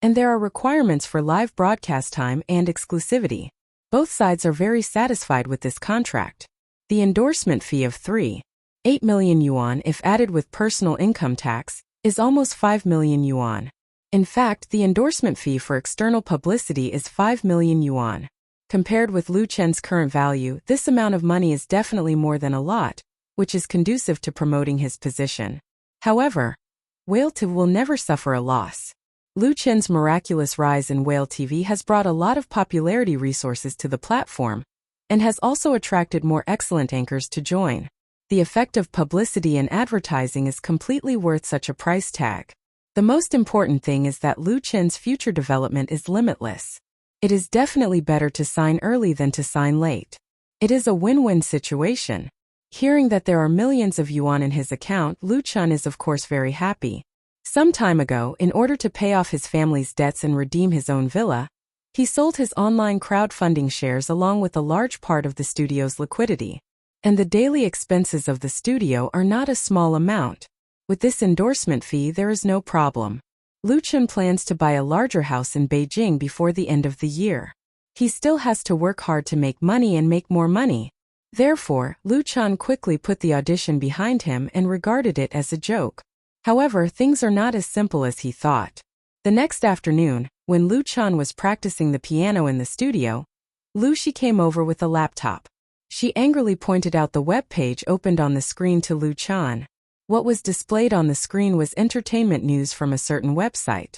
and there are requirements for live broadcast time and exclusivity. Both sides are very satisfied with this contract. The endorsement fee of 3.8 million yuan, if added with personal income tax, is almost 5 million yuan. In fact, the endorsement fee for external publicity is 5 million yuan. Compared with Lu Chen's current value, this amount of money is definitely more than a lot, which is conducive to promoting his position. However, Whale TV will never suffer a loss. Lu Chen's miraculous rise in Whale TV has brought a lot of popularity resources to the platform, and has also attracted more excellent anchors to join. The effect of publicity and advertising is completely worth such a price tag. The most important thing is that Lu Chen's future development is limitless. It is definitely better to sign early than to sign late. It is a win-win situation. Hearing that there are millions of yuan in his account, Lu Chan is of course very happy. Some time ago, in order to pay off his family's debts and redeem his own villa, he sold his online crowdfunding shares along with a large part of the studio's liquidity. And the daily expenses of the studio are not a small amount. With this endorsement fee, there is no problem. Lu Chan plans to buy a larger house in Beijing before the end of the year. He still has to work hard to make money and make more money. Therefore, Lu Chan quickly put the audition behind him and regarded it as a joke. However, things are not as simple as he thought. The next afternoon, when Lu Chan was practicing the piano in the studio, Lucy came over with a laptop. She angrily pointed out the web page opened on the screen to Lu Chan. What was displayed on the screen was entertainment news from a certain website.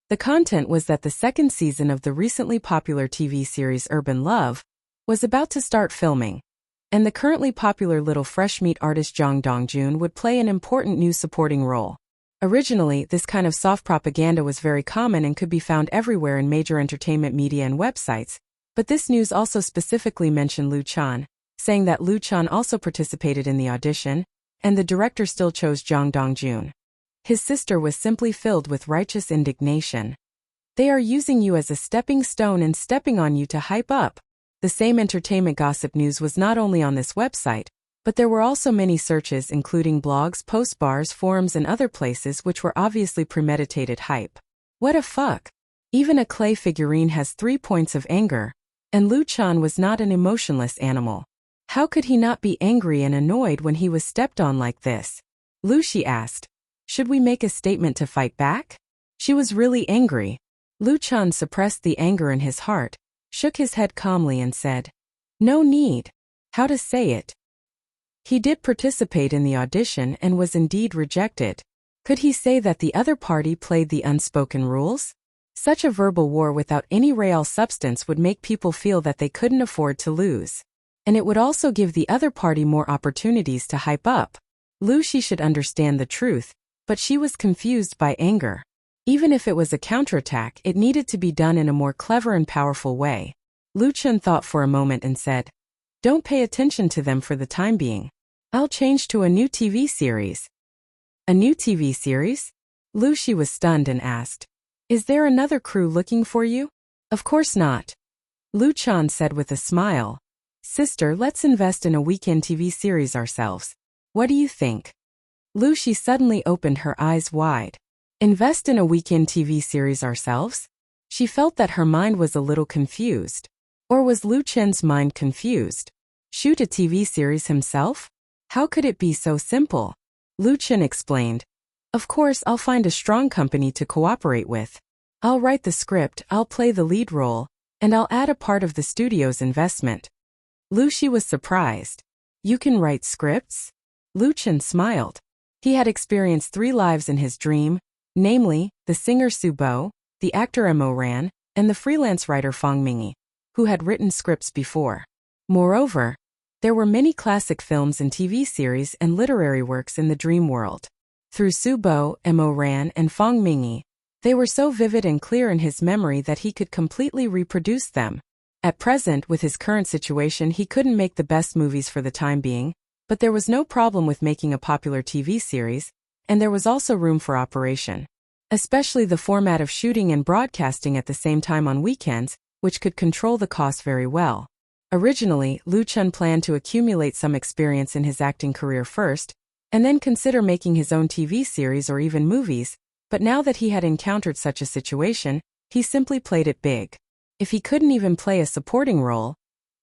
The content was that the second season of the recently popular TV series Urban Love was about to start filming, and the currently popular little fresh meat artist Jang Dong-jun would play an important new supporting role. Originally, this kind of soft propaganda was very common and could be found everywhere in major entertainment media and websites, but this news also specifically mentioned Lu Chan, saying that Lu Chan also participated in the audition, and the director still chose Jang Dong-jun. His sister was simply filled with righteous indignation. They are using you as a stepping stone and stepping on you to hype up. The same entertainment gossip news was not only on this website, but there were also many searches including blogs, post bars, forums and other places which were obviously premeditated hype. What a fuck! Even a clay figurine has 3 points of anger, and Lu Chan was not an emotionless animal. How could he not be angry and annoyed when he was stepped on like this? Lucy asked, "Should we make a statement to fight back?" She was really angry. Lu Chan suppressed the anger in his heart, shook his head calmly and said, "No need. How to say it?" He did participate in the audition and was indeed rejected. Could he say that the other party played the unspoken rules? Such a verbal war without any real substance would make people feel that they couldn't afford to lose. And it would also give the other party more opportunities to hype up. Lucy should understand the truth, but she was confused by anger. Even if it was a counterattack, it needed to be done in a more clever and powerful way. Lu Chan thought for a moment and said, "Don't pay attention to them for the time being. I'll change to a new TV series." A new TV series? Lucy was stunned and asked, "Is there another crew looking for you?" "Of course not," Lu Chan said with a smile. "Sister, let's invest in a weekend TV series ourselves. What do you think?" Lucy suddenly opened her eyes wide. Invest in a weekend TV series ourselves? She felt that her mind was a little confused. Or was Lu Chen's mind confused? Shoot a TV series himself? How could it be so simple? Lu Chen explained, "Of course, I'll find a strong company to cooperate with. I'll write the script, I'll play the lead role, and I'll add a part of the studio's investment." Lucy was surprised. "You can write scripts?" Lu Chen smiled. He had experienced 3 lives in his dream, namely, the singer Su Bo, the actor Mo Ran, and the freelance writer Fong Mingi, who had written scripts before. Moreover, there were many classic films and TV series and literary works in the dream world. Through Su Bo, Mo Ran, and Fong Mingi, they were so vivid and clear in his memory that he could completely reproduce them. At present, with his current situation, he couldn't make the best movies for the time being, but there was no problem with making a popular TV series, and there was also room for operation. Especially the format of shooting and broadcasting at the same time on weekends, which could control the cost very well. Originally, Lu Chen planned to accumulate some experience in his acting career first, and then consider making his own TV series or even movies, but now that he had encountered such a situation, he simply played it big. If he couldn't even play a supporting role,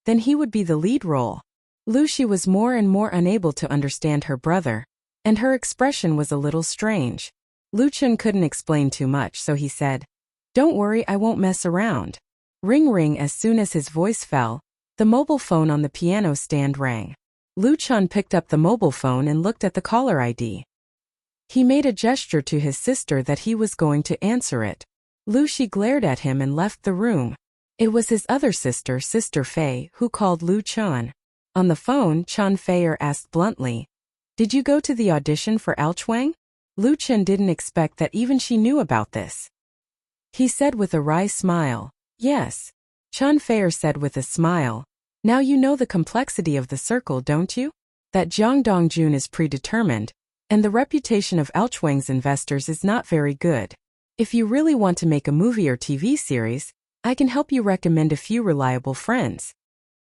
then he would be the lead role. Lucy was more and more unable to understand her brother, and her expression was a little strange. Lu Chen couldn't explain too much, so he said, "Don't worry, I won't mess around." Ring ring. As soon as his voice fell, the mobile phone on the piano stand rang. Lu Chen picked up the mobile phone and looked at the caller ID. He made a gesture to his sister that he was going to answer it. Lucy glared at him and left the room. It was his other sister, Sister Fei, who called Lu Chen. On the phone, Chan Feier asked bluntly, "Did you go to the audition for Alchwang?" Lu Chen didn't expect that even she knew about this. He said with a wry smile, "Yes." Chan Feier said with a smile, "Now you know the complexity of the circle, don't you? That Jiang Dongjun is predetermined, and the reputation of Alchwang's investors is not very good. If you really want to make a movie or TV series, I can help you recommend a few reliable friends."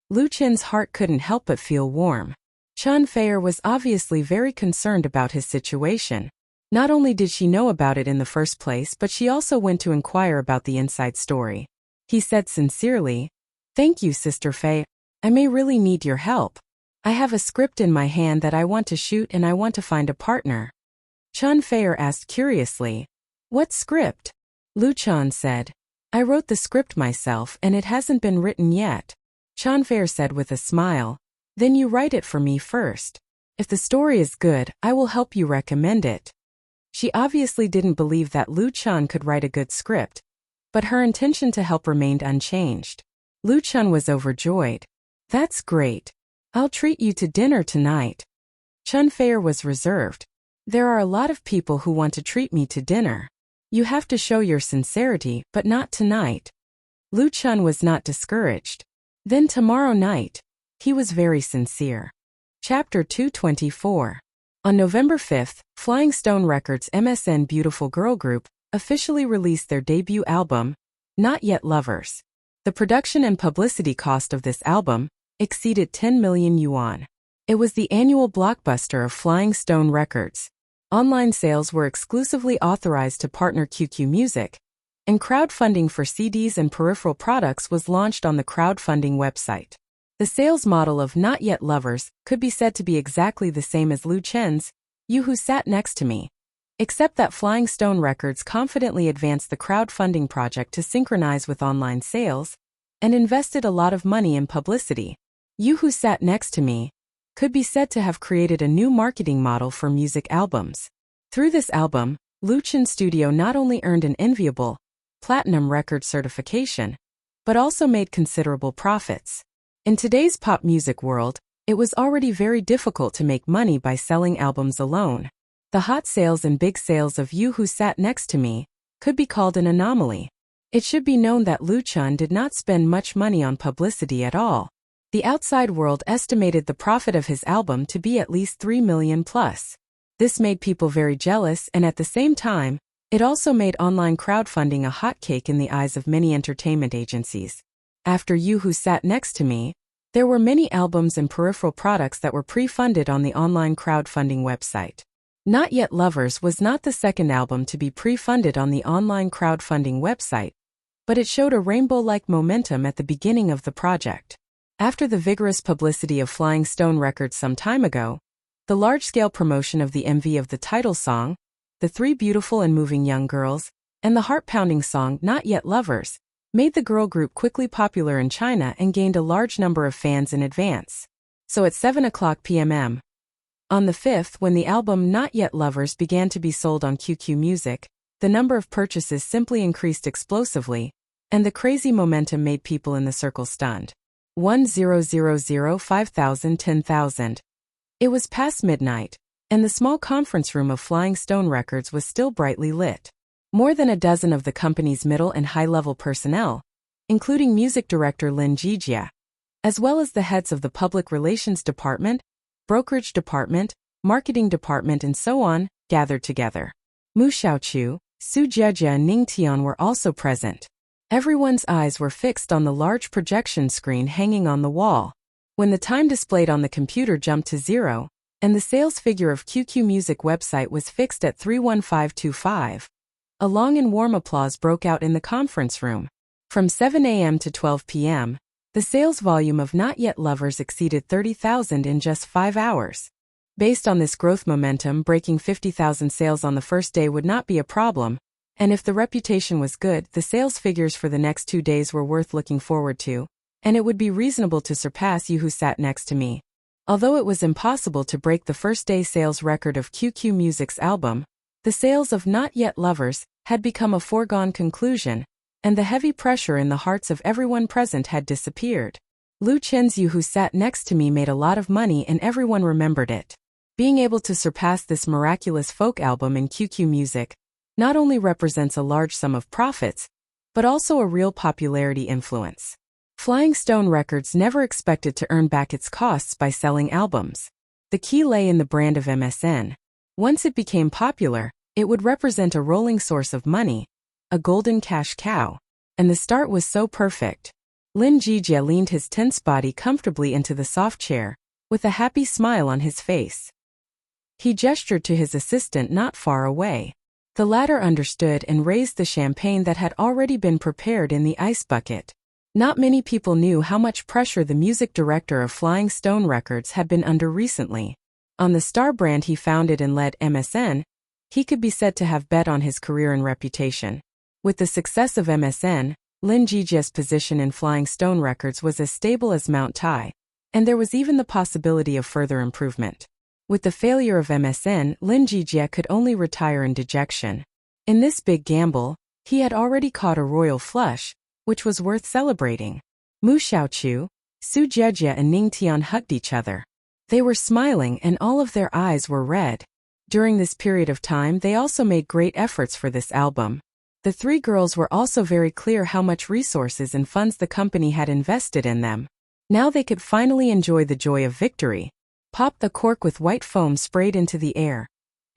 Lu Chen's heart couldn't help but feel warm. Chan Feier was obviously very concerned about his situation. Not only did she know about it in the first place, but she also went to inquire about the inside story. He said sincerely, "Thank you, Sister Fei. I may really need your help. I have a script in my hand that I want to shoot and I want to find a partner." Chen Feier asked curiously. What script? Lu Chen said. I wrote the script myself and it hasn't been written yet. Chen Feier said with a smile. Then you write it for me first. If the story is good, I will help you recommend it. She obviously didn't believe that Lu Chen could write a good script, but her intention to help remained unchanged. Lu Chen was overjoyed. That's great. I'll treat you to dinner tonight. Chen Feier was reserved. There are a lot of people who want to treat me to dinner. You have to show your sincerity, but not tonight. Lu Chen was not discouraged. Then tomorrow night. He was very sincere. Chapter 224. On November 5th, Flying Stone Records' MSN Beautiful Girl Group officially released their debut album, Not Yet Lovers. The production and publicity cost of this album exceeded 10 million yuan. It was the annual blockbuster of Flying Stone Records. Online sales were exclusively authorized to partner QQ Music, and crowdfunding for CDs and peripheral products was launched on the crowdfunding website. The sales model of Not Yet Lovers could be said to be exactly the same as Lu Chen's You Who Sat Next to Me, except that Flying Stone Records confidently advanced the crowdfunding project to synchronize with online sales and invested a lot of money in publicity. You Who Sat Next to Me could be said to have created a new marketing model for music albums. Through this album, Lu Chen's studio not only earned an enviable platinum record certification, but also made considerable profits. In today's pop music world, it was already very difficult to make money by selling albums alone. The hot sales and big sales of You Who Sat Next to Me could be called an anomaly. It should be known that Lu Chen did not spend much money on publicity at all. The outside world estimated the profit of his album to be at least 3 million plus. This made people very jealous, and at the same time, it also made online crowdfunding a hotcake in the eyes of many entertainment agencies. After You Who Sat Next to Me, there were many albums and peripheral products that were pre-funded on the online crowdfunding website. Not Yet Lovers was not the second album to be pre-funded on the online crowdfunding website, but it showed a rainbow-like momentum at the beginning of the project. After the vigorous publicity of Flying Stone Records some time ago, the large-scale promotion of the MV of the title song, The Three Beautiful and Moving Young Girls, and the heart-pounding song Not Yet Lovers, made the girl group quickly popular in China and gained a large number of fans in advance. So at 7:00 p.m. on the 5th, when the album Not Yet Lovers began to be sold on QQ Music, the number of purchases simply increased explosively, and the crazy momentum made people in the circle stunned. 1000, 5000, 10,000. It was past midnight, and the small conference room of Flying Stone Records was still brightly lit. More than a dozen of the company's middle and high-level personnel, including music director Lin Jijia, as well as the heads of the public relations department, brokerage department, marketing department and so on, gathered together. Mu Xiaoqiu, Su Jiejia and Ning Tian were also present. Everyone's eyes were fixed on the large projection screen hanging on the wall. When the time displayed on the computer jumped to 0, and the sales figure of QQ Music website was fixed at 31525, a long and warm applause broke out in the conference room. From 7 a.m. to 12 p.m., the sales volume of Not Yet Lovers exceeded 30,000 in just 5 hours. Based on this growth momentum, breaking 50,000 sales on the first day would not be a problem, and if the reputation was good, the sales figures for the next 2 days were worth looking forward to, and it would be reasonable to surpass You Who Sat Next to Me. Although it was impossible to break the first-day sales record of QQ Music's album, the sales of Not Yet Lovers had become a foregone conclusion, and the heavy pressure in the hearts of everyone present had disappeared. Lu Chen's You Who Sat Next to Me made a lot of money and everyone remembered it. Being able to surpass this miraculous folk album in QQ Music not only represents a large sum of profits, but also a real popularity influence. Flying Stone Records never expected to earn back its costs by selling albums. The key lay in the brand of MSN. Once it became popular, it would represent a rolling source of money, a golden cash cow. And the start was so perfect. Lin Jijia leaned his tense body comfortably into the soft chair, with a happy smile on his face. He gestured to his assistant not far away. The latter understood and raised the champagne that had already been prepared in the ice bucket. Not many people knew how much pressure the music director of Flying Stone Records had been under recently. On the star brand he founded and led, MSN, He could be said to have bet on his career and reputation. With the success of MSN, Lin Jijia's position in Flying Stone Records was as stable as Mount Tai, and there was even the possibility of further improvement. With the failure of MSN, Lin Jijia could only retire in dejection. In this big gamble, he had already caught a royal flush, which was worth celebrating. Mu Xiaoqiu, Su Jiejia and Ning Tian hugged each other. They were smiling and all of their eyes were red. During this period of time they also made great efforts for this album. The three girls were also very clear how much resources and funds the company had invested in them. Now they could finally enjoy the joy of victory. Pop the cork with white foam sprayed into the air,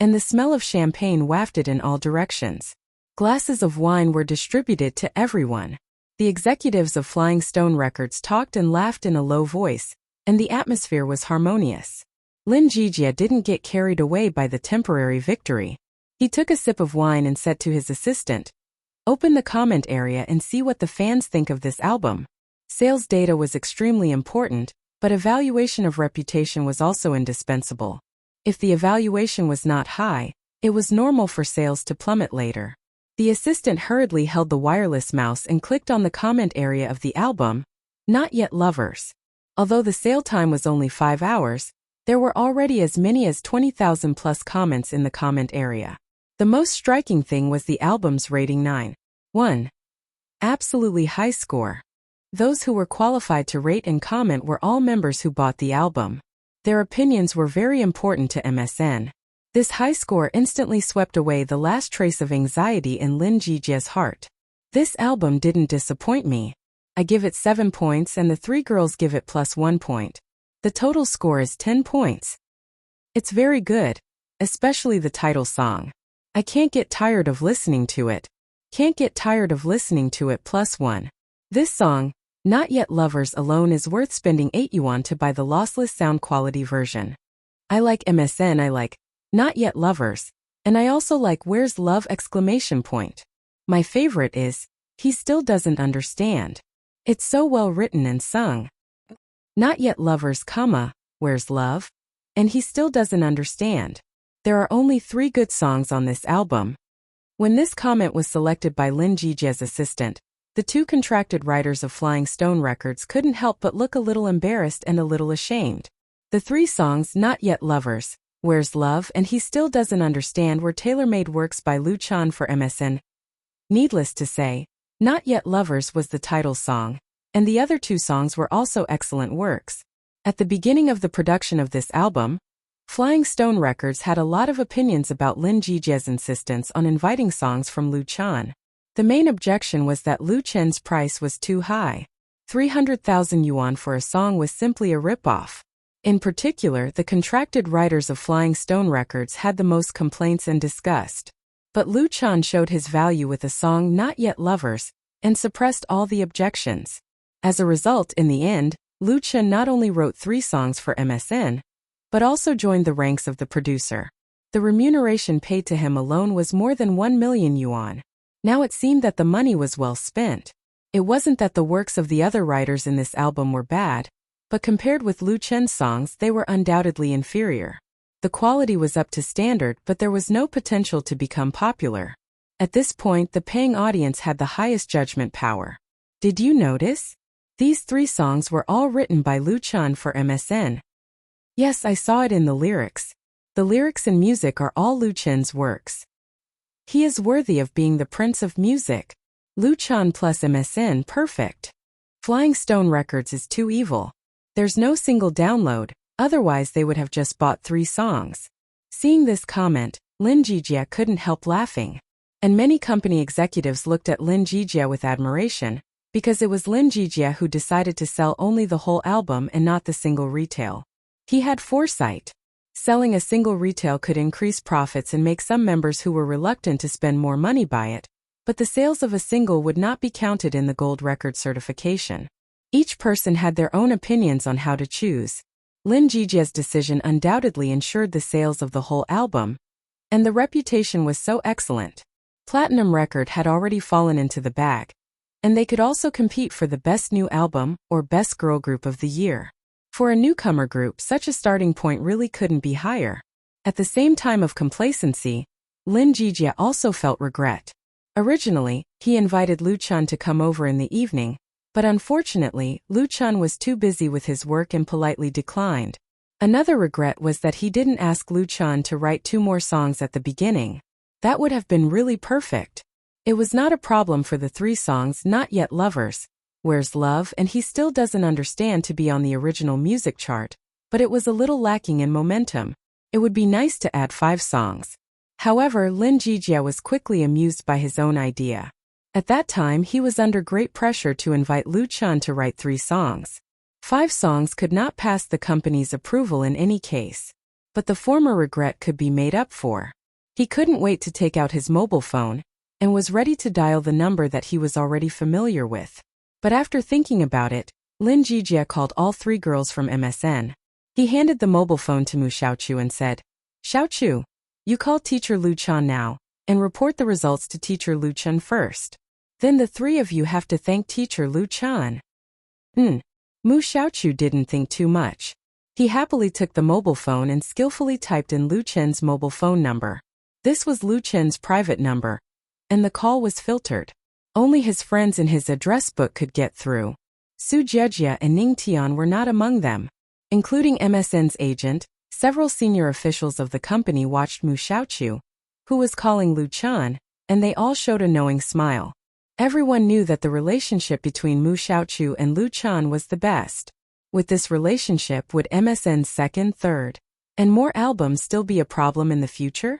and the smell of champagne wafted in all directions. Glasses of wine were distributed to everyone. The executives of Flying Stone Records talked and laughed in a low voice, and the atmosphere was harmonious. Lin Jijia didn't get carried away by the temporary victory. He took a sip of wine and said to his assistant, "Open the comment area and see what the fans think of this album." Sales data was extremely important, but evaluation of reputation was also indispensable. If the evaluation was not high, it was normal for sales to plummet later. The assistant hurriedly held the wireless mouse and clicked on the comment area of the album, Not Yet Lovers. Although the sale time was only 5 hours, there were already as many as 20,000 plus comments in the comment area. The most striking thing was the album's rating 9.1. Absolutely high score. Those who were qualified to rate and comment were all members who bought the album. Their opinions were very important to MSN. This high score instantly swept away the last trace of anxiety in Lin Jijia's heart. This album didn't disappoint me. I give it 7 points and the three girls give it plus 1 point. The total score is 10 points. It's very good, especially the title song. I can't get tired of listening to it. Can't get tired of listening to it plus 1. This song, Not Yet Lovers alone is worth spending 8 yuan to buy the lossless sound quality version. I like MSN, I like Not Yet Lovers, and I also like Where's Love exclamation point. My favorite is, He Still Doesn't Understand. It's so well written and sung. Not Yet Lovers, Where's Love? And He Still Doesn't Understand. There are only 3 good songs on this album. When this comment was selected by Lin Jijia's assistant, the 2 contracted writers of Flying Stone Records couldn't help but look a little embarrassed and a little ashamed. The 3 songs, Not Yet Lovers, Where's Love, and He Still Doesn't Understand, were tailor-made works by Lu Chan for MSN. Needless to say, Not Yet Lovers was the title song, and the other 2 songs were also excellent works. At the beginning of the production of this album, Flying Stone Records had a lot of opinions about Lin Jijia's insistence on inviting songs from Lu Chan. The main objection was that Lu Chen's price was too high. 300,000 yuan for a song was simply a rip-off. In particular, the contracted writers of Flying Stone Records had the most complaints and disgust. But Lu Chan showed his value with a song Not Yet Lovers, and suppressed all the objections. As a result, in the end, Lu Chan not only wrote 3 songs for MSN, but also joined the ranks of the producer. The remuneration paid to him alone was more than 1 million yuan. Now it seemed that the money was well spent. It wasn't that the works of the other writers in this album were bad, but compared with Lu Chen's songs they were undoubtedly inferior. The quality was up to standard, but there was no potential to become popular. At this point the paying audience had the highest judgment power. Did you notice? These 3 songs were all written by Lu Chan for MSN. Yes, I saw it in the lyrics. The lyrics and music are all Lu Chen's works. He is worthy of being the Prince of Music. Lu Chan plus MSN, perfect. Flying Stone Records is too evil. There's no single download, otherwise they would have just bought 3 songs. Seeing this comment, Lin Jijia couldn't help laughing. And many company executives looked at Lin Jijia with admiration, because it was Lin Jijia who decided to sell only the whole album and not the single retail. He had foresight. Selling a single retail could increase profits and make some members who were reluctant to spend more money buy it, but the sales of a single would not be counted in the gold record certification. Each person had their own opinions on how to choose. Lin Jijia's decision undoubtedly ensured the sales of the whole album, and the reputation was so excellent. Platinum Record had already fallen into the bag, and they could also compete for the Best New Album or Best Girl Group of the Year. For a newcomer group, such a starting point really couldn't be higher. At the same time of complacency, Lin Jijie also felt regret. Originally, he invited Lu Chan to come over in the evening, but unfortunately, Lu Chan was too busy with his work and politely declined. Another regret was that he didn't ask Lu Chan to write 2 more songs at the beginning. That would have been really perfect. It was not a problem for the 3 songs Not Yet Lovers, Where's Love, and He Still Doesn't Understand to be on the original music chart, but it was a little lacking in momentum. It would be nice to add 5 songs. However, Lin Jijie was quickly amused by his own idea. At that time, he was under great pressure to invite Lu Chan to write 3 songs. 5 songs could not pass the company's approval in any case. But the former regret could be made up for. He couldn't wait to take out his mobile phone, and was ready to dial the number that he was already familiar with. But after thinking about it, Lin Jijie called all 3 girls from MSN. He handed the mobile phone to Mu Xiaochu and said, "Xiaochu, you call Teacher Lu Chan now, and report the results to Teacher Lu Chan first. Then the 3 of you have to thank Teacher Lu Chan." Mu Xiaochu didn't think too much. He happily took the mobile phone and skillfully typed in Lu Chen's mobile phone number. This was Lu Chen's private number, and the call was filtered. Only his friends in his address book could get through. Su Jiejie and Ning Tian were not among them. Including MSN's agent, several senior officials of the company watched Mu Xiaochu, who was calling Lu Chan, and they all showed a knowing smile. Everyone knew that the relationship between Mu Xiaochu and Lu Chan was the best. With this relationship, would MSN's second, third, and more albums still be a problem in the future?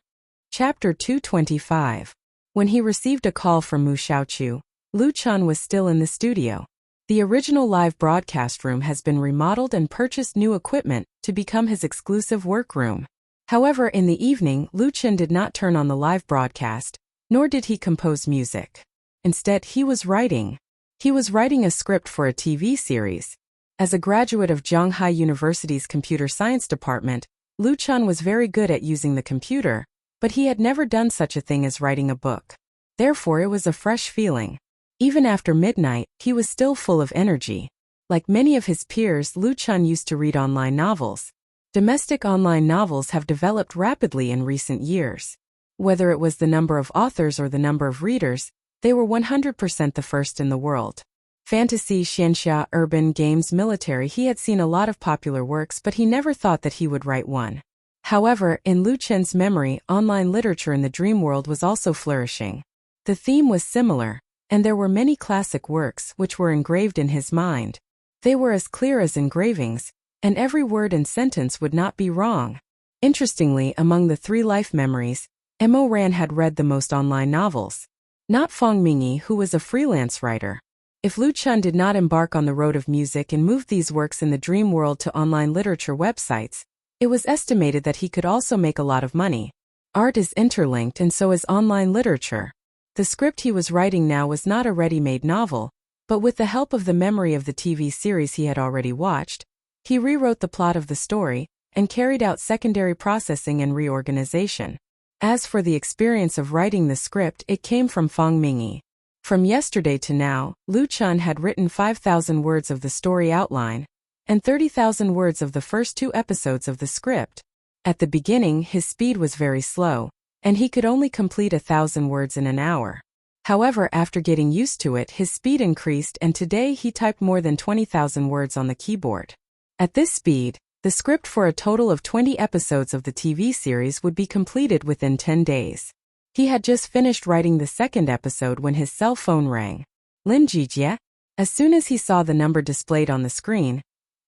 Chapter 225. When he received a call from Mu Xiaochu, Lu Chan was still in the studio. The original live broadcast room has been remodeled and purchased new equipment to become his exclusive workroom. However, in the evening, Lu Chan did not turn on the live broadcast, nor did he compose music. Instead, he was writing. He was writing a script for a TV series. As a graduate of Zhonghai University's computer science department, Lu Chan was very good at using the computer, but he had never done such a thing as writing a book. Therefore, it was a fresh feeling. Even after midnight, he was still full of energy. Like many of his peers, Lu Chan used to read online novels. Domestic online novels have developed rapidly in recent years. Whether it was the number of authors or the number of readers, they were 100% the first in the world. Fantasy, xianxia, urban, games, military, he had seen a lot of popular works, but he never thought that he would write one. However, in Lu Chen's memory, online literature in the dream world was also flourishing. The theme was similar, and there were many classic works which were engraved in his mind. They were as clear as engravings, and every word and sentence would not be wrong. Interestingly, among the 3 life memories, Mo Ran had read the most online novels. Not Fang Mingyi, who was a freelance writer. If Lu Chan did not embark on the road of music and move these works in the dream world to online literature websites, it was estimated that he could also make a lot of money. Art is interlinked, and so is online literature. The script he was writing now was not a ready-made novel, but with the help of the memory of the TV series he had already watched, he rewrote the plot of the story and carried out secondary processing and reorganization. As for the experience of writing the script, it came from Fang Mingyi. From yesterday to now, Lu Chan had written 5,000 words of the story outline and 30,000 words of the first 2 episodes of the script. At the beginning, his speed was very slow, and he could only complete 1,000 words in an hour. However, after getting used to it, his speed increased, and today he typed more than 20,000 words on the keyboard. At this speed, the script for a total of 20 episodes of the TV series would be completed within 10 days. He had just finished writing the 2nd episode when his cell phone rang. Lin Jijie? As soon as he saw the number displayed on the screen,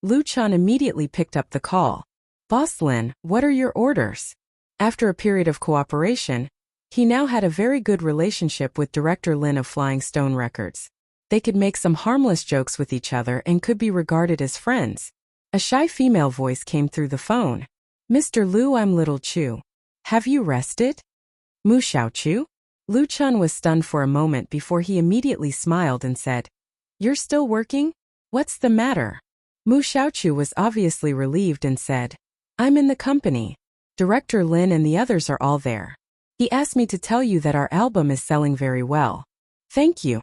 Lu Chan immediately picked up the call. "Boss Lin, what are your orders?" After a period of cooperation, he now had a very good relationship with director Lin of Flying Stone Records. They could make some harmless jokes with each other and could be regarded as friends. A shy female voice came through the phone. "Mr. Lu, I'm Little Chu. Have you rested?" Mu Xiaochu? Lu Chan was stunned for a moment before he immediately smiled and said, "You're still working? What's the matter?" Mu Xiaochu was obviously relieved and said, "I'm in the company. Director Lin and the others are all there. He asked me to tell you that our album is selling very well." "Thank you."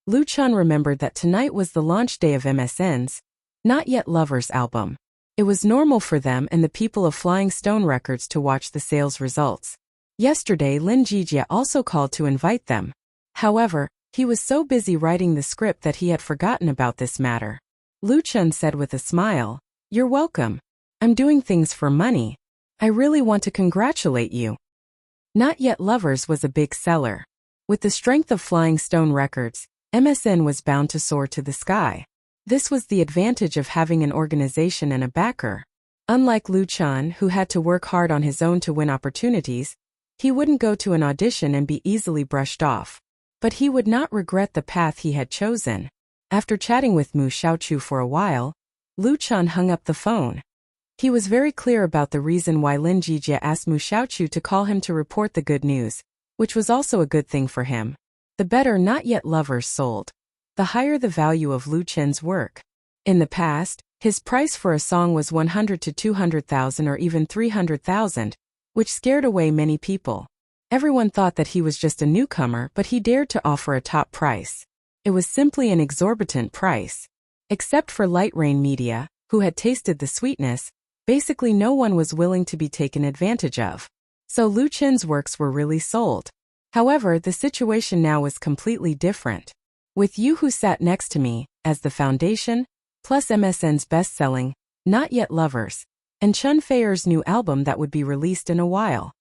Lu Chan remembered that tonight was the launch day of MSN's Not Yet Lovers album. It was normal for them and the people of Flying Stone Records to watch the sales results. Yesterday Lin Jijia also called to invite them. However, he was so busy writing the script that he had forgotten about this matter. Lu Chun said with a smile, "You're welcome. I'm doing things for money. I really want to congratulate you." Not Yet Lovers was a big seller. With the strength of Flying Stone Records, MSN was bound to soar to the sky. This was the advantage of having an organization and a backer. Unlike Lu Chun, who had to work hard on his own to win opportunities, he wouldn't go to an audition and be easily brushed off. But he would not regret the path he had chosen. After chatting with Mu Xiaochu for a while, Lu Chun hung up the phone. He was very clear about the reason why Lin Jijia asked Mu Xiaochu to call him to report the good news, which was also a good thing for him. The better Not Yet Lovers sold, the higher the value of Lu Chun's work. In the past, his price for a song was 100 to 200,000 or even 300,000, which scared away many people. Everyone thought that he was just a newcomer, but he dared to offer a top price. It was simply an exorbitant price. Except for Light Rain Media, who had tasted the sweetness, basically no one was willing to be taken advantage of. So Lu Chun's works were really sold. However, the situation now was completely different. With You Who Sat Next to Me as the foundation, plus MSN's best-selling Not Yet Lovers, and Chun Feier's new album that would be released in a while.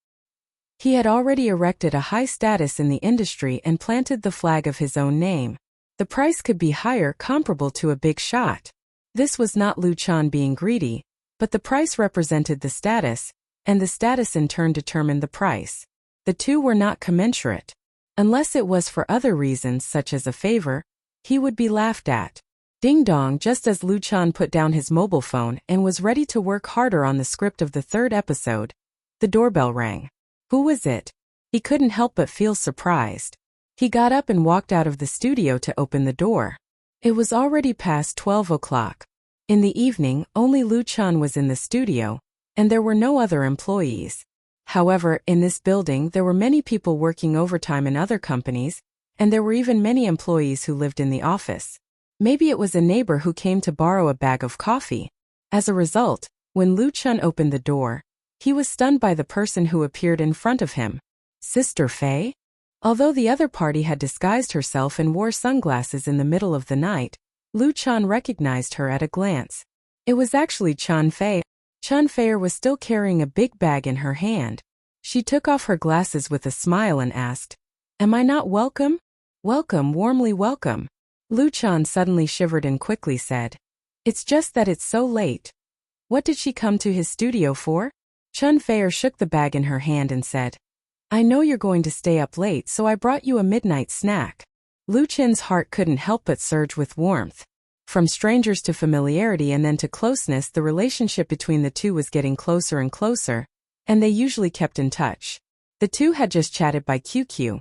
He had already erected a high status in the industry and planted the flag of his own name. The price could be higher, comparable to a big shot. This was not Lu Chun being greedy, but the price represented the status, and the status in turn determined the price. The two were not commensurate. Unless it was for other reasons such as a favor, he would be laughed at. Ding dong, just as Lu Chun put down his mobile phone and was ready to work harder on the script of the third episode, the doorbell rang. Who was it? He couldn't help but feel surprised. He got up and walked out of the studio to open the door. It was already past 12 o'clock. In the evening, only Lu Chun was in the studio, and there were no other employees. However, in this building there were many people working overtime in other companies, and there were even many employees who lived in the office. Maybe it was a neighbor who came to borrow a bag of coffee. As a result, when Lu Chun opened the door, he was stunned by the person who appeared in front of him. Sister Fei? Although the other party had disguised herself and wore sunglasses in the middle of the night, Lu Chun recognized her at a glance. It was actually Chun Fei. Chun Fei was still carrying a big bag in her hand. She took off her glasses with a smile and asked, "Am I not welcome?" "Welcome, warmly welcome." Lu Chun suddenly shivered and quickly said, "It's just that it's so late." What did she come to his studio for? Chun Fei shook the bag in her hand and said, "I know you're going to stay up late, so I brought you a midnight snack." Lu Chun's heart couldn't help but surge with warmth. From strangers to familiarity and then to closeness, the relationship between the two was getting closer and closer, and they usually kept in touch. The two had just chatted by QQ.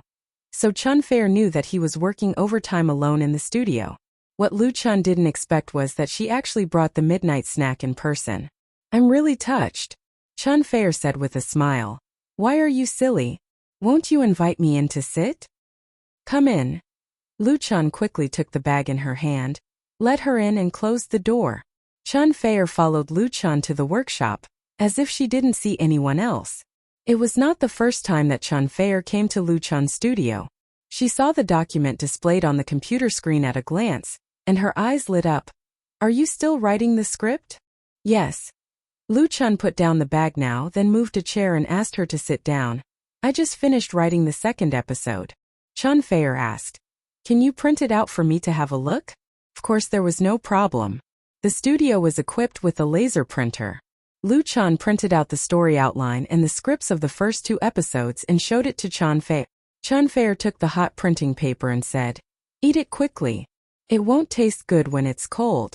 So Chun Fei knew that he was working overtime alone in the studio. What Lu Chun didn't expect was that she actually brought the midnight snack in person. "I'm really touched," Chun Fei said with a smile. "Why are you silly? Won't you invite me in to sit?" "Come in." Lu Chun quickly took the bag in her hand, let her in and closed the door. Chun Fei followed Lu Chun to the workshop, as if she didn't see anyone else. It was not the first time that Chun Fei came to Lu Chun's studio. She saw the document displayed on the computer screen at a glance, and her eyes lit up. "Are you still writing the script?" "Yes." Lu Chun put down the bag now, then moved a chair and asked her to sit down. "I just finished writing the second episode." Chun Fei asked, "Can you print it out for me to have a look?" Of course there was no problem. The studio was equipped with a laser printer. Lu Chun printed out the story outline and the scripts of the first 2 episodes and showed it to Chun Fei. Chun Fei took the hot printing paper and said, "Eat it quickly. It won't taste good when it's cold."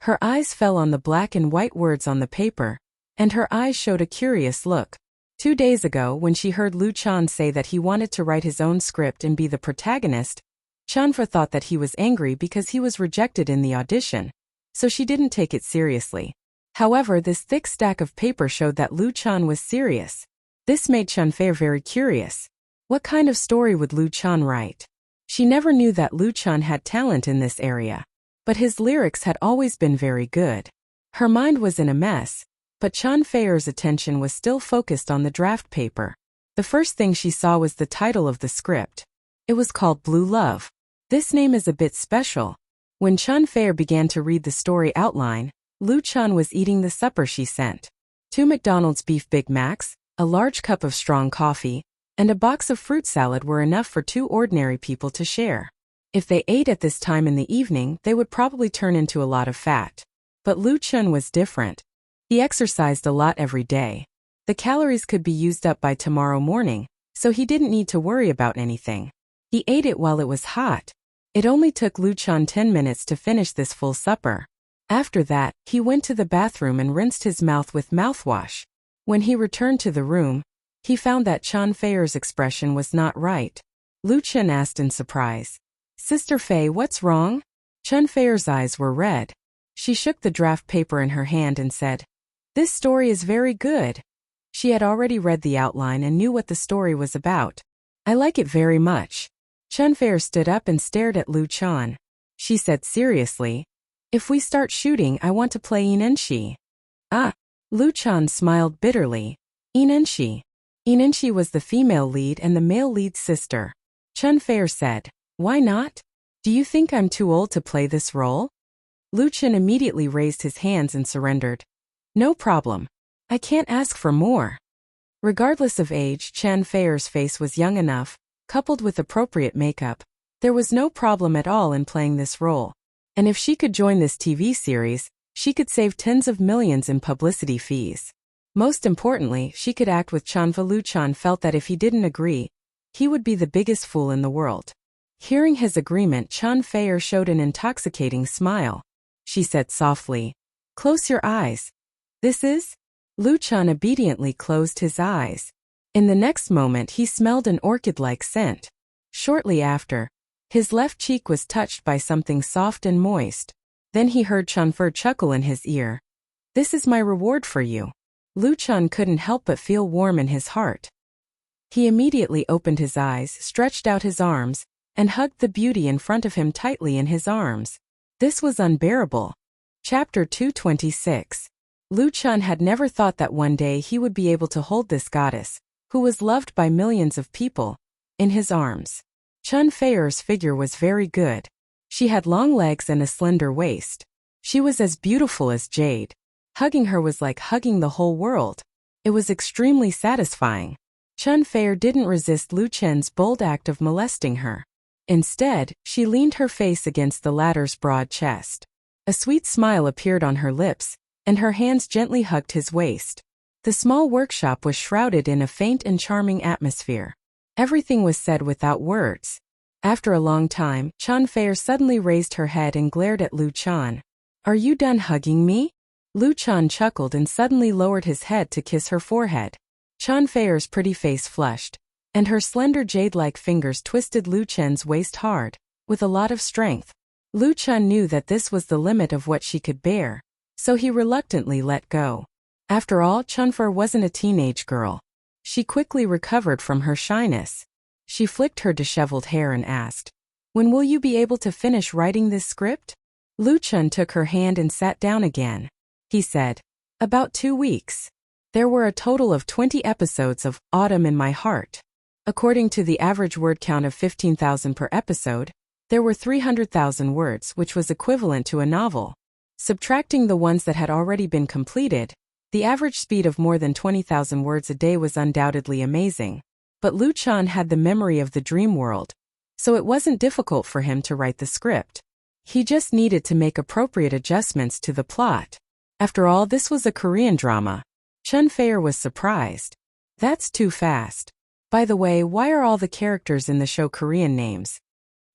Her eyes fell on the black and white words on the paper, and her eyes showed a curious look. 2 days ago, when she heard Lu Chun say that he wanted to write his own script and be the protagonist, Chun Fei thought that he was angry because he was rejected in the audition, so she didn't take it seriously. However, this thick stack of paper showed that Lu Chun was serious. This made Chun Fei very curious. What kind of story would Lu Chun write? She never knew that Lu Chun had talent in this area, but his lyrics had always been very good. Her mind was in a mess, but Chun Fei's attention was still focused on the draft paper. The first thing she saw was the title of the script. It was called Blue Love. This name is a bit special. When Chun Fair began to read the story outline, Lu Chun was eating the supper she sent. 2 McDonald's beef Big Macs, a large cup of strong coffee, and a box of fruit salad were enough for 2 ordinary people to share. If they ate at this time in the evening, they would probably turn into a lot of fat. But Lu Chun was different. He exercised a lot every day. The calories could be used up by tomorrow morning, so he didn't need to worry about anything. He ate it while it was hot. It only took Lu Chun 10 minutes to finish this full supper. After that, he went to the bathroom and rinsed his mouth with mouthwash. When he returned to the room, he found that Chun Feier's expression was not right. Lu Chun asked in surprise, "Sister Fei, what's wrong?" Chun Feier's eyes were red. She shook the draft paper in her hand and said, "This story is very good." She had already read the outline and knew what the story was about. "I like it very much." Chun Feier stood up and stared at Lu Chun. She said seriously, "If we start shooting, I want to play Inenshi." "Ah." Lu Chun smiled bitterly. Inenshi. Inenshi was the female lead and the male lead's sister. Chun Fair said, "Why not? Do you think I'm too old to play this role?" Lu Chun immediately raised his hands and surrendered. "No problem. I can't ask for more." Regardless of age, Chun Feier's face was young enough, coupled with appropriate makeup. There was no problem at all in playing this role. And if she could join this TV series, she could save tens of millions in publicity fees. Most importantly, she could act with Chanfa. Lu Chun felt that if he didn't agree, he would be the biggest fool in the world. Hearing his agreement, Chun Feier showed an intoxicating smile. She said softly, "Close your eyes." "This is?" Lu Chun obediently closed his eyes. In the next moment, he smelled an orchid-like scent. Shortly after, his left cheek was touched by something soft and moist. Then he heard Chun Fer chuckle in his ear. "This is my reward for you." Lu Chun couldn't help but feel warm in his heart. He immediately opened his eyes, stretched out his arms, and hugged the beauty in front of him tightly in his arms. This was unbearable. Chapter 226. Lu Chun had never thought that one day he would be able to hold this goddess, who was loved by millions of people, in his arms. Chun Feier's figure was very good. She had long legs and a slender waist. She was as beautiful as jade. Hugging her was like hugging the whole world. It was extremely satisfying. Chun Feier didn't resist Lu Chun's bold act of molesting her. Instead, she leaned her face against the latter's broad chest. A sweet smile appeared on her lips, and her hands gently hugged his waist. The small workshop was shrouded in a faint and charming atmosphere. Everything was said without words. After a long time, Chun Feier suddenly raised her head and glared at Lu Chun. "Are you done hugging me?" Lu Chun chuckled and suddenly lowered his head to kiss her forehead. Chun Feier's pretty face flushed, and her slender jade-like fingers twisted Lu Chun's waist hard, with a lot of strength. Lu Chun knew that this was the limit of what she could bear, so he reluctantly let go. After all, Chun Fer wasn't a teenage girl. She quickly recovered from her shyness. She flicked her disheveled hair and asked, "When will you be able to finish writing this script?" Lu Chun took her hand and sat down again. He said, "About 2 weeks. There were a total of 20 episodes of Autumn in My Heart. According to the average word count of 15,000 per episode, there were 300,000 words, which was equivalent to a novel. Subtracting the ones that had already been completed, the average speed of more than 20,000 words a day was undoubtedly amazing. But Lu Chun had the memory of the dream world, so it wasn't difficult for him to write the script. He just needed to make appropriate adjustments to the plot. After all, this was a Korean drama. Chun Feier was surprised. "That's too fast. By the way, why are all the characters in the show Korean names?"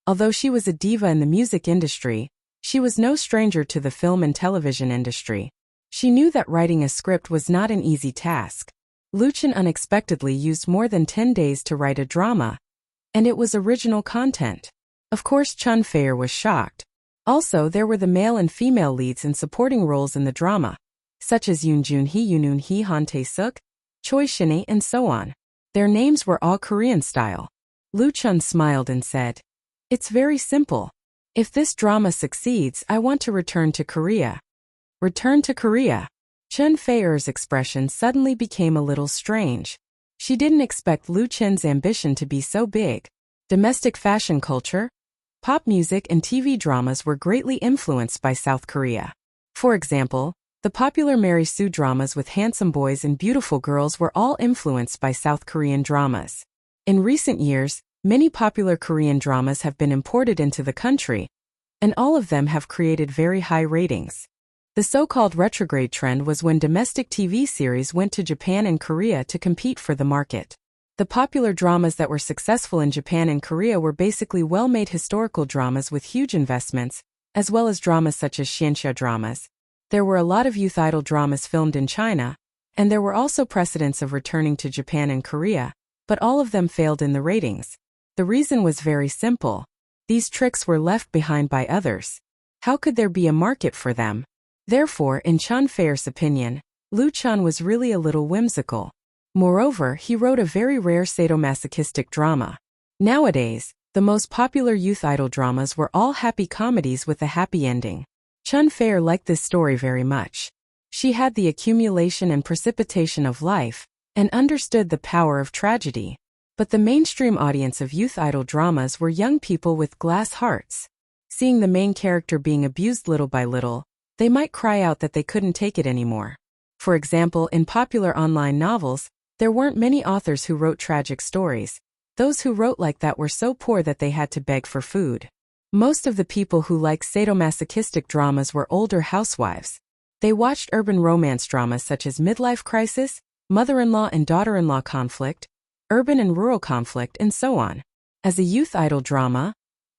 Although she was a diva in the music industry, she was no stranger to the film and television industry. She knew that writing a script was not an easy task. Lu Chun unexpectedly used more than 10 days to write a drama, and it was original content. Of course, Chun Feier was shocked. Also, there were the male and female leads in supporting roles in the drama, such as Yoon Jun-hee, Yoon Eun-hee, Han Tae-suk, Choi Shin-hye, and so on. Their names were all Korean style. Lu Chun smiled and said, "It's very simple. If this drama succeeds, I want to return to Korea." Return to Korea. Chun Feier's expression suddenly became a little strange. She didn't expect Lu Chen's ambition to be so big. Domestic fashion culture, pop music and TV dramas were greatly influenced by South Korea. For example, the popular Mary Sue dramas with handsome boys and beautiful girls were all influenced by South Korean dramas. In recent years, many popular Korean dramas have been imported into the country, and all of them have created very high ratings. The so-called retrograde trend was when domestic TV series went to Japan and Korea to compete for the market. The popular dramas that were successful in Japan and Korea were basically well-made historical dramas with huge investments, as well as dramas such as xianxia dramas. There were a lot of youth idol dramas filmed in China, and there were also precedents of returning to Japan and Korea, but all of them failed in the ratings. The reason was very simple. These tricks were left behind by others. How could there be a market for them? Therefore, in Chun Feier's opinion, Lu Chun was really a little whimsical. Moreover, he wrote a very rare sadomasochistic drama. Nowadays, the most popular youth idol dramas were all happy comedies with a happy ending. Chun Feier liked this story very much. She had the accumulation and precipitation of life, and understood the power of tragedy. But the mainstream audience of youth idol dramas were young people with glass hearts. Seeing the main character being abused little by little, they might cry out that they couldn't take it anymore. For example, in popular online novels, there weren't many authors who wrote tragic stories. Those who wrote like that were so poor that they had to beg for food. Most of the people who liked sadomasochistic dramas were older housewives. They watched urban romance dramas such as midlife crisis, mother-in-law and daughter-in-law conflict, urban and rural conflict, and so on. As a youth idol drama,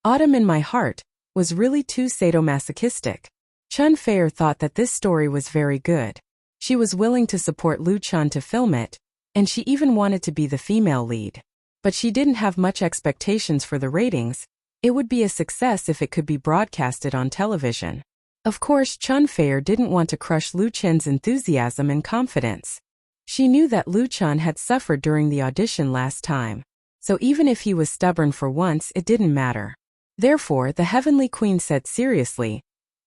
Autumn in My Heart was really too sadomasochistic. Chun Feier thought that this story was very good. She was willing to support Lu Chun to film it, and she even wanted to be the female lead. But she didn't have much expectations for the ratings. It would be a success if it could be broadcasted on television. Of course, Chun Feier didn't want to crush Lu Chen's enthusiasm and confidence. She knew that Lu Chun had suffered during the audition last time, so even if he was stubborn for once, it didn't matter. Therefore, the Heavenly Queen said seriously,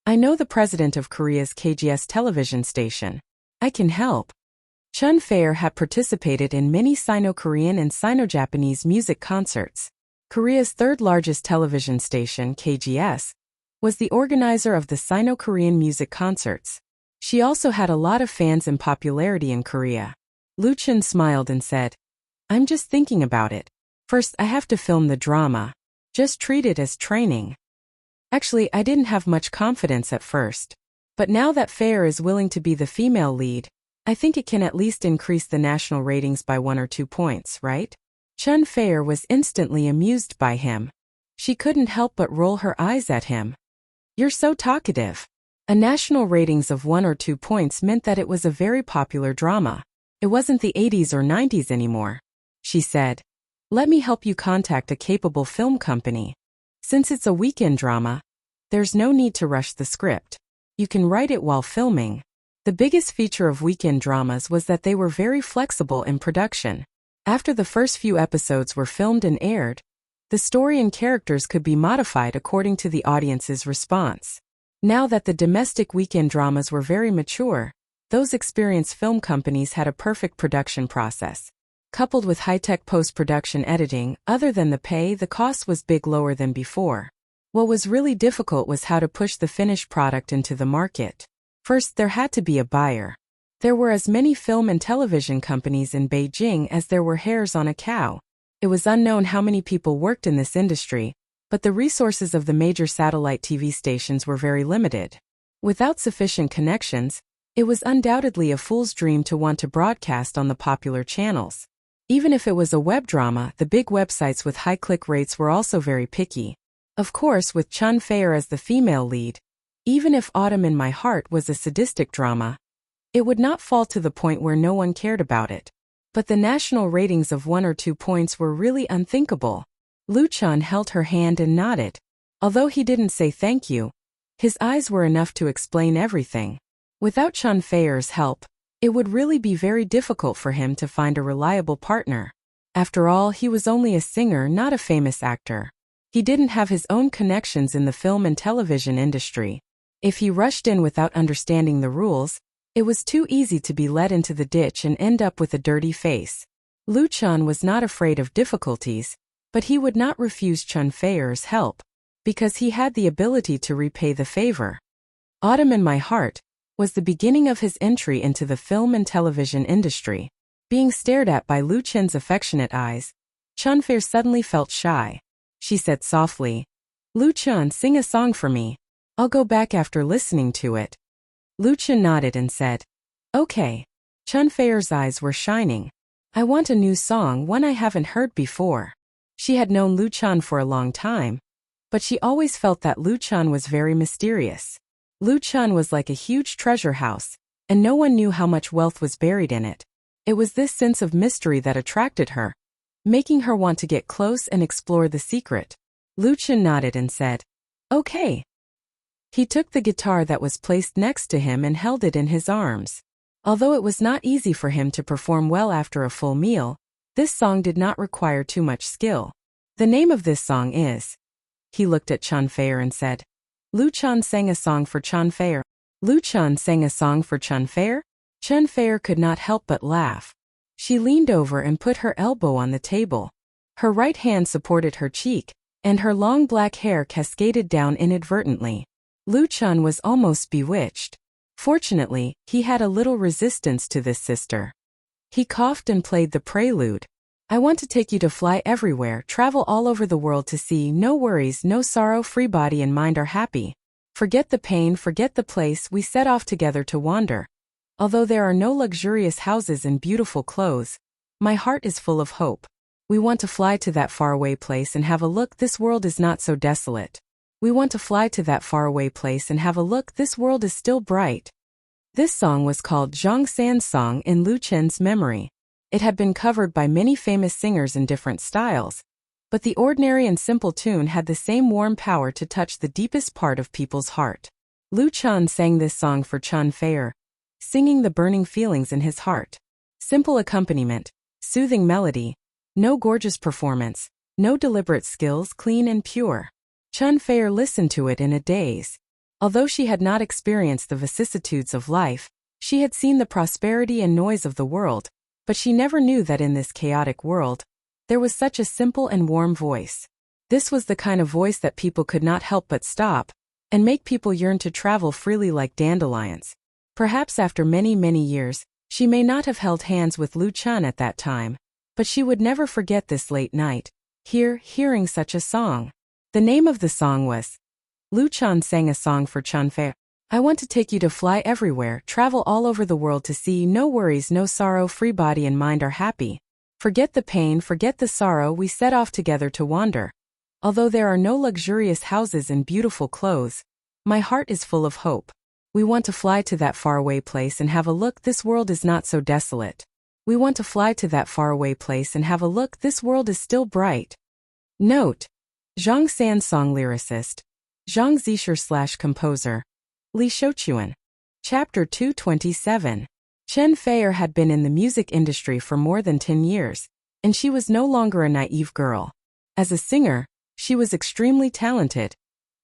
"I know the president of Korea's KGS television station. I can help." Chun Feier had participated in many Sino-Korean and Sino-Japanese music concerts. Korea's third-largest television station, KGS, was the organizer of the Sino-Korean music concerts. She also had a lot of fans and popularity in Korea. Lu Chun smiled and said, "I'm just thinking about it. First, I have to film the drama. Just treat it as training." Actually, I didn't have much confidence at first. But now that Feier is willing to be the female lead, I think it can at least increase the national ratings by 1 or 2 points, right? Chun Feier was instantly amused by him. She couldn't help but roll her eyes at him. "You're so talkative." A national ratings of 1 or 2 points meant that it was a very popular drama. It wasn't the 80s or 90s anymore. She said, "Let me help you contact a capable film company. Since it's a weekend drama, there's no need to rush the script. You can write it while filming." The biggest feature of weekend dramas was that they were very flexible in production. After the first few episodes were filmed and aired, the story and characters could be modified according to the audience's response. Now that the domestic weekend dramas were very mature, those experienced film companies had a perfect production process. Coupled with high-tech post-production editing, other than the pay, the cost was big lower than before. What was really difficult was how to push the finished product into the market. First, there had to be a buyer. There were as many film and television companies in Beijing as there were hairs on a cow. It was unknown how many people worked in this industry, but the resources of the major satellite TV stations were very limited. Without sufficient connections, it was undoubtedly a fool's dream to want to broadcast on the popular channels. Even if it was a web drama, the big websites with high click rates were also very picky. Of course, with Chun Feier as the female lead, even if Autumn in My Heart was a sadistic drama, it would not fall to the point where no one cared about it. But the national ratings of 1 or 2 points were really unthinkable. Lu Chun held her hand and nodded. Although he didn't say thank you, his eyes were enough to explain everything. Without Chun Feier's help, it would really be very difficult for him to find a reliable partner. After all, he was only a singer, not a famous actor. He didn't have his own connections in the film and television industry. If he rushed in without understanding the rules, it was too easy to be led into the ditch and end up with a dirty face. Lu Chan was not afraid of difficulties, but he would not refuse Chun Feier's help, because he had the ability to repay the favor. Autumn in My Heart was the beginning of his entry into the film and television industry. Being stared at by Lu Chen's affectionate eyes, Chun Feier suddenly felt shy. She said softly, "Lu Chen, sing a song for me. I'll go back after listening to it." Lu Chen nodded and said, "Okay." Chun Feier's eyes were shining. "I want a new song, one I haven't heard before." She had known Lu Chen for a long time, but she always felt that Lu Chen was very mysterious. Lu Chen was like a huge treasure house, and no one knew how much wealth was buried in it. It was this sense of mystery that attracted her, making her want to get close and explore the secret. Lu Chen nodded and said, "Okay." He took the guitar that was placed next to him and held it in his arms. Although it was not easy for him to perform well after a full meal, this song did not require too much skill. The name of this song is... He looked at Chun Feier and said, "Lu Chen sang a song for Chun Feier." Lu Chen sang a song for Chun Feier? Chun Feier could not help but laugh. She leaned over and put her elbow on the table. Her right hand supported her cheek, and her long black hair cascaded down inadvertently. Lu Chen was almost bewitched. Fortunately, he had a little resistance to this sister. He coughed and played the prelude. "I want to take you to fly everywhere, travel all over the world to see, no worries, no sorrow, free body and mind are happy. Forget the pain, forget the place, we set off together to wander. Although there are no luxurious houses and beautiful clothes, my heart is full of hope. We want to fly to that faraway place and have a look, this world is not so desolate. We want to fly to that faraway place and have a look, this world is still bright." This song was called Zhang San's song in Lu Chen's memory. It had been covered by many famous singers in different styles, but the ordinary and simple tune had the same warm power to touch the deepest part of people's heart. Lu Chen sang this song for Chun Feier, singing the burning feelings in his heart. Simple accompaniment, soothing melody, no gorgeous performance, no deliberate skills, clean and pure. Chun Feier listened to it in a daze. Although she had not experienced the vicissitudes of life, she had seen the prosperity and noise of the world, but she never knew that in this chaotic world, there was such a simple and warm voice. This was the kind of voice that people could not help but stop, and make people yearn to travel freely like dandelions. Perhaps after many, many years, she may not have held hands with Lu Chen at that time, but she would never forget this late night, hearing such a song. The name of the song was... Lu Chen sang a song for Chun Feier. "I want to take you to fly everywhere, travel all over the world to see, no worries, no sorrow, free body and mind are happy. Forget the pain, forget the sorrow, we set off together to wander. Although there are no luxurious houses and beautiful clothes, my heart is full of hope. We want to fly to that faraway place and have a look, this world is not so desolate. We want to fly to that faraway place and have a look, this world is still bright." Note: Zhang San song lyricist, Zhang Zisher/composer, Li Shouchuan. Chapter 227. Chen Feier had been in the music industry for more than 10 years, and she was no longer a naive girl. As a singer, she was extremely talented,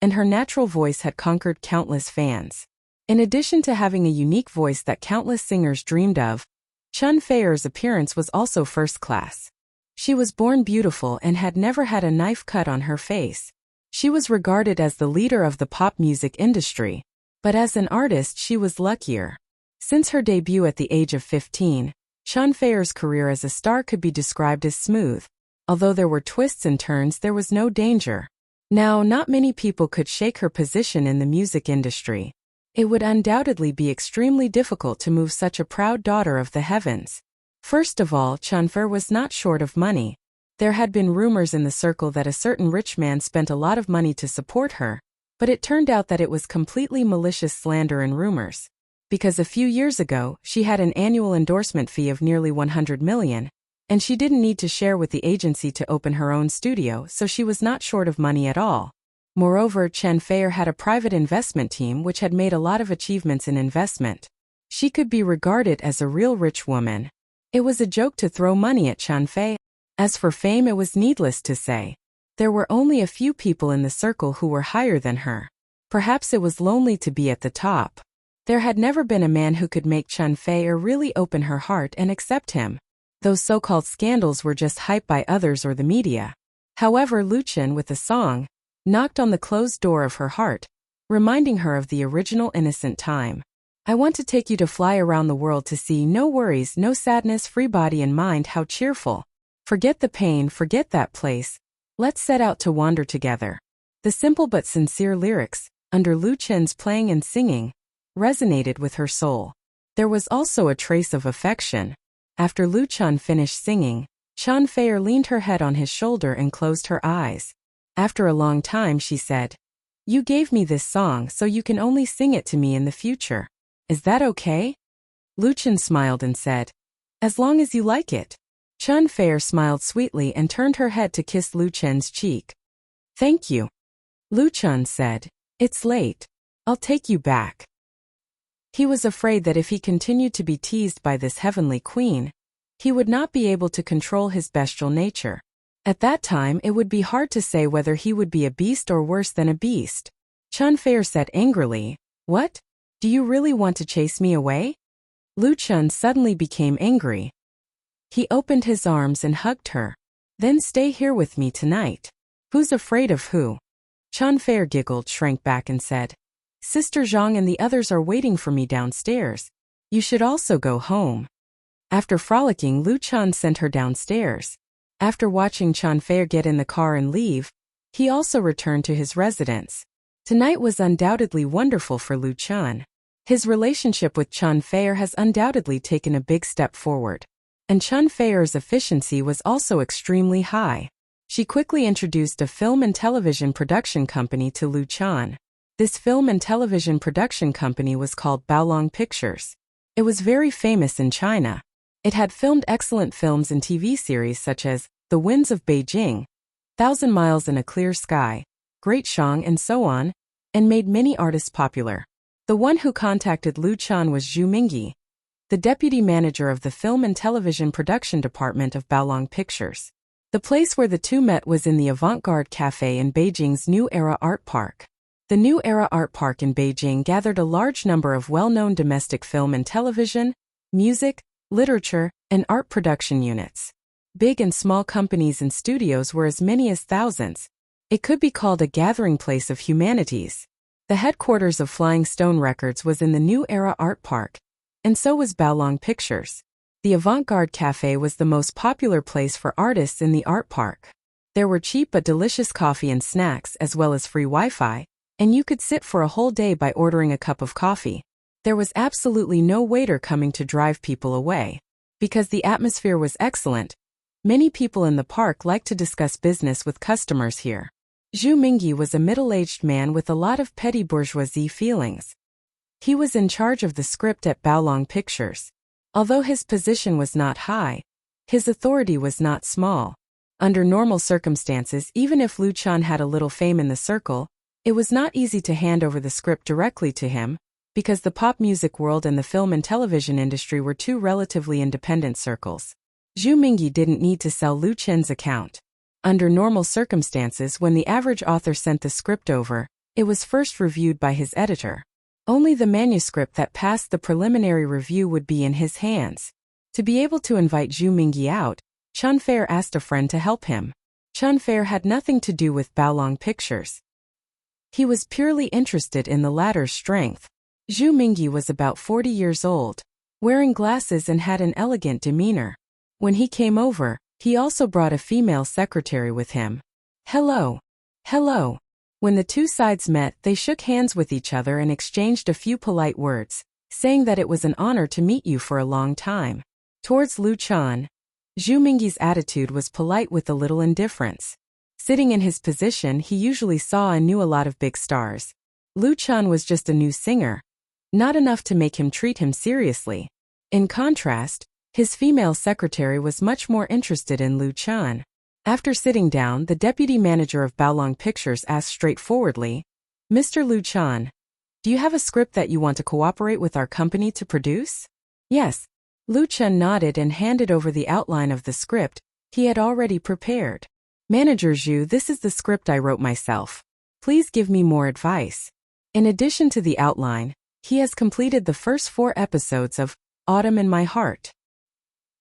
and her natural voice had conquered countless fans. In addition to having a unique voice that countless singers dreamed of, Chen Feier's appearance was also first class. She was born beautiful and had never had a knife cut on her face. She was regarded as the leader of the pop music industry, but as an artist she was luckier. Since her debut at the age of 15, Chen Feier's career as a star could be described as smooth. Although there were twists and turns, there was no danger. Now, not many people could shake her position in the music industry. It would undoubtedly be extremely difficult to move such a proud daughter of the heavens. First of all, Chen Feier was not short of money. There had been rumors in the circle that a certain rich man spent a lot of money to support her, but it turned out that it was completely malicious slander and rumors. Because a few years ago, she had an annual endorsement fee of nearly 100 million, and she didn't need to share with the agency to open her own studio, so she was not short of money at all. Moreover, Chen Feier had a private investment team which had made a lot of achievements in investment. She could be regarded as a real rich woman. It was a joke to throw money at Chen Feier. As for fame, it was needless to say. There were only a few people in the circle who were higher than her. Perhaps it was lonely to be at the top. There had never been a man who could make Chen Feier really open her heart and accept him. Those so-called scandals were just hype by others or the media. However, Lu Chen, with a song, knocked on the closed door of her heart, reminding her of the original innocent time. I want to take you to fly around the world to see no worries, no sadness, free body and mind, how cheerful. Forget the pain, forget that place. Let's set out to wander together. The simple but sincere lyrics, under Lu Chen's playing and singing, resonated with her soul. There was also a trace of affection. After Lu Chen finished singing, Chen Feier leaned her head on his shoulder and closed her eyes. After a long time she said, "You gave me this song so you can only sing it to me in the future. Is that okay?" Lu Chen smiled and said, "As long as you like it." Chen Feier smiled sweetly and turned her head to kiss Lu Chen's cheek. "Thank you." Lu Chen said, "It's late. I'll take you back." He was afraid that if he continued to be teased by this heavenly queen, he would not be able to control his bestial nature. At that time it would be hard to say whether he would be a beast or worse than a beast. Chen Feier said angrily, "What? Do you really want to chase me away?" Lu Chen suddenly became angry. He opened his arms and hugged her. "Then stay here with me tonight." "Who's afraid of who?" Chen Feier giggled, shrank back and said, "Sister Zhang and the others are waiting for me downstairs. You should also go home." After frolicking, Lu Chen sent her downstairs. After watching Chen Feier get in the car and leave, he also returned to his residence. Tonight was undoubtedly wonderful for Lu Chen. His relationship with Chen Feier has undoubtedly taken a big step forward. And Chen Feier's efficiency was also extremely high. She quickly introduced a film and television production company to Lu Chen. This film and television production company was called Baolong Pictures. It was very famous in China. It had filmed excellent films and TV series such as The Winds of Beijing, 1,000 Miles in a Clear Sky, Great Shang and so on, and made many artists popular. The one who contacted Lu Chen was Zhu Mingyi, the deputy manager of the film and television production department of Baolong Pictures. The place where the two met was in the Avant-Garde Café in Beijing's New Era Art Park. The New Era Art Park in Beijing gathered a large number of well-known domestic film and television, music, literature, and art production units. Big and small companies and studios were as many as thousands. It could be called a gathering place of humanities. The headquarters of Flying Stone Records was in the New Era Art Park, and so was Baolong Pictures. The Avant-Garde Café was the most popular place for artists in the art park. There were cheap but delicious coffee and snacks as well as free Wi-Fi, and you could sit for a whole day by ordering a cup of coffee. There was absolutely no waiter coming to drive people away. Because the atmosphere was excellent, many people in the park liked to discuss business with customers here. Zhu Mingyi was a middle-aged man with a lot of petty bourgeoisie feelings. He was in charge of the script at Baolong Pictures. Although his position was not high, his authority was not small. Under normal circumstances, even if Lu Chen had a little fame in the circle, it was not easy to hand over the script directly to him, because the pop music world and the film and television industry were two relatively independent circles. Zhu Mingyi didn't need to sell Lu Chen's account. Under normal circumstances, when the average author sent the script over, it was first reviewed by his editor. Only the manuscript that passed the preliminary review would be in his hands. To be able to invite Zhu Mingyi out, Chen Feier asked a friend to help him. Chen Feier had nothing to do with Baolong Pictures. He was purely interested in the latter's strength. Zhu Mingyi was about 40 years old, wearing glasses and had an elegant demeanor. When he came over, he also brought a female secretary with him. "Hello. Hello." When the two sides met, they shook hands with each other and exchanged a few polite words, saying that it was an honor to meet you for a long time. Towards Lu Chen, Zhu Mingyi's attitude was polite with a little indifference. Sitting in his position, he usually saw and knew a lot of big stars. Lu Chen was just a new singer, not enough to make him treat him seriously. In contrast, his female secretary was much more interested in Lu Chen. After sitting down, the deputy manager of Baolong Pictures asked straightforwardly, "Mr. Lu Chen, do you have a script that you want to cooperate with our company to produce?" "Yes." Lu Chen nodded and handed over the outline of the script he had already prepared. "Manager Zhu, this is the script I wrote myself. Please give me more advice." In addition to the outline, he has completed the first 4 episodes of Autumn in My Heart.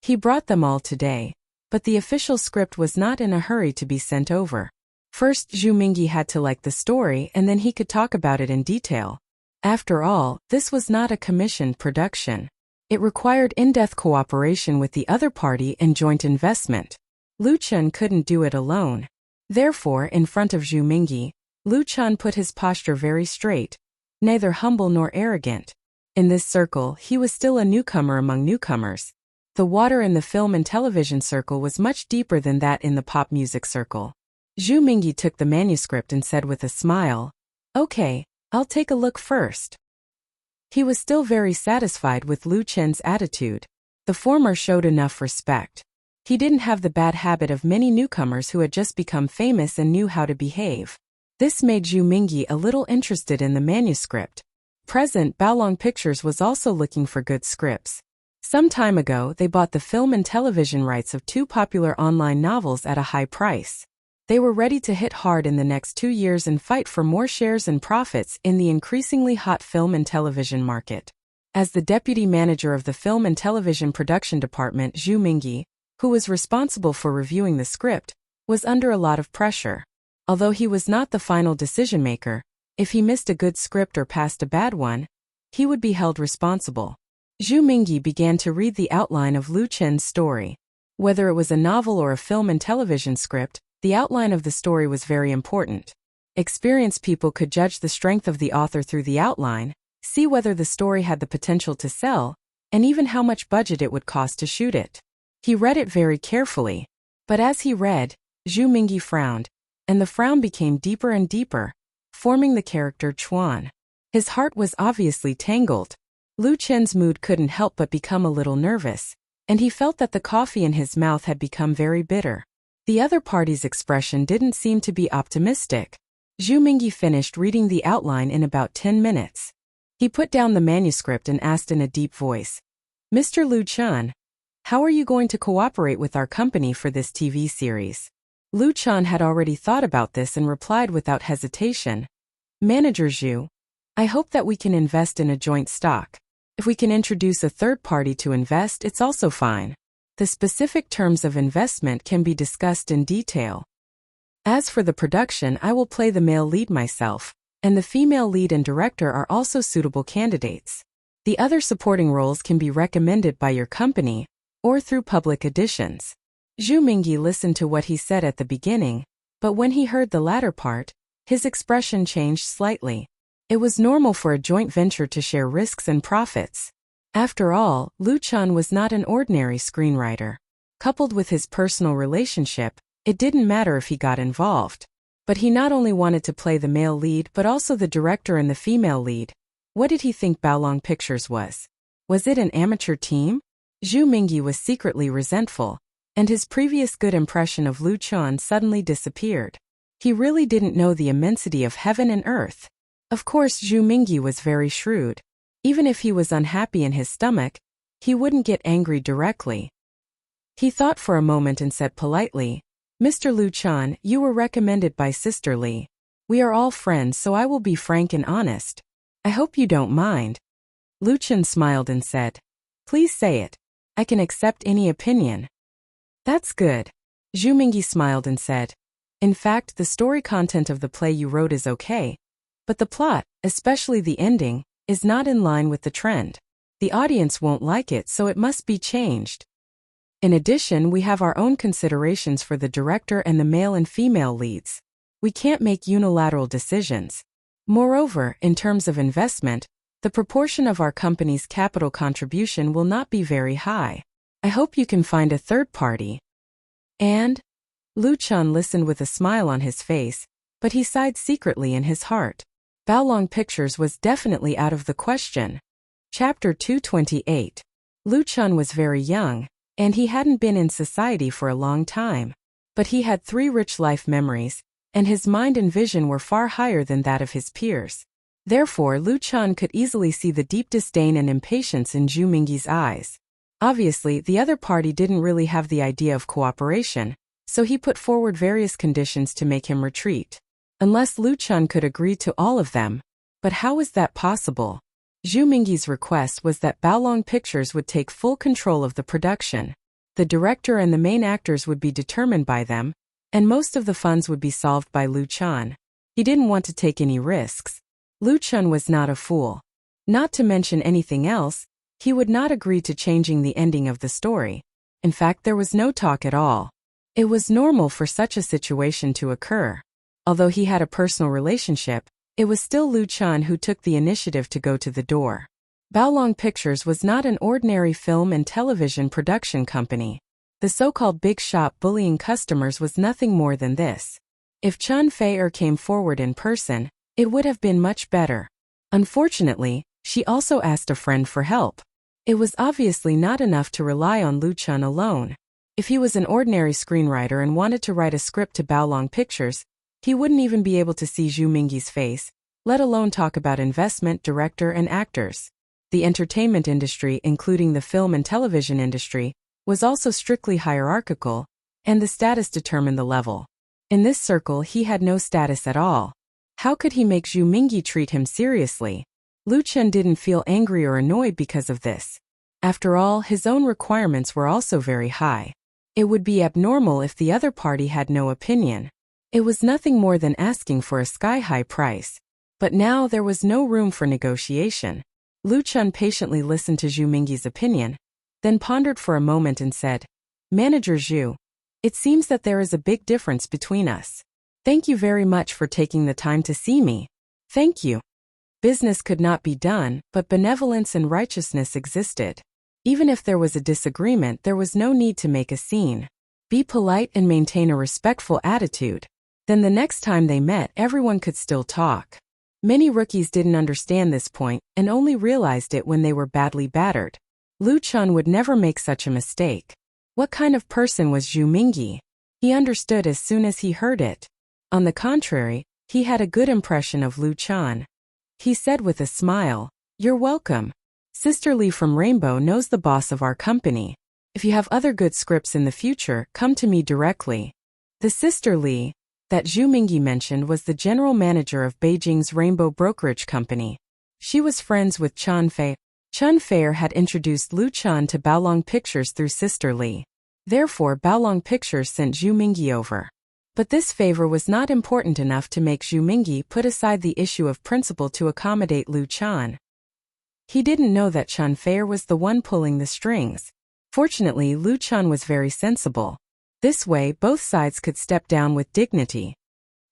He brought them all today, but the official script was not in a hurry to be sent over. First, Zhu Mingyi had to like the story and then he could talk about it in detail. After all, this was not a commissioned production. It required in-depth cooperation with the other party and joint investment. Lu Chen couldn't do it alone. Therefore, in front of Zhu Mingyi, Lu Chen put his posture very straight, neither humble nor arrogant. In this circle, he was still a newcomer among newcomers. The water in the film and television circle was much deeper than that in the pop music circle. Zhu Mingyi took the manuscript and said with a smile, "Okay, I'll take a look first." He was still very satisfied with Lu Chen's attitude. The former showed enough respect. He didn't have the bad habit of many newcomers who had just become famous and knew how to behave. This made Zhu Mingyi a little interested in the manuscript. Present, Baolong Pictures was also looking for good scripts. Some time ago, they bought the film and television rights of 2 popular online novels at a high price. They were ready to hit hard in the next 2 years and fight for more shares and profits in the increasingly hot film and television market. As the deputy manager of the film and television production department, Zhu Mingyi, who was responsible for reviewing the script, was under a lot of pressure. Although he was not the final decision-maker, if he missed a good script or passed a bad one, he would be held responsible. Zhu Mingyi began to read the outline of Lu Chen's story. Whether it was a novel or a film and television script, the outline of the story was very important. Experienced people could judge the strength of the author through the outline, see whether the story had the potential to sell, and even how much budget it would cost to shoot it. He read it very carefully. But as he read, Zhu Mingyi frowned, and the frown became deeper and deeper, forming the character Chuan. His heart was obviously tangled. Lu Chen's mood couldn't help but become a little nervous, and he felt that the coffee in his mouth had become very bitter. The other party's expression didn't seem to be optimistic. Zhu Mingyi finished reading the outline in about 10 minutes. He put down the manuscript and asked in a deep voice, "Mr. Lu Chen, how are you going to cooperate with our company for this TV series?" Lu Chen had already thought about this and replied without hesitation, "Manager Zhu, I hope that we can invest in a joint stock. If we can introduce a third party to invest, it's also fine. The specific terms of investment can be discussed in detail. As for the production, I will play the male lead myself, and the female lead and director are also suitable candidates. The other supporting roles can be recommended by your company or through public auditions." Zhu Mingyi listened to what he said at the beginning, but when he heard the latter part, his expression changed slightly. It was normal for a joint venture to share risks and profits. After all, Lu Chen was not an ordinary screenwriter. Coupled with his personal relationship, it didn't matter if he got involved. But he not only wanted to play the male lead but also the director and the female lead. What did he think Baolong Pictures was? Was it an amateur team? Zhu Mingyi was secretly resentful, and his previous good impression of Lu Chen suddenly disappeared. He really didn't know the immensity of heaven and earth. Of course, Zhu Mingyi was very shrewd. Even if he was unhappy in his stomach, he wouldn't get angry directly. He thought for a moment and said politely, "Mr. Lu Chen, you were recommended by Sister Li. We are all friends, so I will be frank and honest. I hope you don't mind." Lu Chen smiled and said, "Please say it. I can accept any opinion." "That's good." Zhu Mingyi smiled and said, "In fact, the story content of the play you wrote is okay, but the plot, especially the ending, is not in line with the trend. The audience won't like it, so it must be changed. In addition, we have our own considerations for the director and the male and female leads. We can't make unilateral decisions. Moreover, in terms of investment, the proportion of our company's capital contribution will not be very high. I hope you can find a third party." And? Lu Chen listened with a smile on his face, but he sighed secretly in his heart. Baolong Pictures was definitely out of the question. Chapter 228. Lu Chen was very young, and he hadn't been in society for a long time. But he had 3 rich life memories, and his mind and vision were far higher than that of his peers. Therefore, Lu Chen could easily see the deep disdain and impatience in Zhu Mingyi's eyes. Obviously, the other party didn't really have the idea of cooperation, so he put forward various conditions to make him retreat. Unless Lu Chen could agree to all of them. But how was that possible? Zhu Mingyi's request was that Baolong Pictures would take full control of the production. The director and the main actors would be determined by them, and most of the funds would be solved by Lu Chan. He didn't want to take any risks. Lu Chan was not a fool. Not to mention anything else, he would not agree to changing the ending of the story. In fact, there was no talk at all. It was normal for such a situation to occur. Although he had a personal relationship, it was still Lu Chan who took the initiative to go to the door. Baolong Pictures was not an ordinary film and television production company. The so-called big shop bullying customers was nothing more than this. If Chan Fei-er came forward in person, it would have been much better. Unfortunately, she also asked a friend for help. It was obviously not enough to rely on Lu Chan alone. If he was an ordinary screenwriter and wanted to write a script to Baolong Pictures, he wouldn't even be able to see Zhu Mingyi's face, let alone talk about investment, director, and actors. The entertainment industry, including the film and television industry, was also strictly hierarchical, and the status determined the level. In this circle, he had no status at all. How could he make Zhu Mingyi treat him seriously? Lu Chan didn't feel angry or annoyed because of this. After all, his own requirements were also very high. It would be abnormal if the other party had no opinion. It was nothing more than asking for a sky-high price. But now there was no room for negotiation. Lu Chan patiently listened to Zhu Mingyi's opinion, then pondered for a moment and said, "Manager Zhu, it seems that there is a big difference between us. Thank you very much for taking the time to see me. Thank you." Business could not be done, but benevolence and righteousness existed. Even if there was a disagreement, there was no need to make a scene. Be polite and maintain a respectful attitude. Then the next time they met, everyone could still talk. Many rookies didn't understand this point and only realized it when they were badly battered. Lu Chan would never make such a mistake. What kind of person was Zhu Mingyi? He understood as soon as he heard it. On the contrary, he had a good impression of Lu Chan. He said with a smile, "You're welcome. Sister Lee from Rainbow knows the boss of our company. If you have other good scripts in the future, come to me directly." The Sister Lee that Zhu Mingyi mentioned was the general manager of Beijing's Rainbow Brokerage Company. She was friends with Chan Fei. Chan Fei-er had introduced Lu Chan to Baolong Pictures through Sister Lee. Therefore, Baolong Pictures sent Zhu Mingyi over. But this favor was not important enough to make Zhu Mingyi put aside the issue of principle to accommodate Lu Chan. He didn't know that Chan Fei-er was the one pulling the strings. Fortunately, Lu Chan was very sensible. This way, both sides could step down with dignity.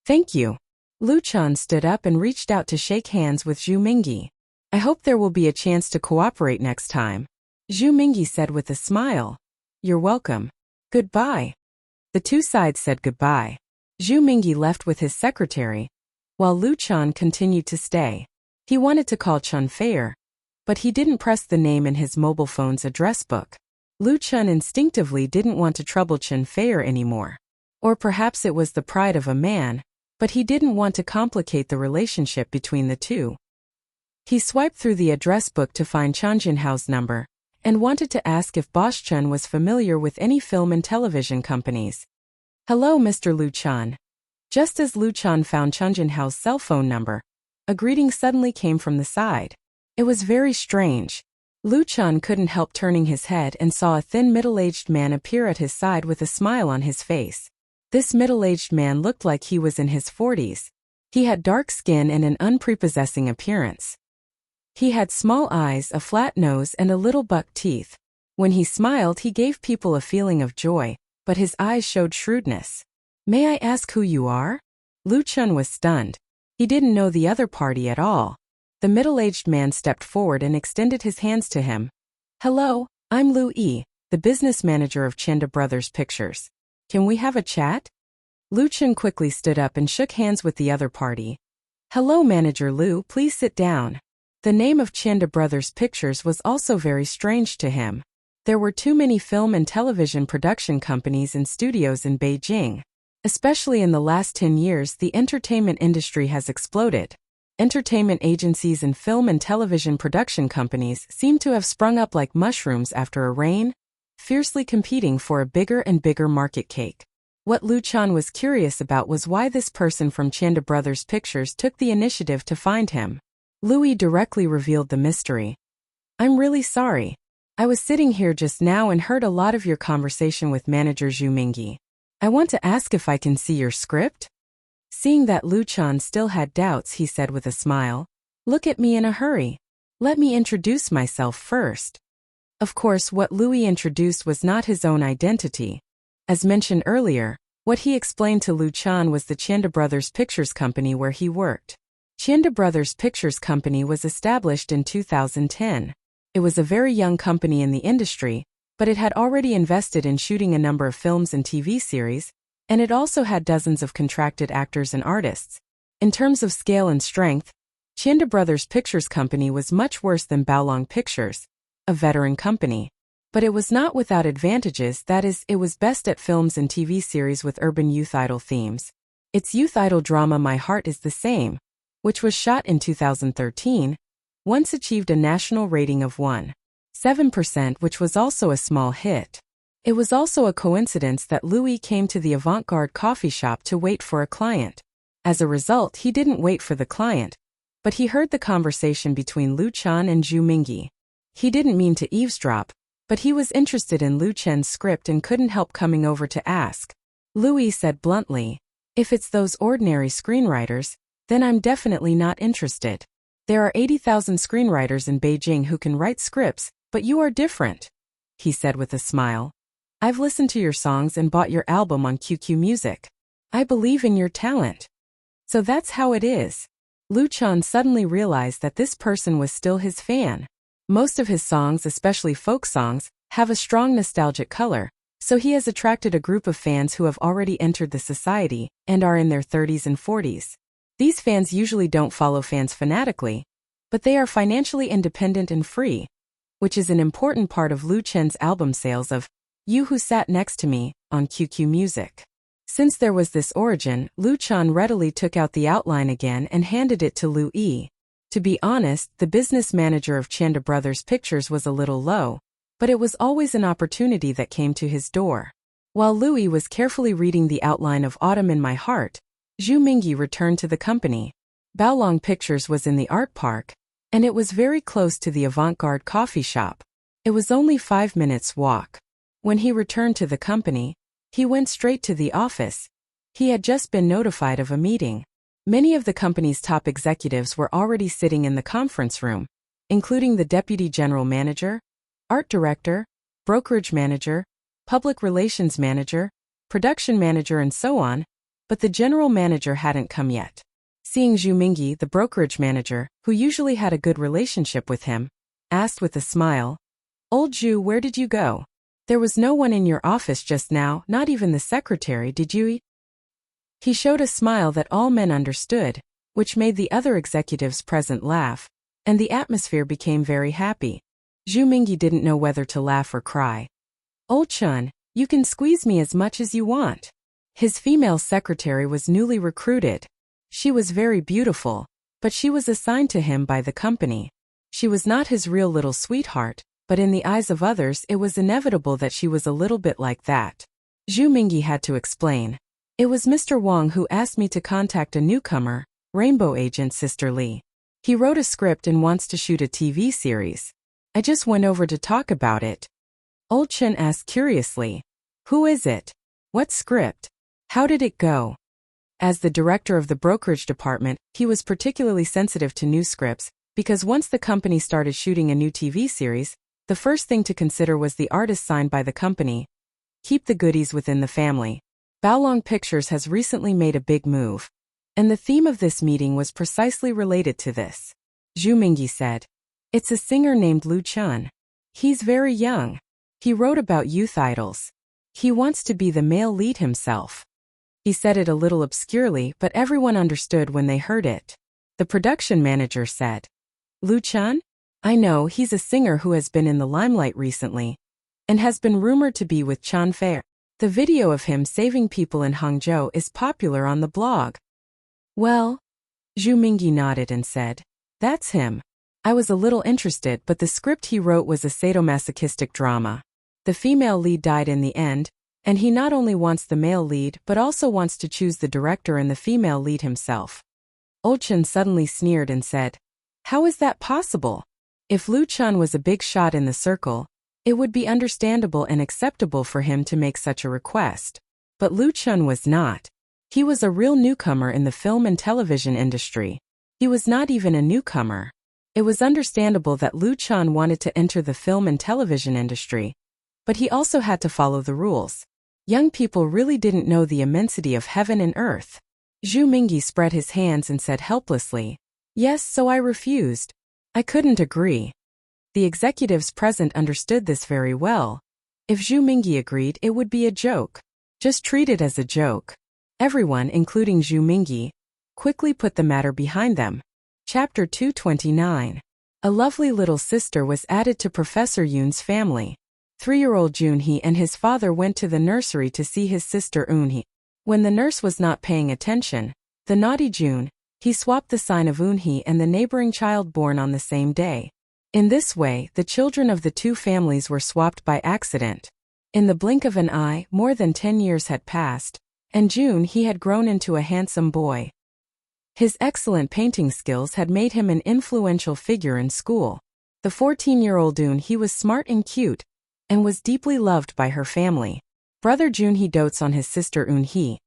"Thank you." Lu Chan stood up and reached out to shake hands with Zhu Mingyi. "I hope there will be a chance to cooperate next time," Zhu Mingyi said with a smile. "You're welcome. Goodbye." The two sides said goodbye. Zhu Mingyi left with his secretary, while Lu Chan continued to stay. He wanted to call Chan Fei-er, but he didn't press the name in his mobile phone's address book. Lu Chan instinctively didn't want to trouble Chan Fei-er anymore. Or perhaps it was the pride of a man, but he didn't want to complicate the relationship between the two. He swiped through the address book to find Chan Jinhao's number, and wanted to ask if Boss Chen was familiar with any film and television companies. "Hello, Mr. Lu Chan." Just as Lu Chan found Chan Jinhao's cell phone number, a greeting suddenly came from the side. It was very strange. Lu Chan couldn't help turning his head and saw a thin middle-aged man appear at his side with a smile on his face. This middle-aged man looked like he was in his 40s. He had dark skin and an unprepossessing appearance. He had small eyes, a flat nose, and a little buck teeth. When he smiled, he gave people a feeling of joy, but his eyes showed shrewdness. "May I ask who you are?" Lu Chan was stunned. He didn't know the other party at all. The middle-aged man stepped forward and extended his hands to him. "Hello, I'm Lu Yi, the business manager of Chenda Brothers Pictures. Can we have a chat?" Lu Chan quickly stood up and shook hands with the other party. "Hello, Manager Lu, please sit down." The name of Chenda Brothers Pictures was also very strange to him. There were too many film and television production companies and studios in Beijing. Especially in the last 10 years, the entertainment industry has exploded. Entertainment agencies and film and television production companies seem to have sprung up like mushrooms after a rain, fiercely competing for a bigger and bigger market cake. What Lu Chan was curious about was why this person from Chenda Brothers Pictures took the initiative to find him. Louis directly revealed the mystery. "I'm really sorry. I was sitting here just now and heard a lot of your conversation with manager Zhu Mingyi. I want to ask if I can see your script? Seeing that Lu Chan still had doubts, he said with a smile, "Look at me in a hurry. Let me introduce myself first." Of course, what Louis introduced was not his own identity. As mentioned earlier, what he explained to Lu Chan was the Chanda Brothers Pictures Company where he worked. Chanda Brothers Pictures Company was established in 2010. It was a very young company in the industry, but it had already invested in shooting a number of films and TV series, and it also had dozens of contracted actors and artists. In terms of scale and strength, Chanda Brothers Pictures Company was much worse than Baolong Pictures, a veteran company. But it was not without advantages, that is, it was best at films and TV series with urban youth idol themes. Its youth idol drama My Heart is the Same, which was shot in 2013, once achieved a national rating of 1.7%, which was also a small hit. It was also a coincidence that Louis came to the avant-garde coffee shop to wait for a client. As a result, he didn't wait for the client, but he heard the conversation between Lu Chan and Zhu Mingyi. He didn't mean to eavesdrop, but he was interested in Lu Chen's script and couldn't help coming over to ask. Louis said bluntly, "If it's those ordinary screenwriters, then I'm definitely not interested. There are 80,000 screenwriters in Beijing who can write scripts, but you are different," he said with a smile. "I've listened to your songs and bought your album on QQ Music. I believe in your talent." So that's how it is. Lu Chan suddenly realized that this person was still his fan. Most of his songs, especially folk songs, have a strong nostalgic color, so he has attracted a group of fans who have already entered the society and are in their 30s and 40s. These fans usually don't follow fans fanatically, but they are financially independent and free, which is an important part of Lu Chen's album sales of You Who Sat Next to Me on QQ Music. Since there was this origin, Lu Chan readily took out the outline again and handed it to Lu Yi. To be honest, the business manager of Chanda Brothers Pictures was a little low, but it was always an opportunity that came to his door. While Louis was carefully reading the outline of Autumn in My Heart, Zhu Mingyi returned to the company. Baolong Pictures was in the art park, and it was very close to the avant-garde coffee shop. It was only 5 minutes' walk. When he returned to the company, he went straight to the office. He had just been notified of a meeting. Many of the company's top executives were already sitting in the conference room, including the deputy general manager, art director, brokerage manager, public relations manager, production manager, and so on, but the general manager hadn't come yet. Seeing Zhu Mingyi, the brokerage manager, who usually had a good relationship with him, asked with a smile, "Old Zhu, where did you go? There was no one in your office just now, not even the secretary, did you?" He showed a smile that all men understood, which made the other executives present laugh, and the atmosphere became very happy. Zhu Mingyi didn't know whether to laugh or cry. "Old Chun, you can squeeze me as much as you want." His female secretary was newly recruited. She was very beautiful, but she was assigned to him by the company. She was not his real little sweetheart, but in the eyes of others it was inevitable that she was a little bit like that. Zhu Mingyi had to explain. "It was Mr. Wang who asked me to contact a newcomer, Rainbow Agent Sister Lee. He wrote a script and wants to shoot a TV series. I just went over to talk about it." Old Chen asked curiously, "Who is it? What script? How did it go?" As the director of the brokerage department, he was particularly sensitive to new scripts, because once the company started shooting a new TV series, the first thing to consider was the artist signed by the company. Keep the goodies within the family. Baolong Pictures has recently made a big move, and the theme of this meeting was precisely related to this. Zhu Mingyi said, "It's a singer named Lu Chun. He's very young. He wrote about youth idols. He wants to be the male lead himself." He said it a little obscurely, but everyone understood when they heard it. The production manager said, "Lu Chun? I know, he's a singer who has been in the limelight recently, and has been rumored to be with Chan Fei. The video of him saving people in Hangzhou is popular on the blog." "Well," Zhu Mingyi nodded and said, "That's him. I was a little interested, but the script he wrote was a sadomasochistic drama. The female lead died in the end, and he not only wants the male lead but also wants to choose the director and the female lead himself." Old Chen suddenly sneered and said, "How is that possible? If Lu Chun was a big shot in the circle, It would be understandable and acceptable for him to make such a request. But Lu Chun was not. He was a real newcomer in the film and television industry. He was not even a newcomer. It was understandable that Lu Chun wanted to enter the film and television industry, but he also had to follow the rules. Young people really didn't know the immensity of heaven and earth. Zhu Mingyi spread his hands and said helplessly, "Yes, so I refused. I couldn't agree." The executives present understood this very well. If Zhu Mingyi agreed, it would be a joke. Just treat it as a joke. Everyone, including Zhu Mingyi, quickly put the matter behind them. Chapter 229. A lovely little sister was added to Professor Yun's family. 3-year-old Junhee and his father went to the nursery to see his sister Eunhee. When the nurse was not paying attention, the naughty Junhee swapped the sign of Eunhee and the neighboring child born on the same day. In this way, the children of the two families were swapped by accident. In the blink of an eye, more than 10 years had passed, and Junhee had grown into a handsome boy. His excellent painting skills had made him an influential figure in school. The 14-year-old Junhee was smart and cute, and was deeply loved by her family. Brother Junhee dotes on his sister Eunhee,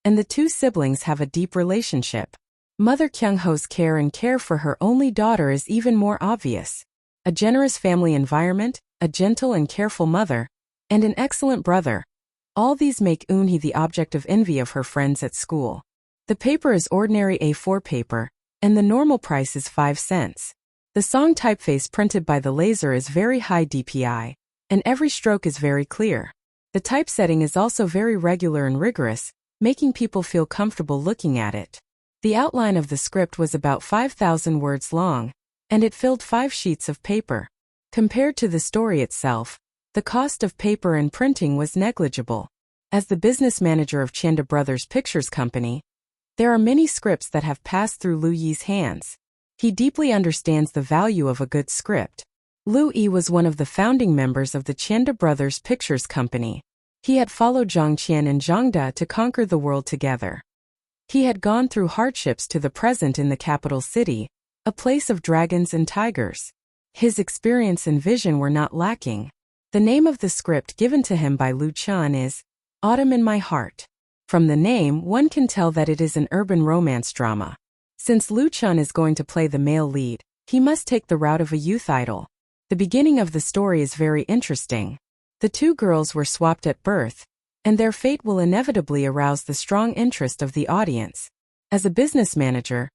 and the two siblings have a deep relationship. Mother Kyungho's care for her only daughter is even more obvious. A generous family environment, a gentle and careful mother, and an excellent brother. All these make Eunhee the object of envy of her friends at school. The paper is ordinary A4 paper, and the normal price is 5 cents. The song typeface printed by the laser is very high DPI, and every stroke is very clear. The typesetting is also very regular and rigorous, making people feel comfortable looking at it. The outline of the script was about 5,000 words long, and it filled 5 sheets of paper. Compared to the story itself, the cost of paper and printing was negligible. As the business manager of Chanda Brothers Pictures Company, there are many scripts that have passed through Lu Yi's hands. He deeply understands the value of a good script. Lu Yi was one of the founding members of the Chanda Brothers Pictures Company. He had followed Zhang Qian and Zhang Da to conquer the world together. He had gone through hardships to the present in the capital city, a place of dragons and tigers. His experience and vision were not lacking. The name of the script given to him by Lu Chun is Autumn in My Heart. From the name, one can tell that it is an urban romance drama. Since Lu Chun is going to play the male lead, he must take the route of a youth idol. The beginning of the story is very interesting. The two girls were swapped at birth, and their fate will inevitably arouse the strong interest of the audience. As a business manager,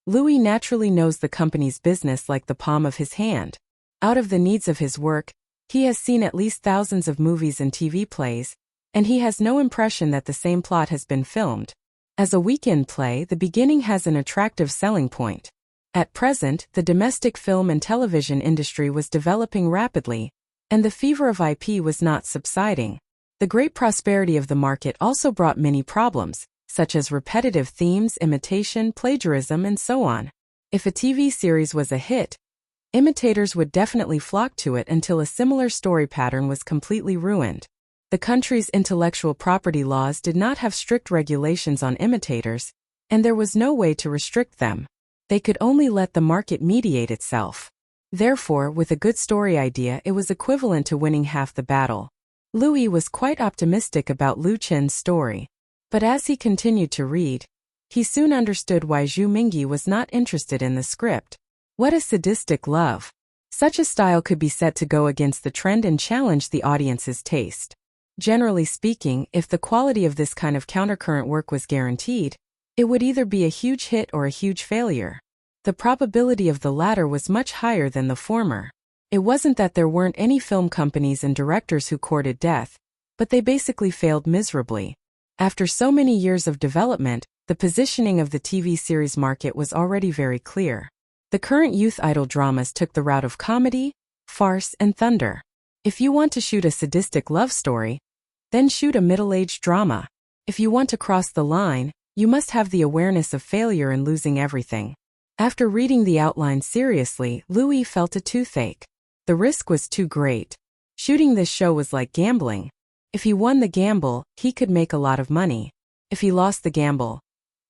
Louis naturally knows the company's business like the palm of his hand. Out of the needs of his work, he has seen at least thousands of movies and TV plays, and he has no impression that the same plot has been filmed. As a weekend play, the beginning has an attractive selling point. At present, the domestic film and television industry was developing rapidly, and the fever of IP was not subsiding. The great prosperity of the market also brought many problems, such as repetitive themes, imitation, plagiarism, and so on. If a TV series was a hit, imitators would definitely flock to it until a similar story pattern was completely ruined. The country's intellectual property laws did not have strict regulations on imitators, and there was no way to restrict them. They could only let the market mediate itself. Therefore, with a good story idea, it was equivalent to winning half the battle. Louis was quite optimistic about Lu Chen's story. But as he continued to read, he soon understood why Zhu Mingyi was not interested in the script. What a sadistic love! Such a style could be said to go against the trend and challenge the audience's taste. Generally speaking, if the quality of this kind of countercurrent work was guaranteed, it would either be a huge hit or a huge failure. The probability of the latter was much higher than the former. It wasn't that there weren't any film companies and directors who courted death, but they basically failed miserably. After so many years of development, the positioning of the TV series market was already very clear. The current youth idol dramas took the route of comedy, farce, and thunder. If you want to shoot a sadistic love story, then shoot a middle-aged drama. If you want to cross the line, you must have the awareness of failure and losing everything. After reading the outline seriously, Louis felt a toothache. The risk was too great. Shooting this show was like gambling. If he won the gamble, he could make a lot of money. If he lost the gamble.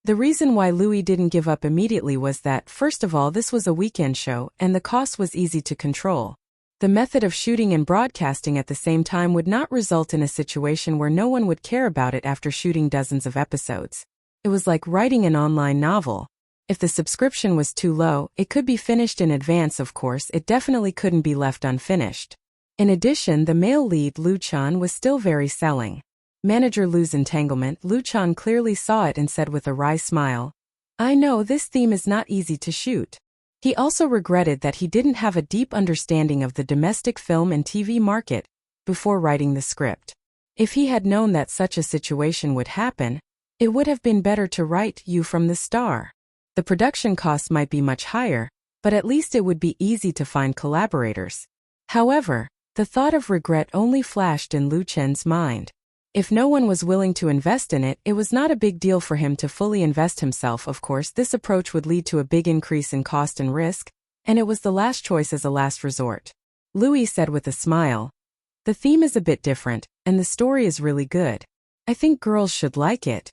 The reason why Louis didn't give up immediately was that, first of all, this was a weekend show, and the cost was easy to control. The method of shooting and broadcasting at the same time would not result in a situation where no one would care about it after shooting dozens of episodes. It was like writing an online novel. If the subscription was too low, it could be finished in advance. Of course, it definitely couldn't be left unfinished. In addition, the male lead, Lu Chan, was still very selling. Manager Lu's entanglement. Lu Chan clearly saw it and said with a wry smile, "I know this theme is not easy to shoot." He also regretted that he didn't have a deep understanding of the domestic film and TV market before writing the script. If he had known that such a situation would happen, it would have been better to write you from the start. The production costs might be much higher, but at least it would be easy to find collaborators. However, the thought of regret only flashed in Lu Chen's mind. If no one was willing to invest in it, it was not a big deal for him to fully invest himself. Of course, this approach would lead to a big increase in cost and risk, and it was the last choice as a last resort. Louis said with a smile, "The theme is a bit different, and the story is really good. I think girls should like it."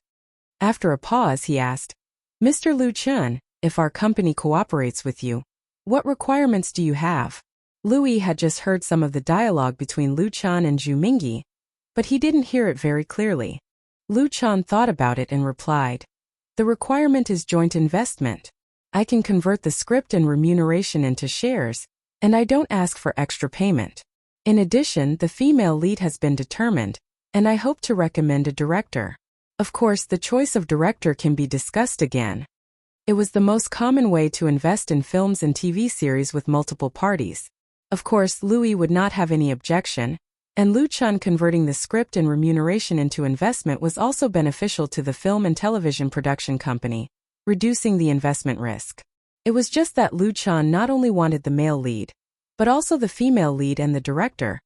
After a pause, he asked, "Mr. Lu Chen, if our company cooperates with you, what requirements do you have?" Louis had just heard some of the dialogue between Lu Chan and Zhu Mingyi, but he didn't hear it very clearly. Lu Chan thought about it and replied, "The requirement is joint investment. I can convert the script and remuneration into shares, and I don't ask for extra payment. In addition, the female lead has been determined, and I hope to recommend a director. Of course, the choice of director can be discussed again." It was the most common way to invest in films and TV series with multiple parties. Of course, Louis would not have any objection, and Lu Chan converting the script and remuneration into investment was also beneficial to the film and television production company, reducing the investment risk. It was just that Lu Chan not only wanted the male lead, but also the female lead and the director.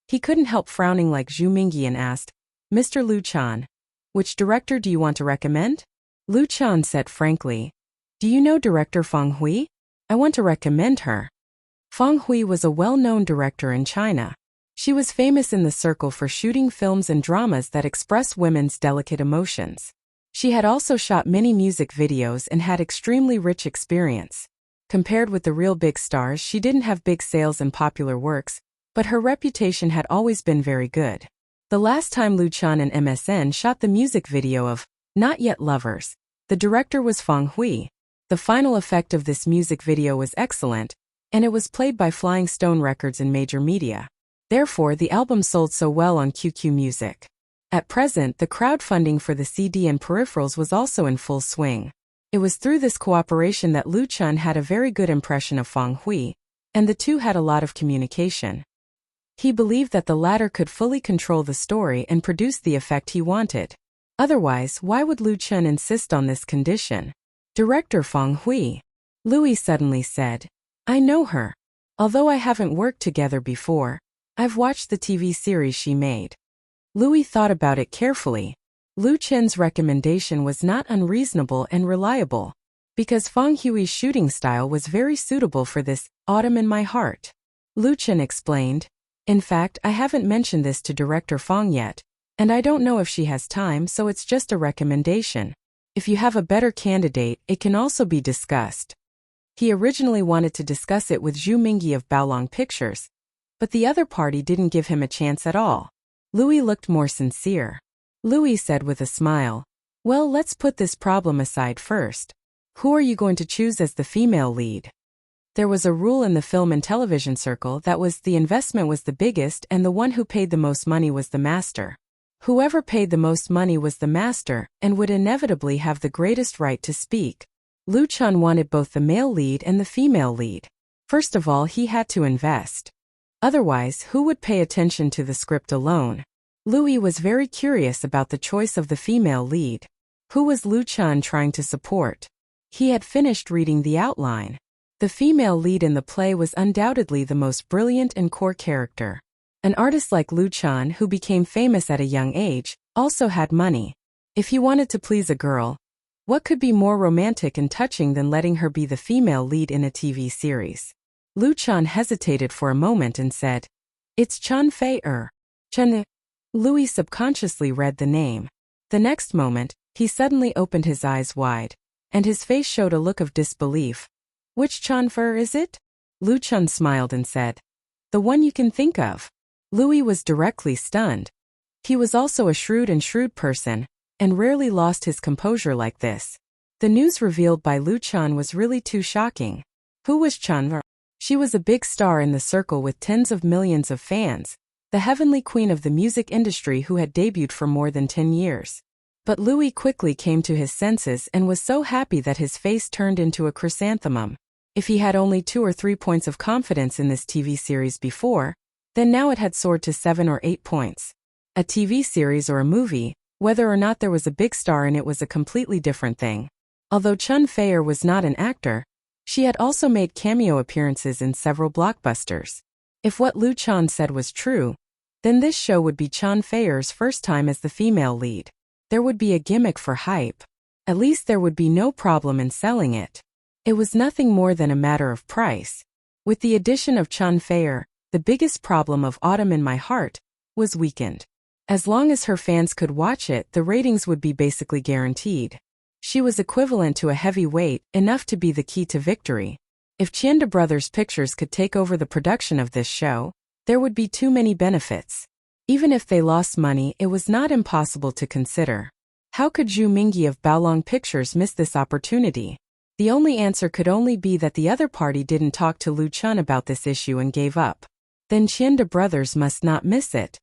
He couldn't help frowning like Zhu Mingyi and asked, "Mr. Lu Chan, which director do you want to recommend?" Lu Chan said frankly, "Do you know director Fang Hui? I want to recommend her." Fang Hui was a well-known director in China. She was famous in the circle for shooting films and dramas that express women's delicate emotions. She had also shot many music videos and had extremely rich experience. Compared with the real big stars, she didn't have big sales and popular works, but her reputation had always been very good. The last time Lu Chan and MSN shot the music video of Not Yet Lovers, the director was Fang Hui. The final effect of this music video was excellent, and it was played by Flying Stone Records in major media. Therefore, the album sold so well on QQ Music. At present, the crowdfunding for the CD and peripherals was also in full swing. It was through this cooperation that Lu Chan had a very good impression of Fang Hui, and the two had a lot of communication. He believed that the latter could fully control the story and produce the effect he wanted. Otherwise, why would Lu Chan insist on this condition? "Director Fang Hui," Louis suddenly said. "I know her. Although I haven't worked together before, I've watched the TV series she made." Louis thought about it carefully. Lu Chen's recommendation was not unreasonable and reliable, because Fang Hui's shooting style was very suitable for this Autumn in My Heart. Lu Chen explained, "In fact, I haven't mentioned this to director Fang yet, and I don't know if she has time, so it's just a recommendation. If you have a better candidate, it can also be discussed." He originally wanted to discuss it with Zhu Mingyi of Baolong Pictures, but the other party didn't give him a chance at all. Louis looked more sincere. Louis said with a smile, "Well, let's put this problem aside first. Who are you going to choose as the female lead?" There was a rule in the film and television circle that was the investment was the biggest and the one who paid the most money was the master. Whoever paid the most money was the master and would inevitably have the greatest right to speak. Lu Chan wanted both the male lead and the female lead. First of all, he had to invest. Otherwise, who would pay attention to the script alone? Louis was very curious about the choice of the female lead. Who was Lu Chan trying to support? He had finished reading the outline. The female lead in the play was undoubtedly the most brilliant and core character. An artist like Lu Chan, who became famous at a young age, also had money. If he wanted to please a girl, what could be more romantic and touching than letting her be the female lead in a TV series? Lu Chan hesitated for a moment and said, "It's Chan Fei-er." Chen. Louis subconsciously read the name. The next moment, he suddenly opened his eyes wide, and his face showed a look of disbelief. "Which Chan Fei is it?" Lu Chan smiled and said, The one you can think of. Louis was directly stunned. He was also a shrewd person, and rarely lost his composure like this. The news revealed by Lu Chan was really too shocking. Who was Chan? She was a big star in the circle with tens of millions of fans, the heavenly queen of the music industry who had debuted for more than 10 years. But Louis quickly came to his senses and was so happy that his face turned into a chrysanthemum. If he had only 2 or 3 points of confidence in this TV series before, then now it had soared to 7 or 8 points. A TV series or a movie, whether or not there was a big star in it, was a completely different thing. Although Chun Feier was not an actor, she had also made cameo appearances in several blockbusters. If what Lu Chan said was true, then this show would be Chun Feier's first time as the female lead. There would be a gimmick for hype. At least there would be no problem in selling it. It was nothing more than a matter of price. With the addition of Chun Feier, the biggest problem of Autumn in My Heart was weakened. As long as her fans could watch it, the ratings would be basically guaranteed. She was equivalent to a heavyweight, enough to be the key to victory. If Chienda Brothers Pictures could take over the production of this show, there would be too many benefits. Even if they lost money, it was not impossible to consider. How could Zhu Mingyi of Baolong Pictures miss this opportunity? The only answer could only be that the other party didn't talk to Lu Chun about this issue and gave up. Then Chienda Brothers must not miss it.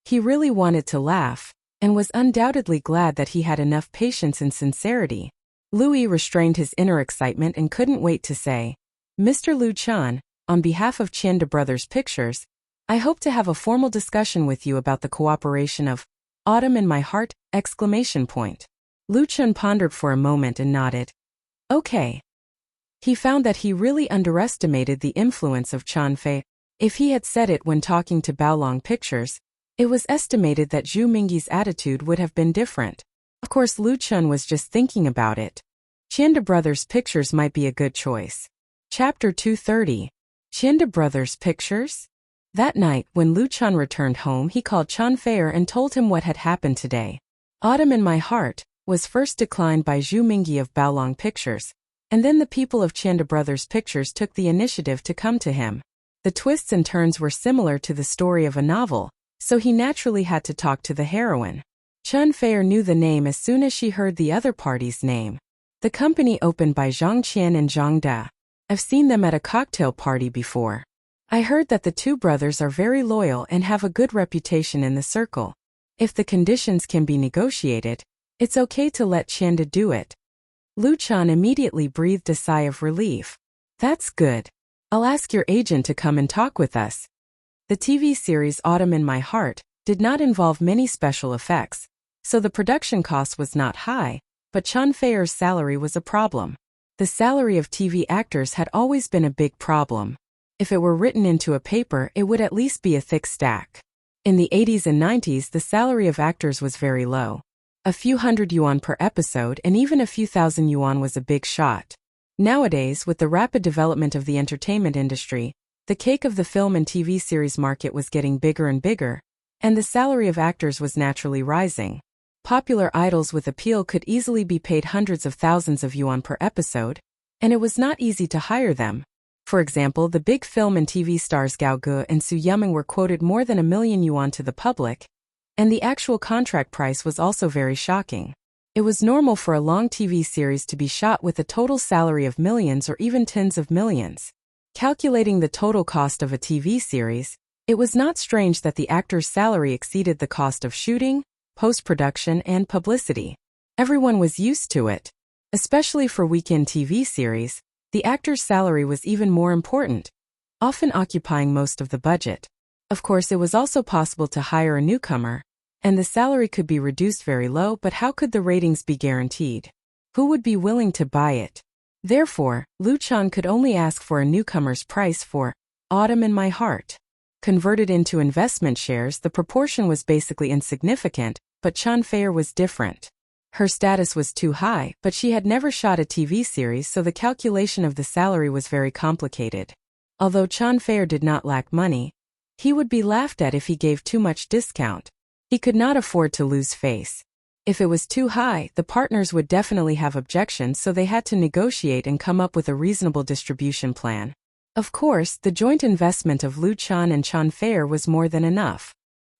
He really wanted to laugh, and was undoubtedly glad that he had enough patience and sincerity. Louis restrained his inner excitement and couldn't wait to say, "Mr. Lu Chun, on behalf of Chienda Brothers Pictures, I hope to have a formal discussion with you about the cooperation of Autumn in My Heart!" Lu Chun pondered for a moment and nodded. Okay. He found that he really underestimated the influence of Chun Fei. If he had said it when talking to Baolong Pictures, it was estimated that Zhu Mingyi's attitude would have been different. Of course, Lu Chun was just thinking about it. Chienda Brothers Pictures might be a good choice. Chapter 230. Chienda Brothers Pictures? That night, when Lu Chun returned home, he called Chun Feier and told him what had happened today. Autumn in My Heart was first declined by Zhu Mingyi of Baolong Pictures, and then the people of Chienda Brothers Pictures took the initiative to come to him. The twists and turns were similar to the story of a novel, so he naturally had to talk to the heroine. Chun Feier knew the name as soon as she heard the other party's name. The company opened by Zhang Qian and Zhang Da. I've seen them at a cocktail party before. I heard that the two brothers are very loyal and have a good reputation in the circle. If the conditions can be negotiated, it's okay to let Chienda do it. Lu Chun immediately breathed a sigh of relief. That's good. I'll ask your agent to come and talk with us. The TV series Autumn in My Heart did not involve many special effects, so the production cost was not high, but Chun Feier's salary was a problem. The salary of TV actors had always been a big problem. If it were written into a paper, it would at least be a thick stack. In the 80s and 90s, the salary of actors was very low. A few hundred yuan per episode and even a few thousand yuan was a big shot. Nowadays, with the rapid development of the entertainment industry, the cake of the film and TV series market was getting bigger and bigger, and the salary of actors was naturally rising. Popular idols with appeal could easily be paid hundreds of thousands of yuan per episode, and it was not easy to hire them. For example, the big film and TV stars Gao Ge and Su Yuming were quoted more than 1 million yuan to the public, and the actual contract price was also very shocking. It was normal for a long TV series to be shot with a total salary of millions or even tens of millions. Calculating the total cost of a TV series, it was not strange that the actor's salary exceeded the cost of shooting, post-production, and publicity. Everyone was used to it. Especially for weekend TV series, the actor's salary was even more important, often occupying most of the budget. Of course, it was also possible to hire a newcomer, and the salary could be reduced very low, but how could the ratings be guaranteed? Who would be willing to buy it? Therefore, Lu Chun could only ask for a newcomer's price for Autumn in My Heart. Converted into investment shares, the proportion was basically insignificant, but Chun Feier was different. Her status was too high, but she had never shot a TV series, so the calculation of the salary was very complicated. Although Chun Feier did not lack money, he would be laughed at if he gave too much discount. He could not afford to lose face. If it was too high, the partners would definitely have objections, so they had to negotiate and come up with a reasonable distribution plan. Of course, the joint investment of Lu Chan and Chan Fair was more than enough.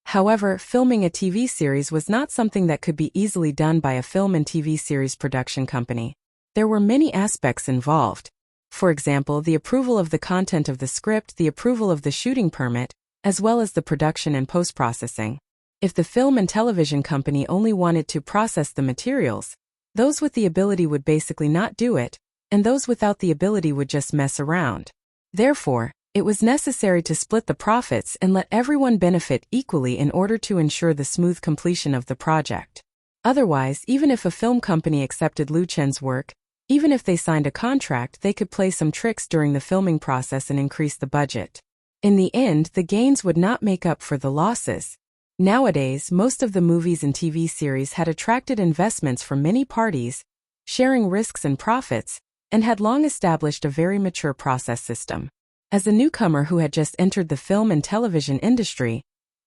However, filming a TV series was not something that could be easily done by a film and TV series production company. There were many aspects involved. For example, the approval of the content of the script, the approval of the shooting permit, as well as the production and post-processing. If the film and television company only wanted to process the materials, those with the ability would basically not do it, and those without the ability would just mess around. Therefore, it was necessary to split the profits and let everyone benefit equally in order to ensure the smooth completion of the project. Otherwise, even if a film company accepted Lu Chen's work, even if they signed a contract, they could play some tricks during the filming process and increase the budget. In the end, the gains would not make up for the losses. Nowadays, most of the movies and TV series had attracted investments from many parties, sharing risks and profits, and had long established a very mature process system. As a newcomer who had just entered the film and television industry,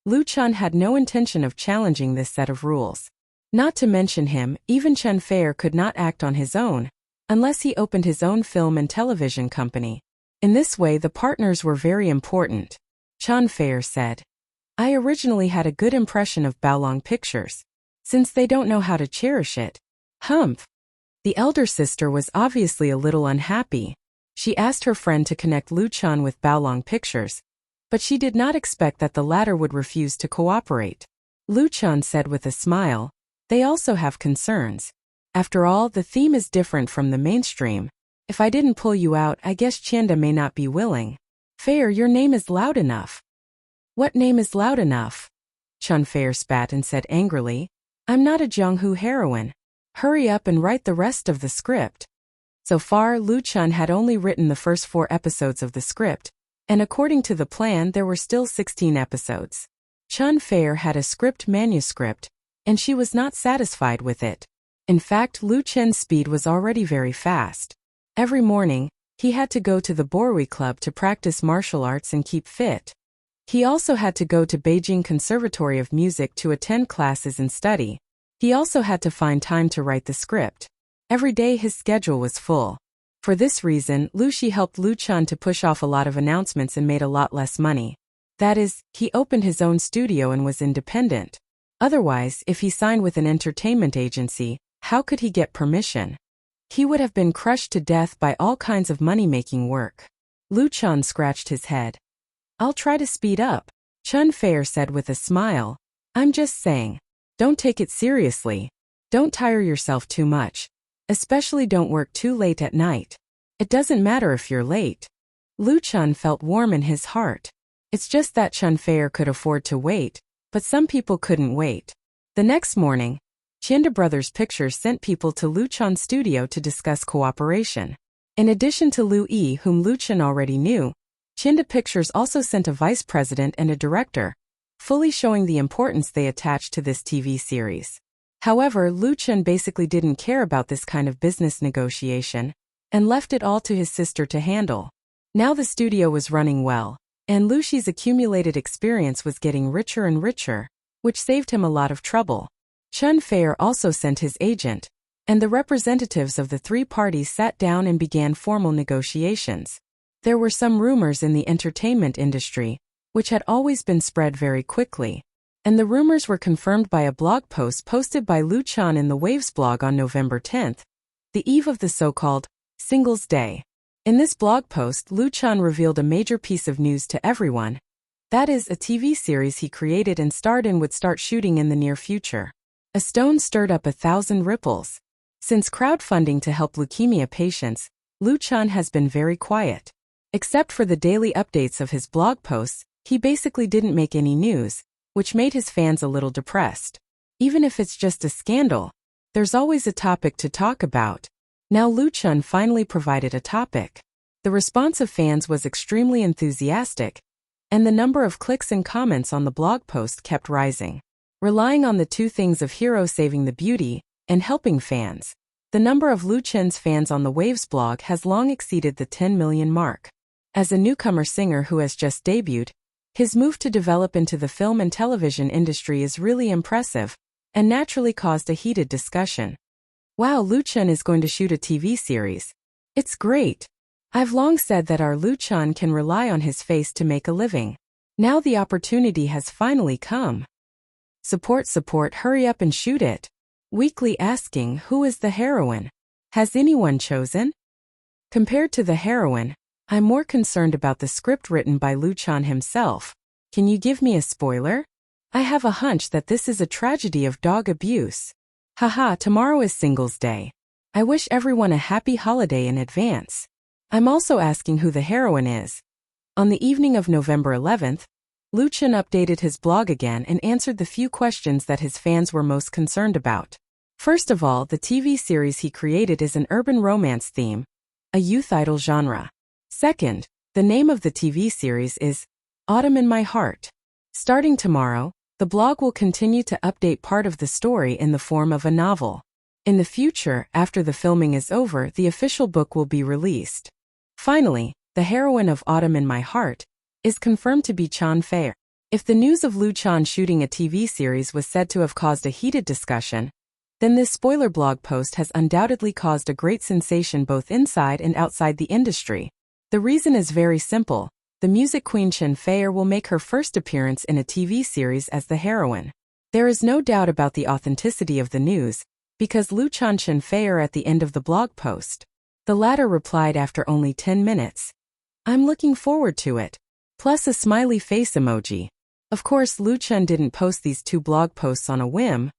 Lu Chan had no intention of challenging this set of rules. Not to mention him, even Chan Fair could not act on his own, unless he opened his own film and television company. In this way, the partners were very important. Chan Fair said, "I originally had a good impression of Baolong Pictures. Since they don't know how to cherish it." Humph. The elder sister was obviously a little unhappy. She asked her friend to connect Lu Chan with Baolong Pictures, but she did not expect that the latter would refuse to cooperate. Lu Chan said with a smile, "They also have concerns. After all, the theme is different from the mainstream. If I didn't pull you out, I guess Chanda may not be willing." "Fair, your name is loud enough." "What name is loud enough?" Chan Fair spat and said angrily, "I'm not a Jianghu heroine. Hurry up and write the rest of the script." So far, Lu Chan had only written the first 4 episodes of the script, and according to the plan, there were still 16 episodes. Chan Fair had a script manuscript, and she was not satisfied with it. In fact, Lu Chen's speed was already very fast. Every morning, he had to go to the Borui Club to practice martial arts and keep fit. He also had to go to Beijing Conservatory of Music to attend classes and study. He also had to find time to write the script. Every day his schedule was full. For this reason, Lu Shi helped Lu Chan to push off a lot of announcements and made a lot less money. That is, he opened his own studio and was independent. Otherwise, if he signed with an entertainment agency, how could he get permission? He would have been crushed to death by all kinds of money-making work. Lu Chan scratched his head. "I'll try to speed up," Chan Fair said with a smile. "I'm just saying. Don't take it seriously. Don't tire yourself too much. Especially don't work too late at night. It doesn't matter if you're late." Lu Chan felt warm in his heart. It's just that Chan Fair could afford to wait, but some people couldn't wait. The next morning, Chanda Brothers Pictures sent people to Lu Chan's studio to discuss cooperation. In addition to Lu Yi, whom Lu Chan already knew, Chanda Pictures also sent a vice president and a director, fully showing the importance they attached to this TV series. However, Lu Chan basically didn't care about this kind of business negotiation, and left it all to his sister to handle. Now the studio was running well, and Lu Shi's accumulated experience was getting richer and richer, which saved him a lot of trouble. Chan Fair also sent his agent, and the representatives of the 3 parties sat down and began formal negotiations. There were some rumors in the entertainment industry, which had always been spread very quickly, and the rumors were confirmed by a blog post posted by Lu Chan in the Waves blog on November 10th, the eve of the so-called Singles Day. In this blog post, Lu Chan revealed a major piece of news to everyone. That is, a TV series he created and starred in would start shooting in the near future. A stone stirred up 1,000 ripples. Since crowdfunding to help leukemia patients, Lu Chan has been very quiet. Except for the daily updates of his blog posts, he basically didn't make any news, which made his fans a little depressed. Even if it's just a scandal, there's always a topic to talk about. Now Lu Chan finally provided a topic. The response of fans was extremely enthusiastic, and the number of clicks and comments on the blog post kept rising. Relying on the 2 things of hero saving the beauty and helping fans, the number of Lu Chan's fans on the Waves blog has long exceeded the 10 million mark. As a newcomer singer who has just debuted, his move to develop into the film and television industry is really impressive, and naturally caused a heated discussion. "Wow, Lu Chan is going to shoot a TV series. It's great. I've long said that our Luchan can rely on his face to make a living. Now the opportunity has finally come. Support, hurry up and shoot it. Weekly asking, who is the heroine? Has anyone chosen? Compared to the heroine, I'm more concerned about the script written by Luchan himself. Can you give me a spoiler? I have a hunch that this is a tragedy of dog abuse. Haha, tomorrow is Singles Day. I wish everyone a happy holiday in advance. I'm also asking who the heroine is. On the evening of November 11th, Luchan updated his blog again and answered the few questions that his fans were most concerned about. First of all, the TV series he created is an urban romance theme, a youth idol genre. Second, the name of the TV series is Autumn in My Heart. Starting tomorrow, the blog will continue to update part of the story in the form of a novel. In the future, after the filming is over, the official book will be released. Finally, the heroine of Autumn in My Heart is confirmed to be Chan Fei. If the news of Luchan shooting a TV series was said to have caused a heated discussion, then this spoiler blog post has undoubtedly caused a great sensation both inside and outside the industry. The reason is very simple. The music queen Chan Fei will make her first appearance in a TV series as the heroine. There is no doubt about the authenticity of the news, because Luchan Chan Fei at the end of the blog post. The latter replied after only 10 minutes. I'm looking forward to it. Plus a smiley face emoji. Of course, Luchan didn't post these two blog posts on a whim,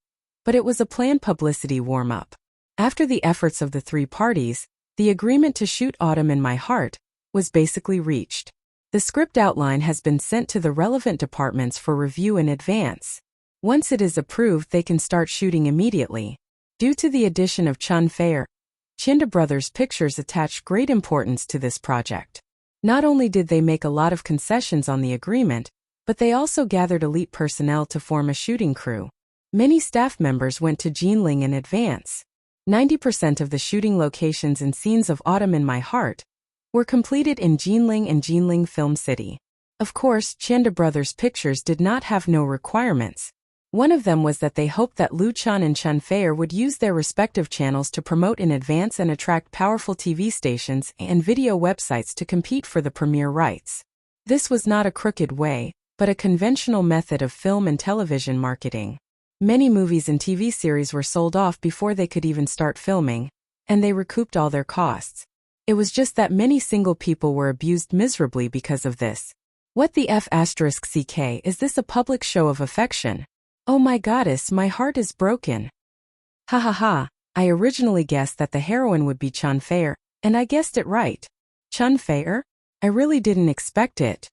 but it was a planned publicity warm-up. After the efforts of the three parties, the agreement to shoot Autumn in My Heart was basically reached. The script outline has been sent to the relevant departments for review in advance. Once it is approved, they can start shooting immediately. Due to the addition of Chan Fei, Chinda Brothers Pictures attached great importance to this project. Not only did they make a lot of concessions on the agreement, but they also gathered elite personnel to form a shooting crew. Many staff members went to Jinling in advance. 90% of the shooting locations and scenes of Autumn in My Heart were completed in Jinling and Jinling Film City. Of course, Chinda Brothers Pictures did not have no requirements. One of them was that they hoped that Luchan and Chan Fei would use their respective channels to promote in advance and attract powerful TV stations and video websites to compete for the premiere rights. This was not a crooked way, but a conventional method of film and television marketing. Many movies and TV series were sold off before they could even start filming, and they recouped all their costs. It was just that many single people were abused miserably because of this. What the F***ck, is this a public show of affection? Oh my goddess, my heart is broken. Ha ha ha, I originally guessed that the heroine would be Chan Fei, and I guessed it right. Chan Fei? I really didn't expect it.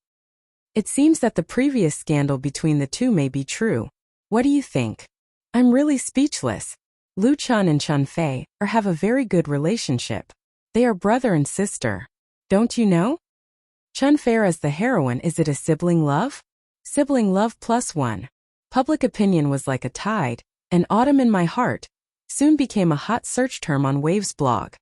It seems that the previous scandal between the two may be true. What do you think? I'm really speechless. Luchan and Chan Fei have a very good relationship. They are brother and sister. Don't you know? Chan Fei as the heroine, is it a sibling love? Sibling love +1. Public opinion was like a tide, and Autumn in My Heart soon became a hot search term on Wave's blog.